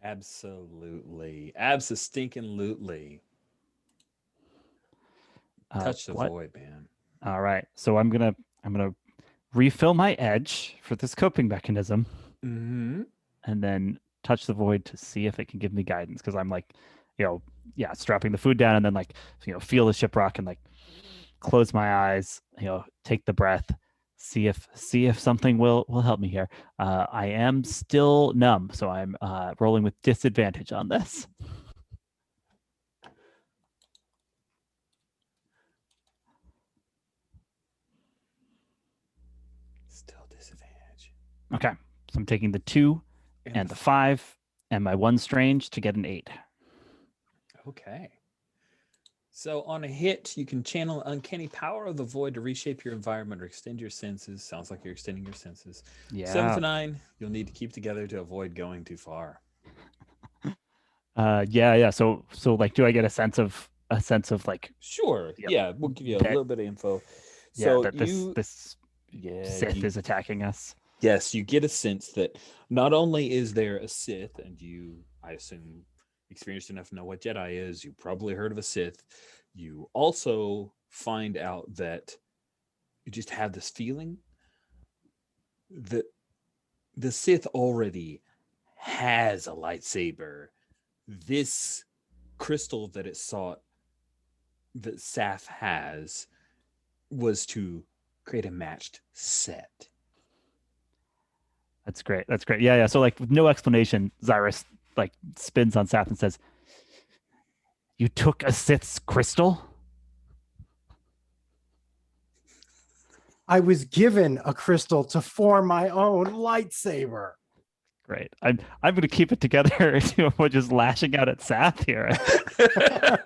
Speaker 1: Absolutely. Abso-stinking-lutely. Touch the void, man.
Speaker 2: All right. So I'm gonna refill my edge for this coping mechanism,
Speaker 1: Mm-hmm.
Speaker 2: and then touch the void to see if it can give me guidance, because I'm like, strapping the food down and then like, feel the ship rock and like close my eyes, take the breath, see if something will help me here. I am still numb, so I'm rolling with disadvantage on this.
Speaker 1: Still disadvantage.
Speaker 2: Okay, so I'm taking the 2 and the 5 and my 1 strange to get an 8.
Speaker 1: Okay. So on a hit, you can channel uncanny power of the void to reshape your environment or extend your senses. Sounds like you're extending your senses.
Speaker 2: Yeah.
Speaker 1: 7 to 9, you'll need to keep together to avoid going too far.
Speaker 2: Yeah. So like, do I get a sense of like?
Speaker 1: Sure.
Speaker 2: Yep.
Speaker 1: Yeah, we'll give you a
Speaker 2: That-
Speaker 1: little bit of info.
Speaker 2: Yeah,
Speaker 1: So
Speaker 2: that this
Speaker 1: yeah,
Speaker 2: Sith is attacking us.
Speaker 1: Yes, you get a sense that not only is there a Sith, and you, I assume, experienced enough to know what Jedi is, you probably heard of a Sith. You also find out that you just have this feeling that the Sith already has a lightsaber. This crystal that it sought, that Saf has, was to create a matched set.
Speaker 2: That's great. Yeah. So like, with no explanation, Xyrus like spins on Saf and says, "You took a Sith's crystal?"
Speaker 3: I was given a crystal to form my own lightsaber.
Speaker 2: Great. I'm going to keep it together. We're just lashing out at Saf here.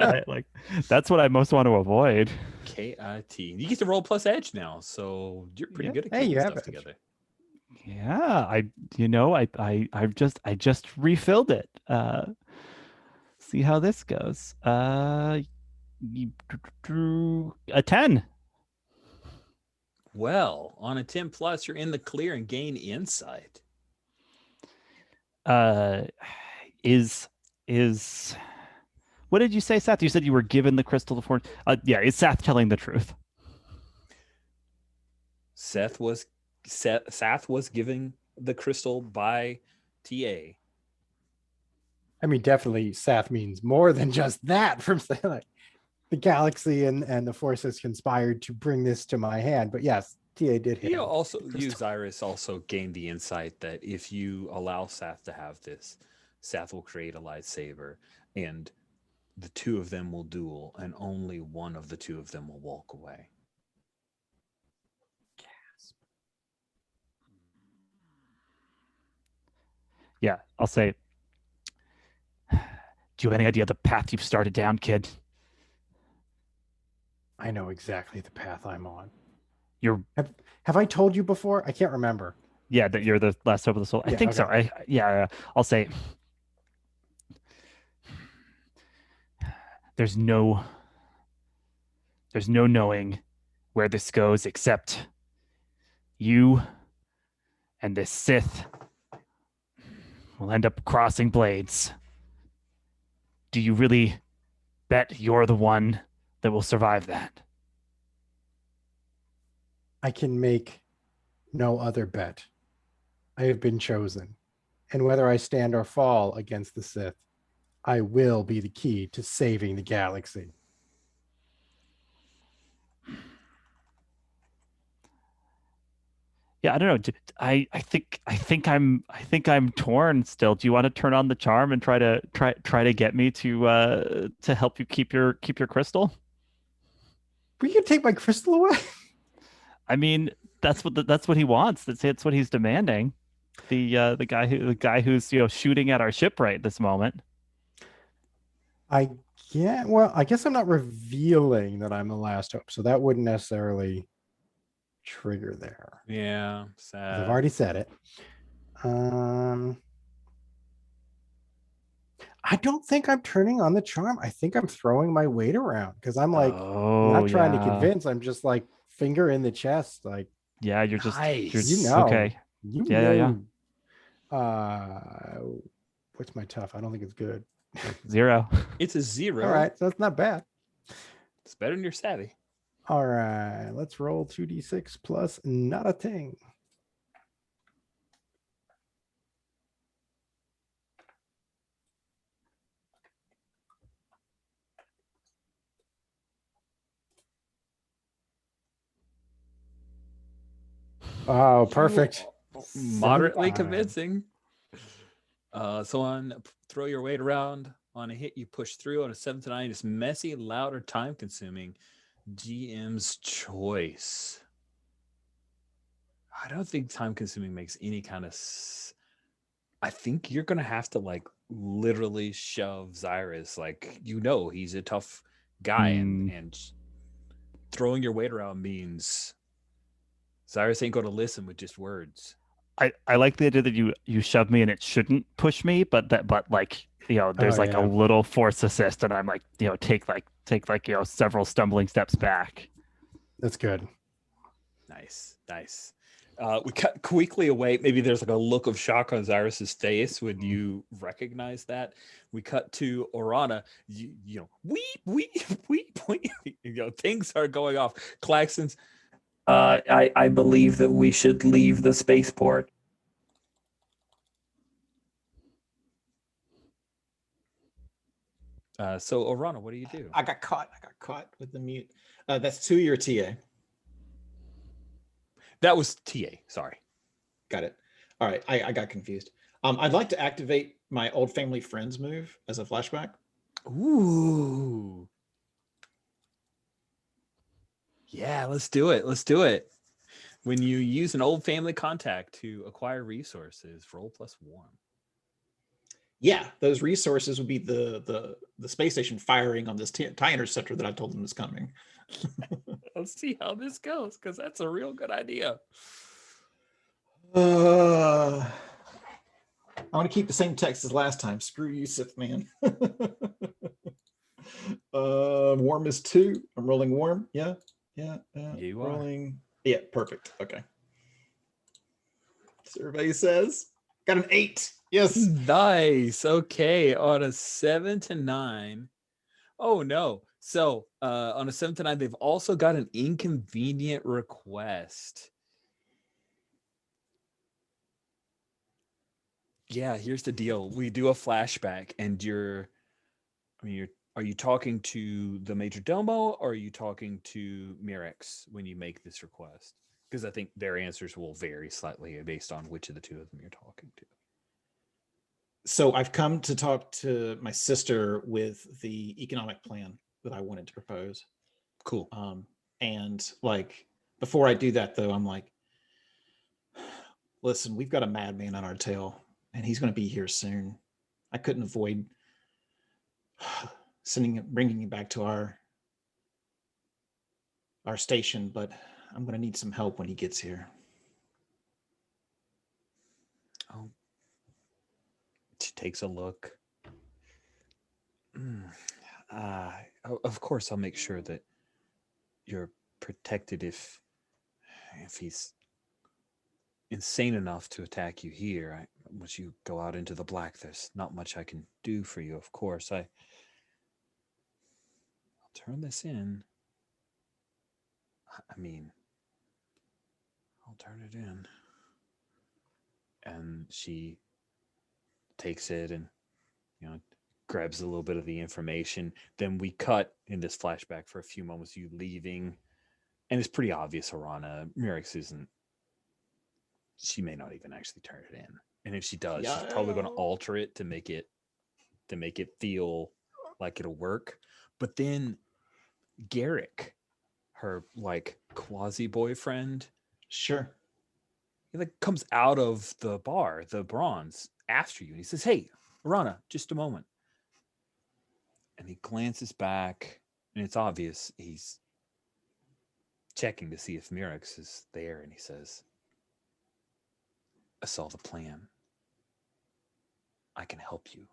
Speaker 2: Right? Like, that's what I most want to avoid.
Speaker 1: KIT. You get to roll plus edge now, so you're pretty good at
Speaker 3: Hey,
Speaker 1: keeping
Speaker 3: you have
Speaker 1: stuff
Speaker 3: edge.
Speaker 1: together.
Speaker 2: Yeah, I've just refilled it. See how this goes. A 10.
Speaker 1: Well, on a 10 plus, you're in the clear and gain insight.
Speaker 2: Is what did you say, Seth? You said you were given the crystal to form. Yeah, is Seth telling the truth?
Speaker 1: Seth was giving the crystal by TA.
Speaker 3: I mean, definitely Seth means more than just that from like, the galaxy and the forces conspired to bring this to my hand. But yes, TA did hit.
Speaker 1: Xyrus also gained the insight that if you allow Seth to have this, Seth will create a lightsaber, and the two of them will duel, and only one of the two of them will walk away.
Speaker 2: Yeah, I'll say, do you have any idea the path you've started down, kid?
Speaker 3: I know exactly the path I'm on.
Speaker 2: Have
Speaker 3: I told you before? I can't remember.
Speaker 2: Yeah, that you're the last hope of the soul. I think
Speaker 3: okay.
Speaker 2: so. I'll say, there's no knowing where this goes except you and this Sith will end up crossing blades. Do you really bet you're the one that will survive that?
Speaker 3: I can make no other bet. I have been chosen. And whether I stand or fall against the Sith, I will be the key to saving the galaxy.
Speaker 2: Yeah, I don't know. I think I'm torn still. Do you want to turn on the charm and try to get me to help you keep your crystal?
Speaker 3: We can take my crystal away.
Speaker 2: I mean, that's what he wants. That's what he's demanding. The guy who's shooting at our ship right this moment.
Speaker 3: I guess I'm not revealing that I'm the last hope, so that wouldn't necessarily trigger there.
Speaker 1: Yeah, sad.
Speaker 3: I've already said it. I don't think I'm turning on the charm. I think I'm throwing my weight around because I'm like not trying to convince. I'm just like finger in the chest, like
Speaker 2: yeah, you're just
Speaker 3: okay.
Speaker 2: Yeah.
Speaker 3: What's my tough? I don't think it's good.
Speaker 2: 0.
Speaker 1: It's a 0.
Speaker 3: All right, so that's not bad.
Speaker 1: It's better than your savvy.
Speaker 3: All right, let's roll 2d6 plus not a thing. Oh, perfect.
Speaker 1: Moderately
Speaker 3: 75.
Speaker 1: convincing. Throw your weight around. On a hit, you push through. On a 7 to 9, it's messy, loud, or time consuming. GM's choice. I don't think time consuming makes any kind of. I think you're going to have to like literally shove Zyrus. Like, he's a tough guy, and throwing your weight around means Zyrus ain't going to listen with just words.
Speaker 2: I like the idea that you shove me and it shouldn't push me, but like there's like a little force assist, and I'm like take several stumbling steps back.
Speaker 3: That's good.
Speaker 1: Nice. We cut quickly away. Maybe there's like a look of shock on Zyrus's face when you recognize that. We cut to Orana. Things are going off. Claxons.
Speaker 5: I believe that we should leave the spaceport.
Speaker 1: So Orana, what do you do?
Speaker 4: I got caught with the mute. That's 2 your TA.
Speaker 1: That was TA. Sorry.
Speaker 4: Got it. All right. I got confused. I'd like to activate my old family friends move as a flashback.
Speaker 1: Ooh. Yeah, let's do it. When you use an old family contact to acquire resources, roll +1.
Speaker 4: Yeah, those resources would be the space station firing on this TIE interceptor that I told them is coming.
Speaker 1: Let's see how this goes, because that's a real good idea.
Speaker 4: I want to keep the same text as last time. Screw you, Sith man. Warm is 2. I'm rolling warm. Yeah.
Speaker 1: You
Speaker 4: rolling. Yeah, perfect. Okay. Survey says got an 8. Yes.
Speaker 1: Nice. Okay. On a 7 to 9. Oh no. So on a 7 to 9, they've also got an inconvenient request. Yeah, here's the deal. We do a flashback, and are you talking to the Major Domo, or are you talking to Mirex when you make this request? Because I think their answers will vary slightly based on which of the two of them you're talking to.
Speaker 4: So I've come to talk to my sister with the economic plan that I wanted to propose.
Speaker 1: Cool.
Speaker 4: And like before I do that though, I'm like, listen, we've got a madman on our tail, and he's going to be here soon. I couldn't avoid bringing him back to our station, but I'm going to need some help when he gets here.
Speaker 1: Oh. She takes a look. Of course, I'll make sure that you're protected if he's insane enough to attack you here. Once you go out into the black, there's not much I can do for you. Of course, I'll turn this in. I'll turn it in. And she takes it and grabs a little bit of the information. Then we cut in this flashback for a few moments, you leaving, and it's pretty obvious Orana Mirex isn't. She may not even actually turn it in, and if she does, she's probably going to alter it to make it feel like it'll work. But then Garrick, her like quasi boyfriend,
Speaker 4: sure,
Speaker 1: he like comes out of the bar, the bronze, after you, and he says, "Hey, Orana, just a moment." And he glances back, and it's obvious he's checking to see if Mirex is there, and he says, "I saw the plan. I can help you.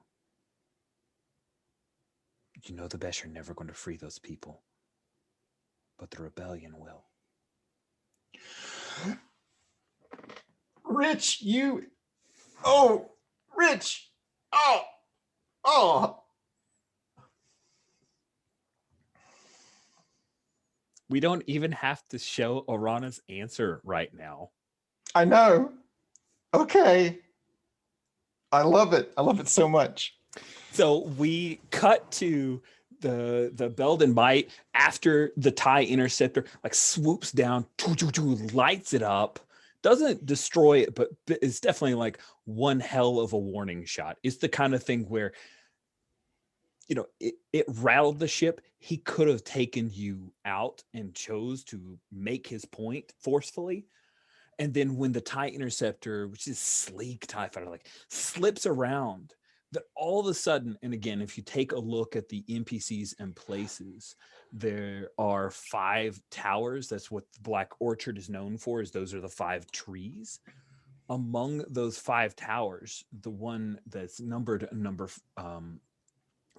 Speaker 1: You know the best, you're never going to free those people, but the rebellion will."
Speaker 4: Rich, Rich, oh.
Speaker 1: We don't even have to show Orana's answer right now.
Speaker 4: I know. Okay. I love it. I love it so much.
Speaker 1: So we cut to the Belden bite after the TIE interceptor like swoops down, lights it up, doesn't destroy it, but it's definitely like one hell of a warning shot. It's the kind of thing where, you know, it rattled the ship. He could have taken you out and chose to make his point forcefully. And then when the TIE Interceptor, which is sleek TIE fighter, like slips around, that all of a sudden, and again, if you take a look at the NPCs and places, there are 5 towers. That's what the Black Orchard is known for, is those are the 5 trees. Among those 5 towers, the one that's numbered number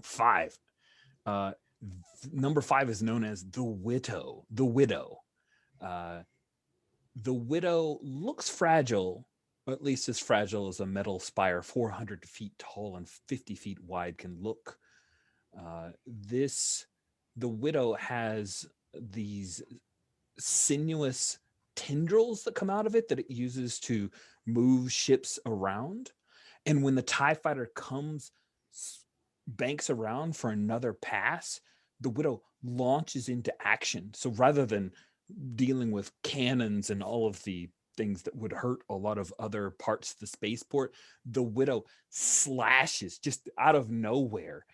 Speaker 1: 5, number 5 is known as the Widow. The Widow. The Widow looks fragile, or at least as fragile as a metal spire 400 feet tall and 50 feet wide can look. The Widow has these sinuous tendrils that come out of it that it uses to move ships around. And when the TIE fighter banks around for another pass, the Widow launches into action. So rather than dealing with cannons and all of the things that would hurt a lot of other parts of the spaceport, the Widow slashes just out of nowhere,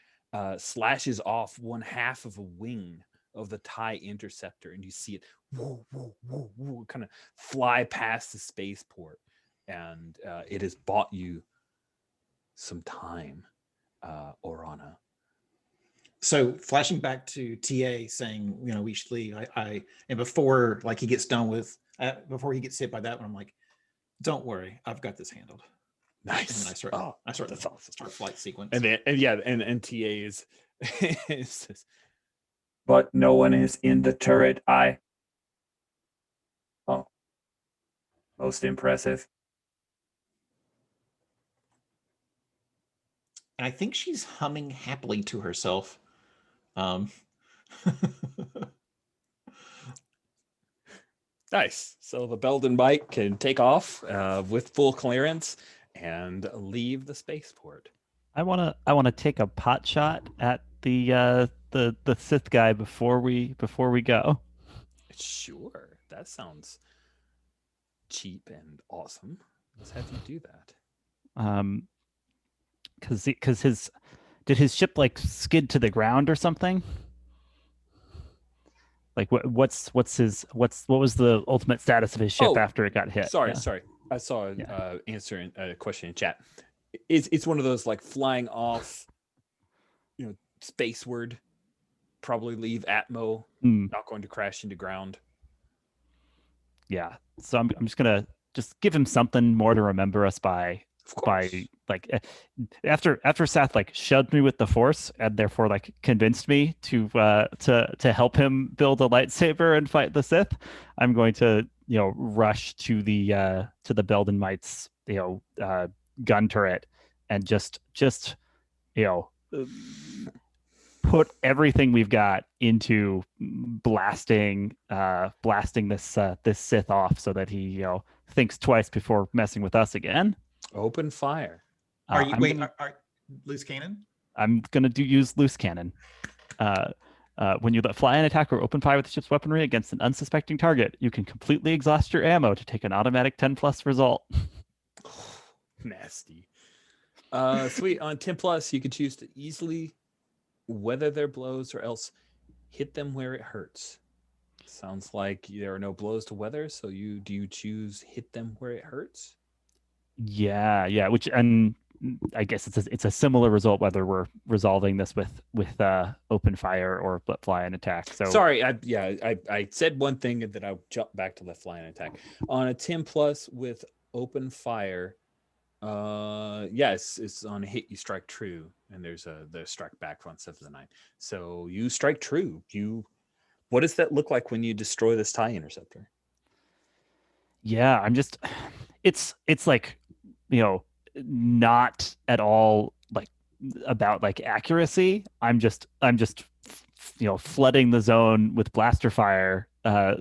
Speaker 1: slashes off one half of a wing of the TIE Interceptor, and you see it woo, woo, woo, woo, kind of fly past the spaceport, and it has bought you some time, Orana.
Speaker 4: So flashing back to TA saying, you know, we should leave. And before like he gets done with, before he gets hit by that one, I'm like, don't worry, I've got this handled.
Speaker 1: Nice.
Speaker 4: And then I start flight sequence.
Speaker 1: And then, and TA is, is
Speaker 5: But no one is in the turret. Oh, most impressive.
Speaker 4: And I think she's humming happily to herself.
Speaker 1: Nice. So the Belden bike can take off with full clearance and leave the spaceport.
Speaker 2: I wanna take a pot shot at the Sith guy before we go.
Speaker 1: Sure, that sounds cheap and awesome. Let's have you do that.
Speaker 2: Because did his ship like skid to the ground or something? Like what was the ultimate status of his ship after it got hit?
Speaker 1: Sorry. I saw answering a question in chat. It's one of those like flying off, you know, spaceward, probably leave Atmo, not going to crash into ground.
Speaker 2: Yeah. So I'm just gonna give him something more to remember us by. Like after Seth like shoved me with the Force and therefore like convinced me to help him build a lightsaber and fight the Sith, I'm going to, you know, rush to the Belden Might's, you know, gun turret and just you know, put everything we've got into blasting this Sith off so that he, you know, thinks twice before messing with us again.
Speaker 1: Open fire.
Speaker 4: Are loose cannon?
Speaker 2: I'm gonna use loose cannon. When you let fly an attack or open fire with the ship's weaponry against an unsuspecting target, you can completely exhaust your ammo to take an automatic 10+ result.
Speaker 1: Nasty. Sweet. On 10+, you can choose to easily weather their blows or else hit them where it hurts. Sounds like there are no blows to weather, so do you choose hit them where it hurts?
Speaker 2: Yeah. Which, and I guess it's a similar result whether we're resolving this with open fire or let fly an attack. So
Speaker 1: sorry, I said one thing and then I jumped back to let fly an attack. On a 10+ with open fire, yes, it's on a hit you strike true, and there's the strike back on 7 to 9. So you strike true. What does that look like when you destroy this TIE Interceptor?
Speaker 2: Yeah, it's like, you know, not at all like about like accuracy. I'm just you know, flooding the zone with blaster fire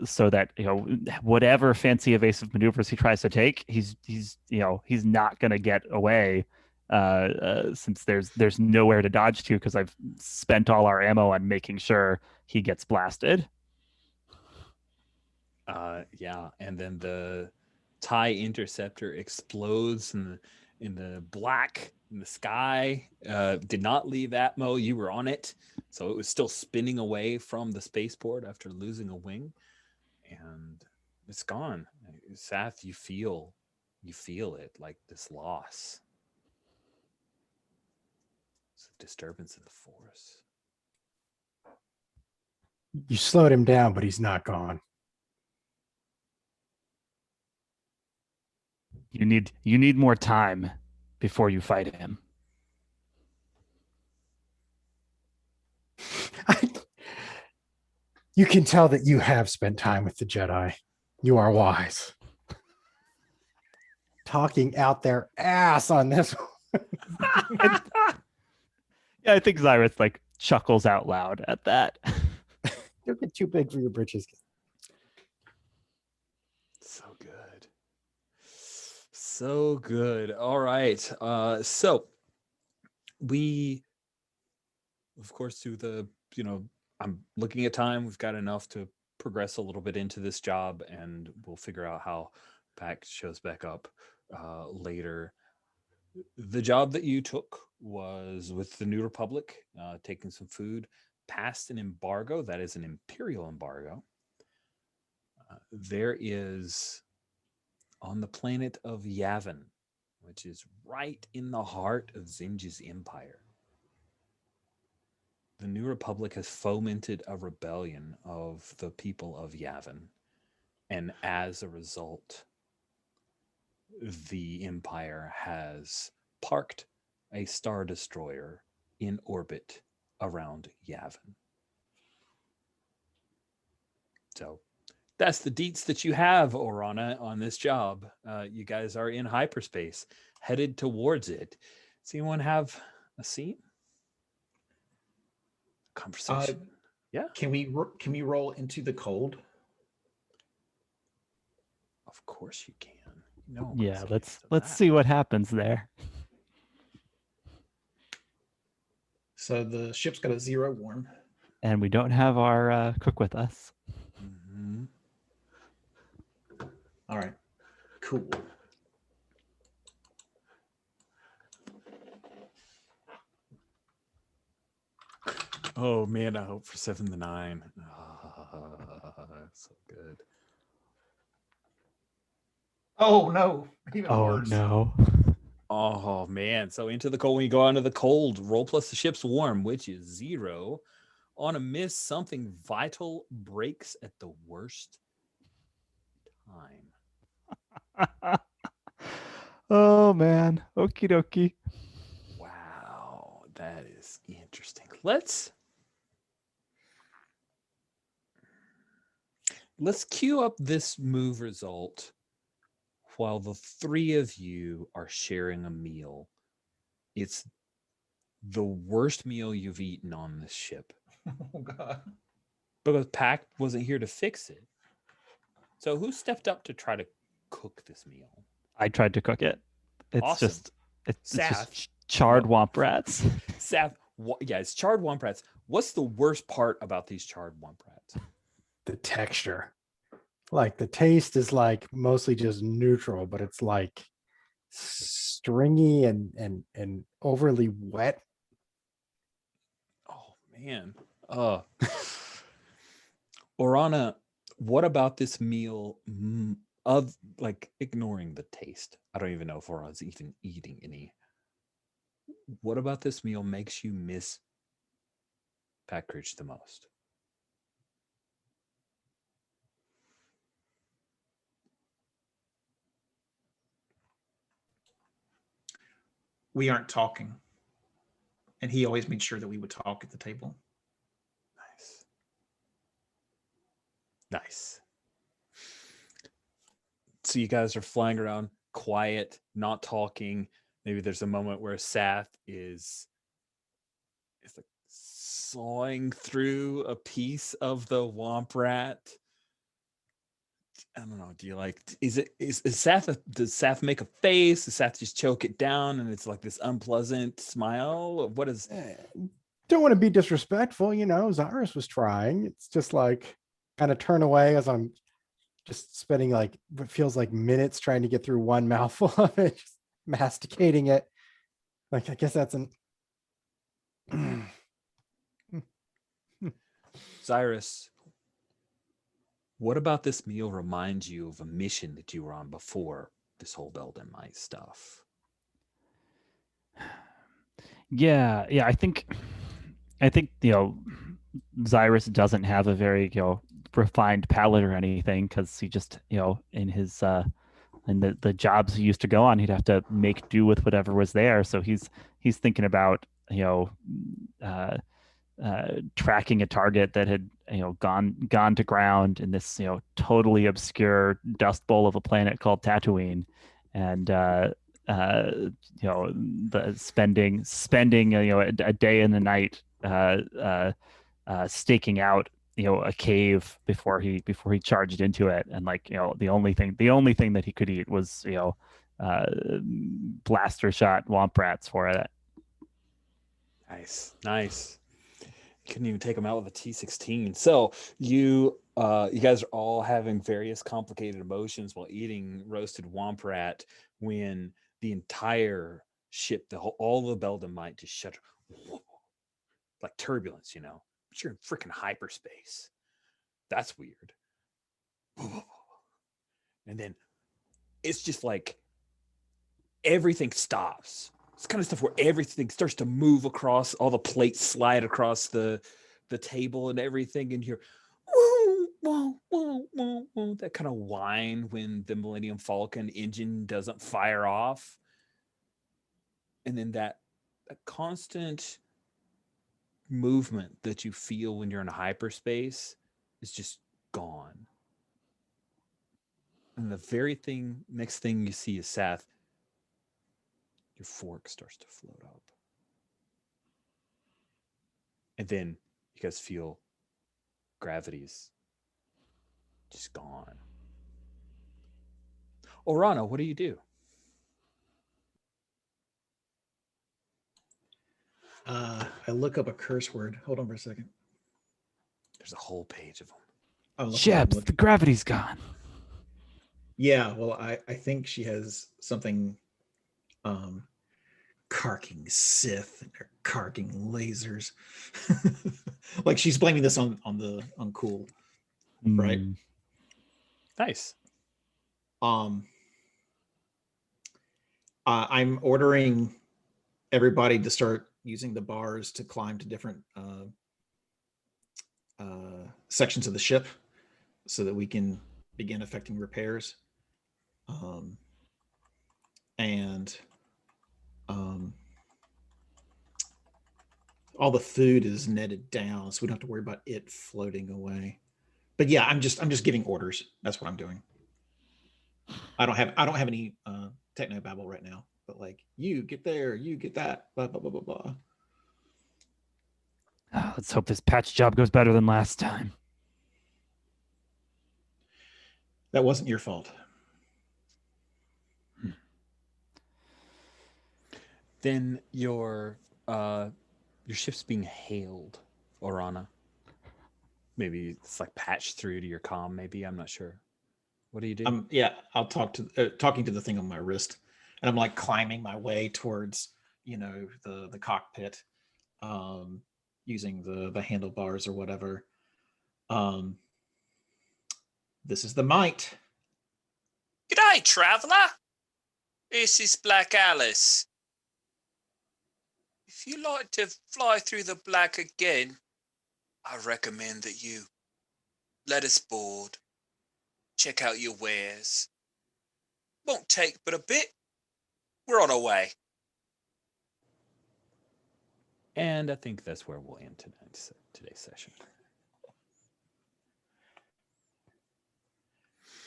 Speaker 2: so that, you know, whatever fancy evasive maneuvers he tries to take, he's you know, he's not going to get away since there's nowhere to dodge to because I've spent all our ammo on making sure he gets blasted.
Speaker 1: Yeah, and then the TIE interceptor explodes in the black in the sky. Did not leave Atmo. You were on it, so it was still spinning away from the spaceport after losing a wing, and it's gone. Sath, you feel it, like this loss. It's a disturbance in the force.
Speaker 3: You slowed him down, but he's not gone.
Speaker 2: You need more time before you fight him.
Speaker 3: You can tell that you have spent time with the Jedi. You are wise. Talking out their ass on this one.
Speaker 2: Yeah, I think Cyrus like chuckles out loud at that.
Speaker 3: Don't get too big for your britches.
Speaker 1: So good. So good. All right. So we, of course, do the, I'm looking at time. We've got enough to progress a little bit into this job, and we'll figure out how Pac shows back up later. The job that you took was with the New Republic, taking some food past an embargo. That is an Imperial embargo. There is on the planet of Yavin, which is right in the heart of Zinj's empire. The New Republic has fomented a rebellion of the people of Yavin. And as a result, the Empire has parked a Star Destroyer in orbit around Yavin. So that's the deets that you have, Orana, on this job. You guys are in hyperspace, headed towards it. Does anyone have a scene? Conversation? Yeah.
Speaker 4: Can we roll into the cold?
Speaker 1: Of course you can. No.
Speaker 2: Yeah, let's see what happens there.
Speaker 4: So the ship's got a 0 warm.
Speaker 2: And we don't have our cook with us.
Speaker 1: Mm-hmm.
Speaker 4: All right. Cool.
Speaker 1: Oh man, I hope for 7 to 9. So good.
Speaker 4: Oh no! Even worse.
Speaker 2: No.
Speaker 1: Oh man. So into the cold. When you go into the cold, roll plus the ship's warm, which is 0. On a miss, something vital breaks at the worst time.
Speaker 2: Oh man. Okie dokie.
Speaker 1: Wow, that is interesting. Let's queue up this move result while the 3 of you are sharing a meal. It's the worst meal you've eaten on this ship.
Speaker 4: Oh god.
Speaker 1: Because Pac wasn't here to fix it. So who stepped up to try to cook this meal?
Speaker 2: I tried to cook it. It's
Speaker 1: Awesome.
Speaker 2: it's
Speaker 1: Sath.
Speaker 2: just charred womp rats.
Speaker 1: Sath, yeah, it's charred womp rats. What's the worst part about these charred womp rats?
Speaker 3: The texture. Like the taste is like mostly just neutral, but it's like stringy and overly wet.
Speaker 1: Oh man. Orana, what about this meal of like ignoring the taste? I don't even know if Orana's even eating any. What about this meal makes you miss Pat Critch the most?
Speaker 4: We aren't talking. And he always made sure that we would talk at the table.
Speaker 1: Nice. So you guys are flying around quiet, not talking. Maybe there's a moment where Sath is like sawing through a piece of the womp rat. I don't know. Do you like? Is Sath? Does Sath make a face? Does Sath just choke it down, and it's like this unpleasant smile? What is?
Speaker 3: Don't want to be disrespectful, Cyrus was trying. It's just like kind of turn away as I'm just spending like what feels like minutes trying to get through one mouthful of it, just masticating it. Like, I guess that's an
Speaker 1: Cyrus, what about this meal reminds you of a mission that you were on before this whole Belden Mice stuff?
Speaker 2: Yeah, yeah. I think Cyrus doesn't have a very refined palate or anything because he just in his in the jobs he used to go on, he'd have to make do with whatever was there. So he's thinking about tracking a target that had gone to ground in this totally obscure dust bowl of a planet called Tatooine, and the spending a day and a night staking out a cave before he charged into it, and like the only thing that he could eat was blaster shot womp rats for it.
Speaker 1: Nice. Couldn't even take them out with a T-16. So you guys are all having various complicated emotions while eating roasted womp rat when the entire ship, all the Belden might just shut, like turbulence, but you're in freaking hyperspace. That's weird. And then it's just like everything stops. It's kind of stuff where everything starts to move across, all the plates slide across the table and everything, and you're that kind of whine when the Millennium Falcon engine doesn't fire off. And then that constant movement that you feel when you're in hyperspace is just gone. And the next thing you see is Seth. Your fork starts to float up. And then you guys feel gravity's just gone. Orana, what do you do?
Speaker 4: I look up a curse word. Hold on for a second.
Speaker 1: There's a whole page of them.
Speaker 2: Shebs, the gravity's gone.
Speaker 4: Yeah, well, I think she has something carking Sith and their carking lasers. Like she's blaming this on cool, right?
Speaker 1: Nice.
Speaker 4: I'm ordering everybody to start using the bars to climb to different sections of the ship so that we can begin effecting repairs. All the food is netted down, so we don't have to worry about it floating away. But yeah, I'm just giving orders. That's what I'm doing. I don't have any techno babble right now, but like, you get there, you get that, blah blah blah blah blah.
Speaker 2: Let's hope this patch job goes better than last time.
Speaker 4: That wasn't your fault.
Speaker 1: Then your ship's being hailed, Orana. Maybe it's like patched through to your comm. Maybe, I'm not sure. What do you do?
Speaker 4: Yeah, I'll talking to the thing on my wrist, and I'm like climbing my way towards the cockpit, using the handlebars or whatever. This is the Might.
Speaker 7: G'day, traveller. This is Black Alice. If you like to fly through the black again, I recommend that you let us board. Check out your wares. Won't take but a bit. We're on our way.
Speaker 1: And I think that's where we'll end today's session.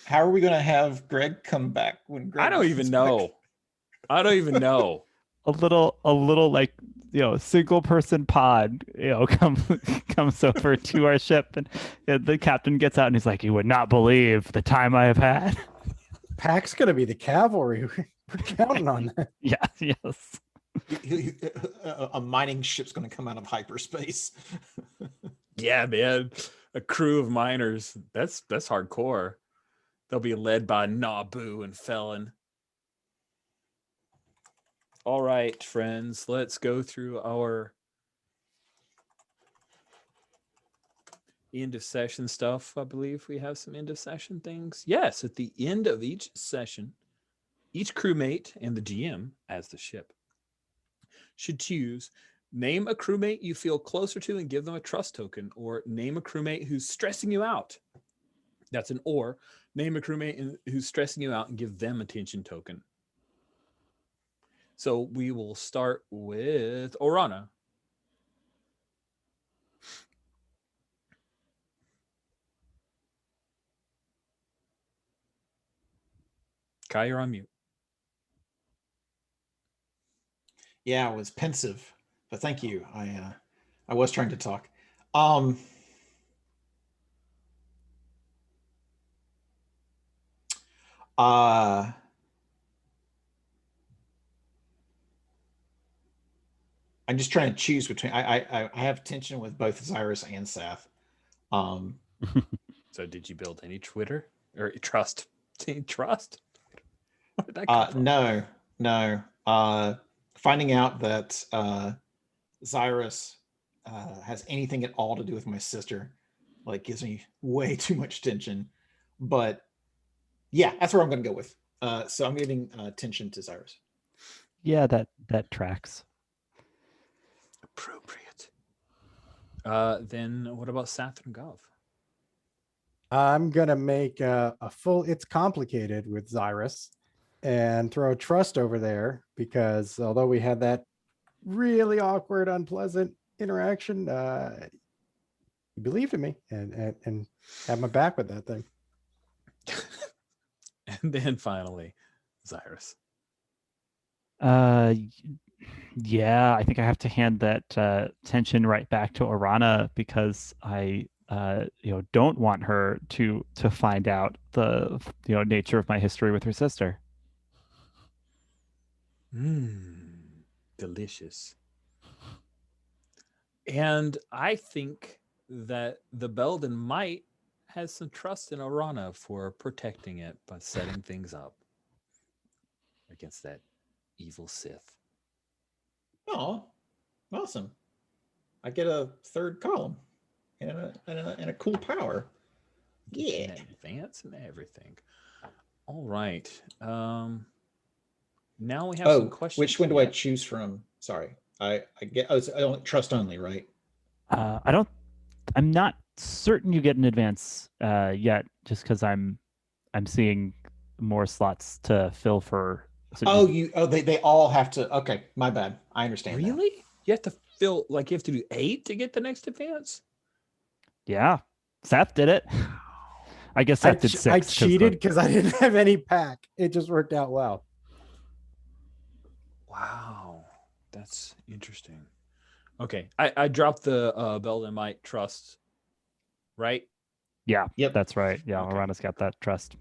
Speaker 4: How are we going to have Greg come back when Greg?
Speaker 1: I don't even know.
Speaker 2: A little like single person pod comes over to our ship, and the captain gets out and he's like, "You would not believe the time I have had."
Speaker 3: Pack's gonna be the cavalry. We're counting on that.
Speaker 2: Yeah, yes.
Speaker 4: A mining ship's going to come out of hyperspace.
Speaker 1: Yeah, man. A crew of miners. That's hardcore. They'll be led by Nabu and Felon. All right, friends, let's go through our end of session stuff. I believe we have some end of session things. Yes, at the end of each session, each crewmate and the GM, as the ship, should choose name a crewmate you feel closer to and give them a trust token, or name a crewmate who's stressing you out. That's an or. Name a crewmate who's stressing you out and give them a tension token. So we will start with Orana. Kai, you're on mute.
Speaker 4: Yeah, I was pensive, but thank you. I was trying to talk. I'm just trying to choose between. I have tension with both Cyrus and Seth.
Speaker 1: So did you build any Twitter or trust? Trust? Where did that come from?
Speaker 4: No. Finding out that Cyrus has anything at all to do with my sister, like, gives me way too much tension. But yeah, that's where I'm going to go with. So I'm giving tension to Cyrus.
Speaker 2: Yeah, that tracks.
Speaker 1: Appropriate. Then what about Seth and Gov?
Speaker 3: I'm going to make a full It's Complicated with Cyrus and throw trust over there, because although we had that really awkward, unpleasant interaction, he believed in me and had my back with that thing.
Speaker 1: And then finally, Cyrus.
Speaker 2: Yeah, I think I have to hand that tension right back to Orana, because I don't want her to find out the nature of my history with her sister.
Speaker 1: Delicious. And I think that the Belden might has some trust in Orana for protecting it by setting things up against that evil Sith.
Speaker 4: Oh, awesome! I get a third column and a cool power. Yeah,
Speaker 1: in advance and everything. All right. Now we have some questions.
Speaker 4: Which one do I choose from? Sorry, I get. I don't trust only, right?
Speaker 2: I'm not certain you get an advance yet, just because I'm seeing more slots to fill for.
Speaker 4: So they all have to. Okay, my bad. I understand.
Speaker 1: Really? Now. You have to fill, like, you have to do 8 to get the next advance?
Speaker 2: Yeah, Seth did it. I guess Seth did 6.
Speaker 3: I cheated because I didn't have any pack. It just worked out well.
Speaker 1: Wow, that's interesting. Okay, I dropped the Belden Might trust, right?
Speaker 2: Yeah,
Speaker 4: yep,
Speaker 2: that's right. Yeah,
Speaker 1: okay.
Speaker 2: Orana's got that trust.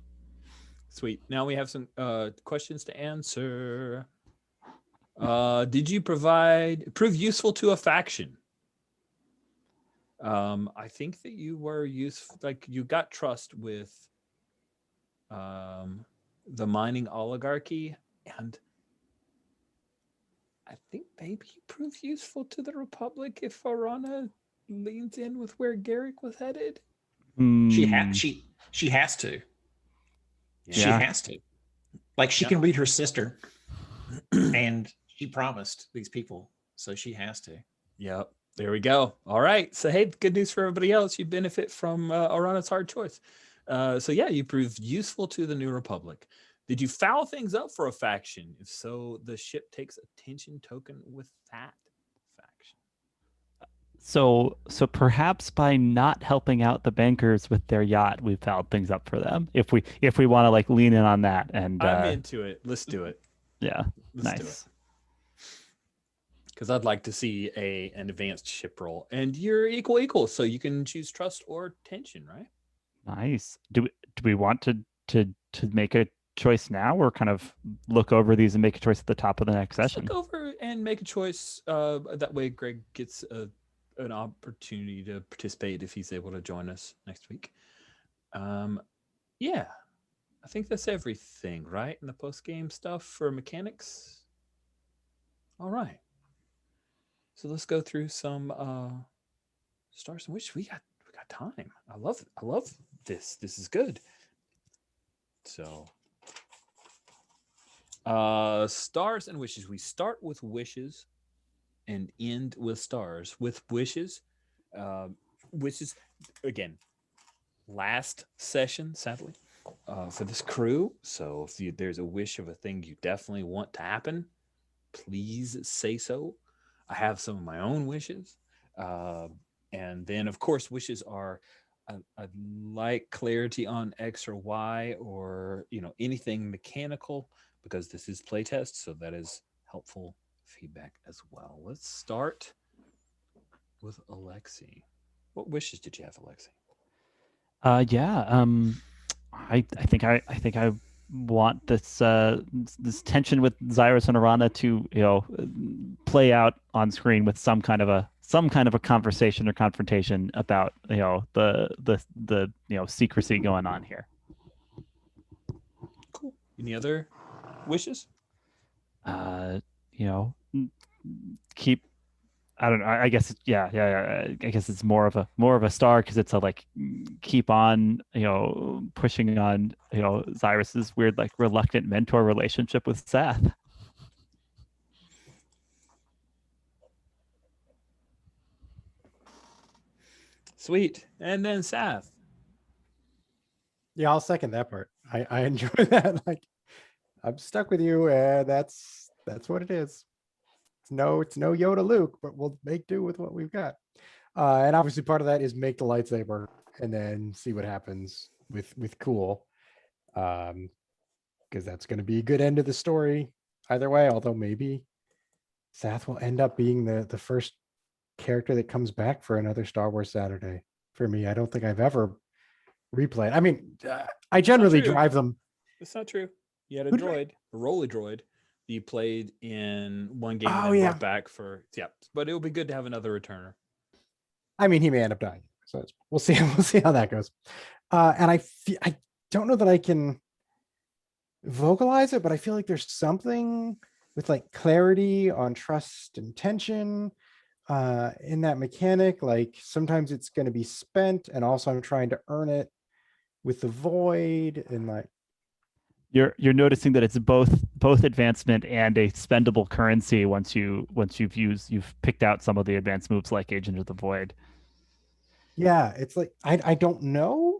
Speaker 1: Sweet. Now we have some questions to answer. Did you prove useful to a faction? I think that you were useful, like you got trust with the mining oligarchy, and I think maybe you prove useful to the Republic if Orana leans in with where Garrick was headed.
Speaker 4: She has to. Yeah. She has to. Like, she can read her sister, and she promised these people, so she has to.
Speaker 1: Yep. There we go. All right. So, hey, good news for everybody else. You benefit from Orana's hard choice. So, yeah, you proved useful to the New Republic. Did you foul things up for a faction? If so, the ship takes a tension token with that faction.
Speaker 2: So perhaps by not helping out the bankers with their yacht, we fouled things up for them. If we want to, like, lean in on that, and
Speaker 1: I'm into it. Let's do it.
Speaker 2: Yeah,
Speaker 1: Let's do it. Because I'd like to see an advanced ship roll, and you're equal, so you can choose trust or tension, right?
Speaker 2: Nice. Do we want to make a choice now, or kind of look over these and make a choice at the top of the next session?
Speaker 1: Look over and make a choice. That way, Greg gets an opportunity to participate if he's able to join us next week. Yeah. I think that's everything, right? In the post game stuff for mechanics. All right. So let's go through some stars and wishes. We got time. I love this. This is good. So stars and wishes. We start with wishes and end with stars. With wishes, uh, wishes again. Last session, sadly, for this crew. So if there's a wish of a thing you definitely want to happen, please say so. I have some of my own wishes. Uh, and then, of course, wishes are I like clarity on X or Y or anything mechanical because this is playtest, so that is helpful feedback as well. Let's start with Alexi. What wishes did you have, Alexi?
Speaker 2: Yeah. I think I want this tension with Xyrus and Arana to play out on screen with some kind of a conversation or confrontation about the secrecy going on here.
Speaker 1: Cool. Any other wishes?
Speaker 2: You know, keep. I don't know. I guess yeah. I guess it's more of a star because it's a keep on pushing on Cyrus's weird reluctant mentor relationship with Seth.
Speaker 1: Sweet. And then Seth.
Speaker 3: Yeah, I'll second that part. I enjoy that. Like, I'm stuck with you, and that's what it is. It's no Yoda Luke, but we'll make do with what we've got. And obviously, part of that is make the lightsaber and then see what happens with Cool, because that's going to be a good end of the story either way. Although maybe Seth will end up being the first character that comes back for another Star Wars Saturday. For me, I don't think I've ever replayed. I mean, I generally
Speaker 1: true.
Speaker 3: drive them.
Speaker 1: That's not true. You had a
Speaker 3: Who did I-
Speaker 1: droid, a Rolly droid, that you played in one game
Speaker 3: Oh,
Speaker 1: and then
Speaker 3: yeah.
Speaker 1: brought back for But it would be good to have another returner.
Speaker 3: I mean, he may end up dying, so we'll see. We'll see how that goes. And I don't know that I can vocalize it, but I feel like there's something with like clarity on trust and tension in that mechanic. Like sometimes it's going to be spent, and also I'm trying to earn it with the void, and like
Speaker 2: You're noticing that it's both advancement and a spendable currency once you've picked out some of the advanced moves like Agent of the Void.
Speaker 3: yeah, it's like I don't know.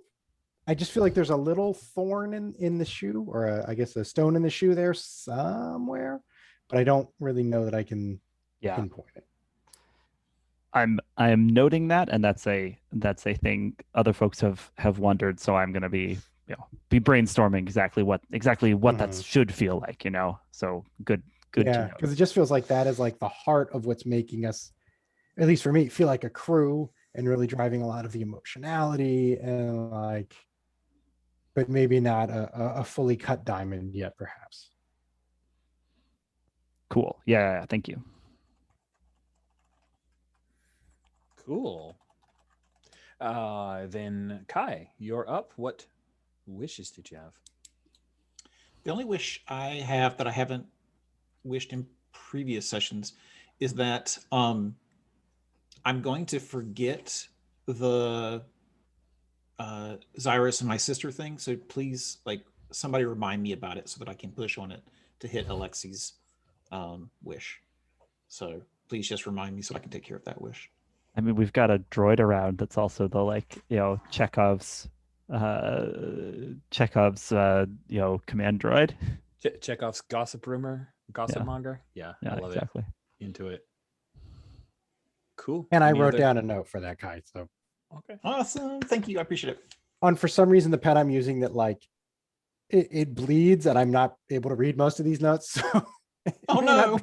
Speaker 3: I just feel like there's a little thorn in the shoe, or I guess a stone in the shoe there somewhere, but I don't really know that I can
Speaker 2: Yeah.
Speaker 3: pinpoint it.
Speaker 2: I am noting that, and that's a thing other folks have wondered. So I'm going to be brainstorming exactly what that should feel like. So good
Speaker 3: Yeah,
Speaker 2: to know.
Speaker 3: because it just feels like that is like the heart of what's making us, at least for me, feel like a crew and really driving a lot of the emotionality and like, but maybe not a fully cut diamond yet, perhaps.
Speaker 2: Cool. Yeah. Thank you.
Speaker 1: Cool. Then Kai, you're up. What wishes did you have?
Speaker 4: The only wish I have that I haven't wished in previous sessions is that I'm going to forget the Xyrus and my sister thing. So please, somebody remind me about it so that I can push on it to hit Alexi's wish. So please just remind me so I can take care of that wish.
Speaker 2: I mean, we've got a droid around that's also the Chekhov's command droid.
Speaker 1: Chekhov's gossip monger. Yeah, I love
Speaker 2: exactly.
Speaker 1: it. Into it. Cool.
Speaker 3: And I wrote down a note for that guy. So
Speaker 1: okay,
Speaker 4: awesome. Thank you. I appreciate it.
Speaker 3: For some reason, the pen I'm using that it bleeds, and I'm not able to read most of these notes. So
Speaker 4: oh no,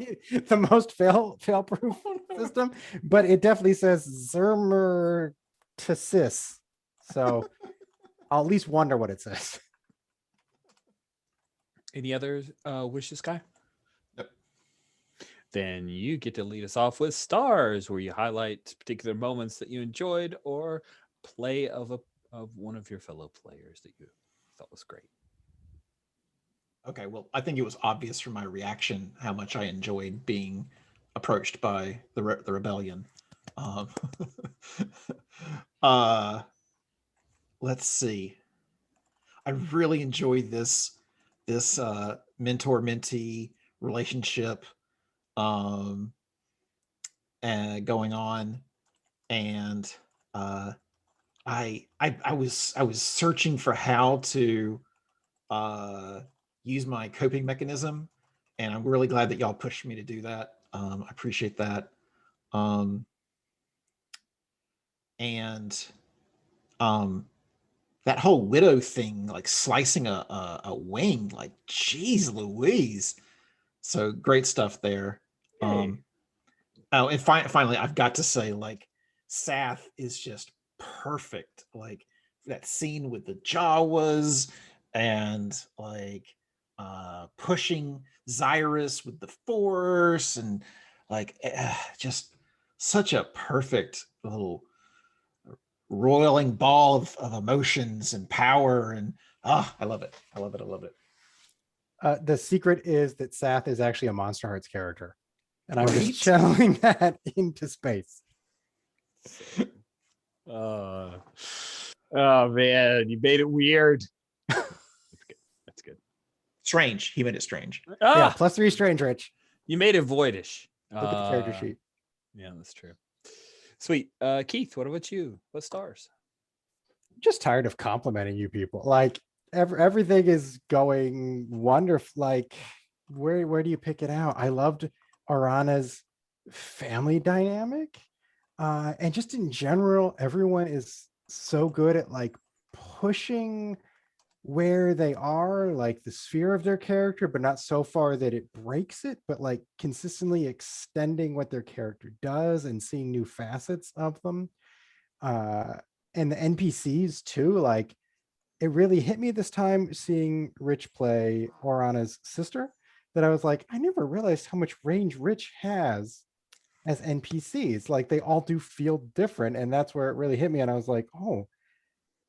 Speaker 3: the most fail-proof system, but it definitely says Zermertasis. So I'll at least wonder what it says.
Speaker 1: Any other wishes, Kai?
Speaker 4: Nope.
Speaker 1: Then you get to lead us off with stars, where you highlight particular moments that you enjoyed or play of one of your fellow players that you thought was great.
Speaker 4: Okay, well, I think it was obvious from my reaction how much I enjoyed being approached by the rebellion. Um, uh, let's see. I really enjoyed this mentor mentee relationship um, going on, and I was searching for how to uh, use my coping mechanism, and I'm really glad that y'all pushed me to do that. I appreciate that. Um, and um, that whole widow thing, like slicing a wing, like geez Louise. So great stuff there.
Speaker 1: Hey.
Speaker 4: Oh, and finally, I've got to say, like, Sath is just perfect. Like that scene with the Jawas and like pushing Zyrus with the Force and like just such a perfect little roiling ball of emotions and power and I love it. I love it. I love it.
Speaker 3: The secret is that Sath is actually a Monster Hearts character, and I'm
Speaker 4: Right?
Speaker 3: just channeling that into space.
Speaker 1: Oh man, you made it weird. That's good. That's good.
Speaker 4: Strange. He made it strange.
Speaker 3: Yeah,
Speaker 1: Ah,
Speaker 3: +3 strange, Rich.
Speaker 1: you made it voidish.
Speaker 3: Look at the character sheet.
Speaker 1: Yeah, that's true. Sweet. Keith, what about you? What stars?
Speaker 3: Just tired of complimenting you people. Like everything is going wonderful. Like where do you pick it out? I loved Arana's family dynamic. And just in general, everyone is so good at like pushing where they are, like the sphere of their character, but not so far that it breaks it, but like consistently extending what their character does and seeing new facets of them. Uh, and the NPCs too, like it really hit me this time seeing Rich play Orana's sister, that I was like, I never realized how much range Rich has as NPCs. Like they all do feel different. And that's where it really hit me. And I was like, oh,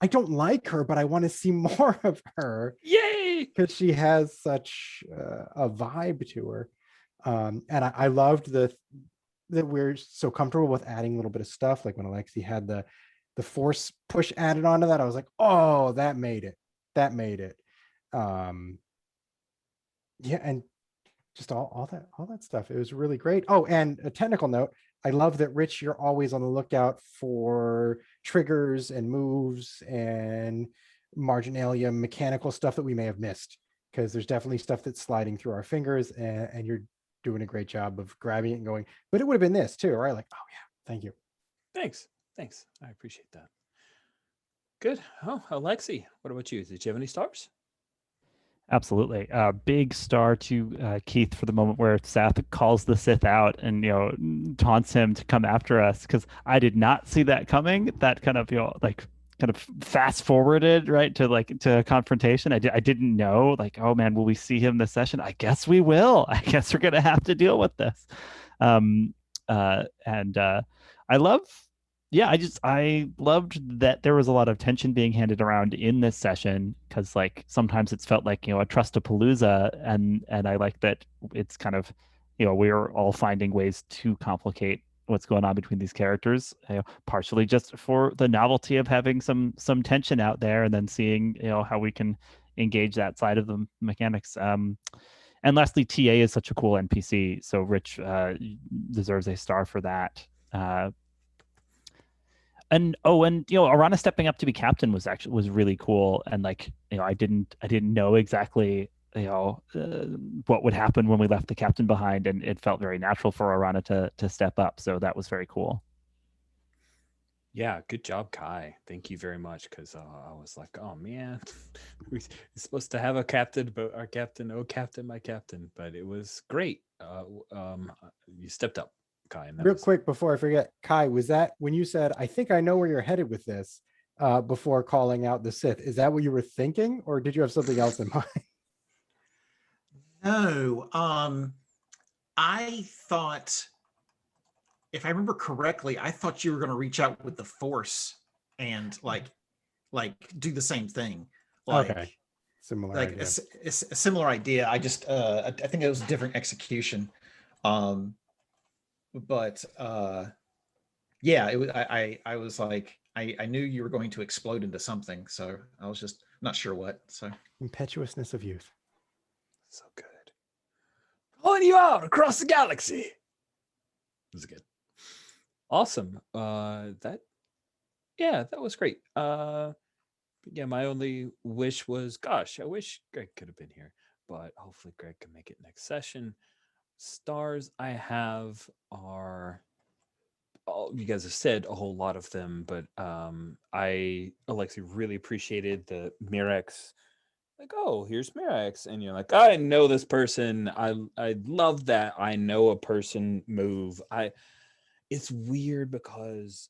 Speaker 3: I don't like her, but I want to see more of her.
Speaker 1: Yay!
Speaker 3: Because she has such a vibe to her. And I loved that we're so comfortable with adding a little bit of stuff. Like when Alexi had the force push added onto that, I was like, oh, that made it. That made it. Yeah, and just all that stuff. It was really great. Oh, and a technical note. I love that, Rich, you're always on the lookout for triggers and moves and marginalia, mechanical stuff that we may have missed, because there's definitely stuff that's sliding through our fingers, and you're doing a great job of grabbing it and going, but it would have been this too, right? Like, oh yeah, thank you.
Speaker 1: Thanks. I appreciate that. Good. Oh, Alexi, what about you? Did you have any stars?
Speaker 2: Absolutely. Big star to Keith for the moment where Sath calls the Sith out and, taunts him to come after us, because I did not see that coming. That kind of, kind of fast forwarded right to a confrontation. I didn't know, like, oh man, will we see him this session? I guess we will. I guess we're going to have to deal with this. And I love, I loved that there was a lot of tension being handed around in this session, because like sometimes it's felt like a trust-a-palooza, and I like that it's kind of we're all finding ways to complicate what's going on between these characters, partially just for the novelty of having some tension out there, and then seeing how we can engage that side of the mechanics. And lastly, TA is such a cool NPC, so Rich deserves a star for that. And Arana stepping up to be captain was really cool, and like I didn't know exactly what would happen when we left the captain behind, and it felt very natural for Arana to step up, so that was very cool.
Speaker 1: Yeah, good job, Kai. Thank you very much, because I was like, oh man, we're supposed to have a captain, but our captain, oh captain, my captain. But it was great. You stepped up, Kai. And
Speaker 3: Real quick before I forget, Kai, was that when you said, I think I know where you're headed with this, before calling out the Sith? Is that what you were thinking, or did you have something else in mind?
Speaker 4: No, I thought, if I remember correctly, I thought you were going to reach out with the Force and like do the same thing. Like,
Speaker 3: Okay. Similar
Speaker 4: like
Speaker 3: idea.
Speaker 4: a similar idea. I just I think it was a different execution. But yeah, it was I was like I knew you were going to explode into something, so I was just not sure what. So
Speaker 3: Impetuousness of youth.
Speaker 1: So good. Pulling you out across the galaxy. It was good. Awesome. That was great. Yeah, my only wish was, gosh, I wish Greg could have been here, but hopefully Greg can make it next session. Stars I have are, you guys have said a whole lot of them, but Alexi, really appreciated the Mirex. Like, oh, here's Mirex, and you're like, I know this person. I love that I know a person move. It's weird because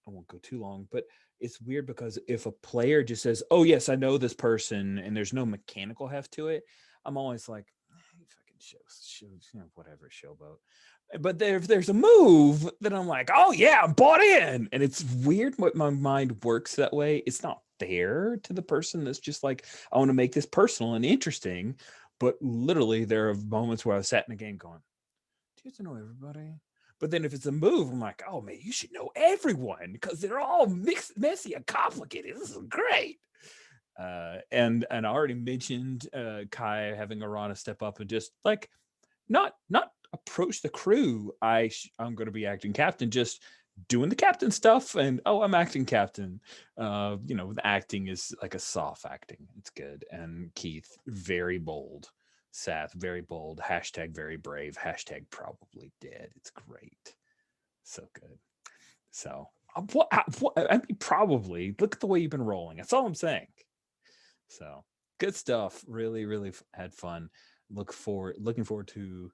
Speaker 1: I won't go too long, but it's weird because if a player just says, "Oh yes, I know this person," and there's no mechanical heft to it, I'm always like, hey, fucking show, whatever, showboat. But if there's a move, then I'm like, oh yeah, I'm bought in. And it's weird what my mind works that way. It's not fair to the person that's just like, I want to make this personal and interesting. But literally, there are moments where I sat in a game going, do you have to know everybody? But then if it's a move, I'm like, oh man, you should know everyone because they're all mixed, messy, and complicated. This is great. And I already mentioned Kai having Arana step up and just like not approach the crew. I'm going to be acting captain, just doing the captain stuff. And I'm acting captain. The acting is like a soft acting. It's good. And Keith, very bold. Seth, very bold. Hashtag very brave. Hashtag probably dead. It's great. So good. So I mean, probably look at the way you've been rolling. That's all I'm saying. So good stuff. Really, really had fun. Looking forward to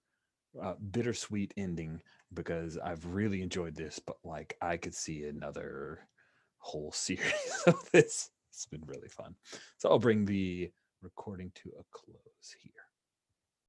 Speaker 1: bittersweet ending because I've really enjoyed this, but like I could see another whole series of this. It's been really fun. So I'll bring the recording to a close here.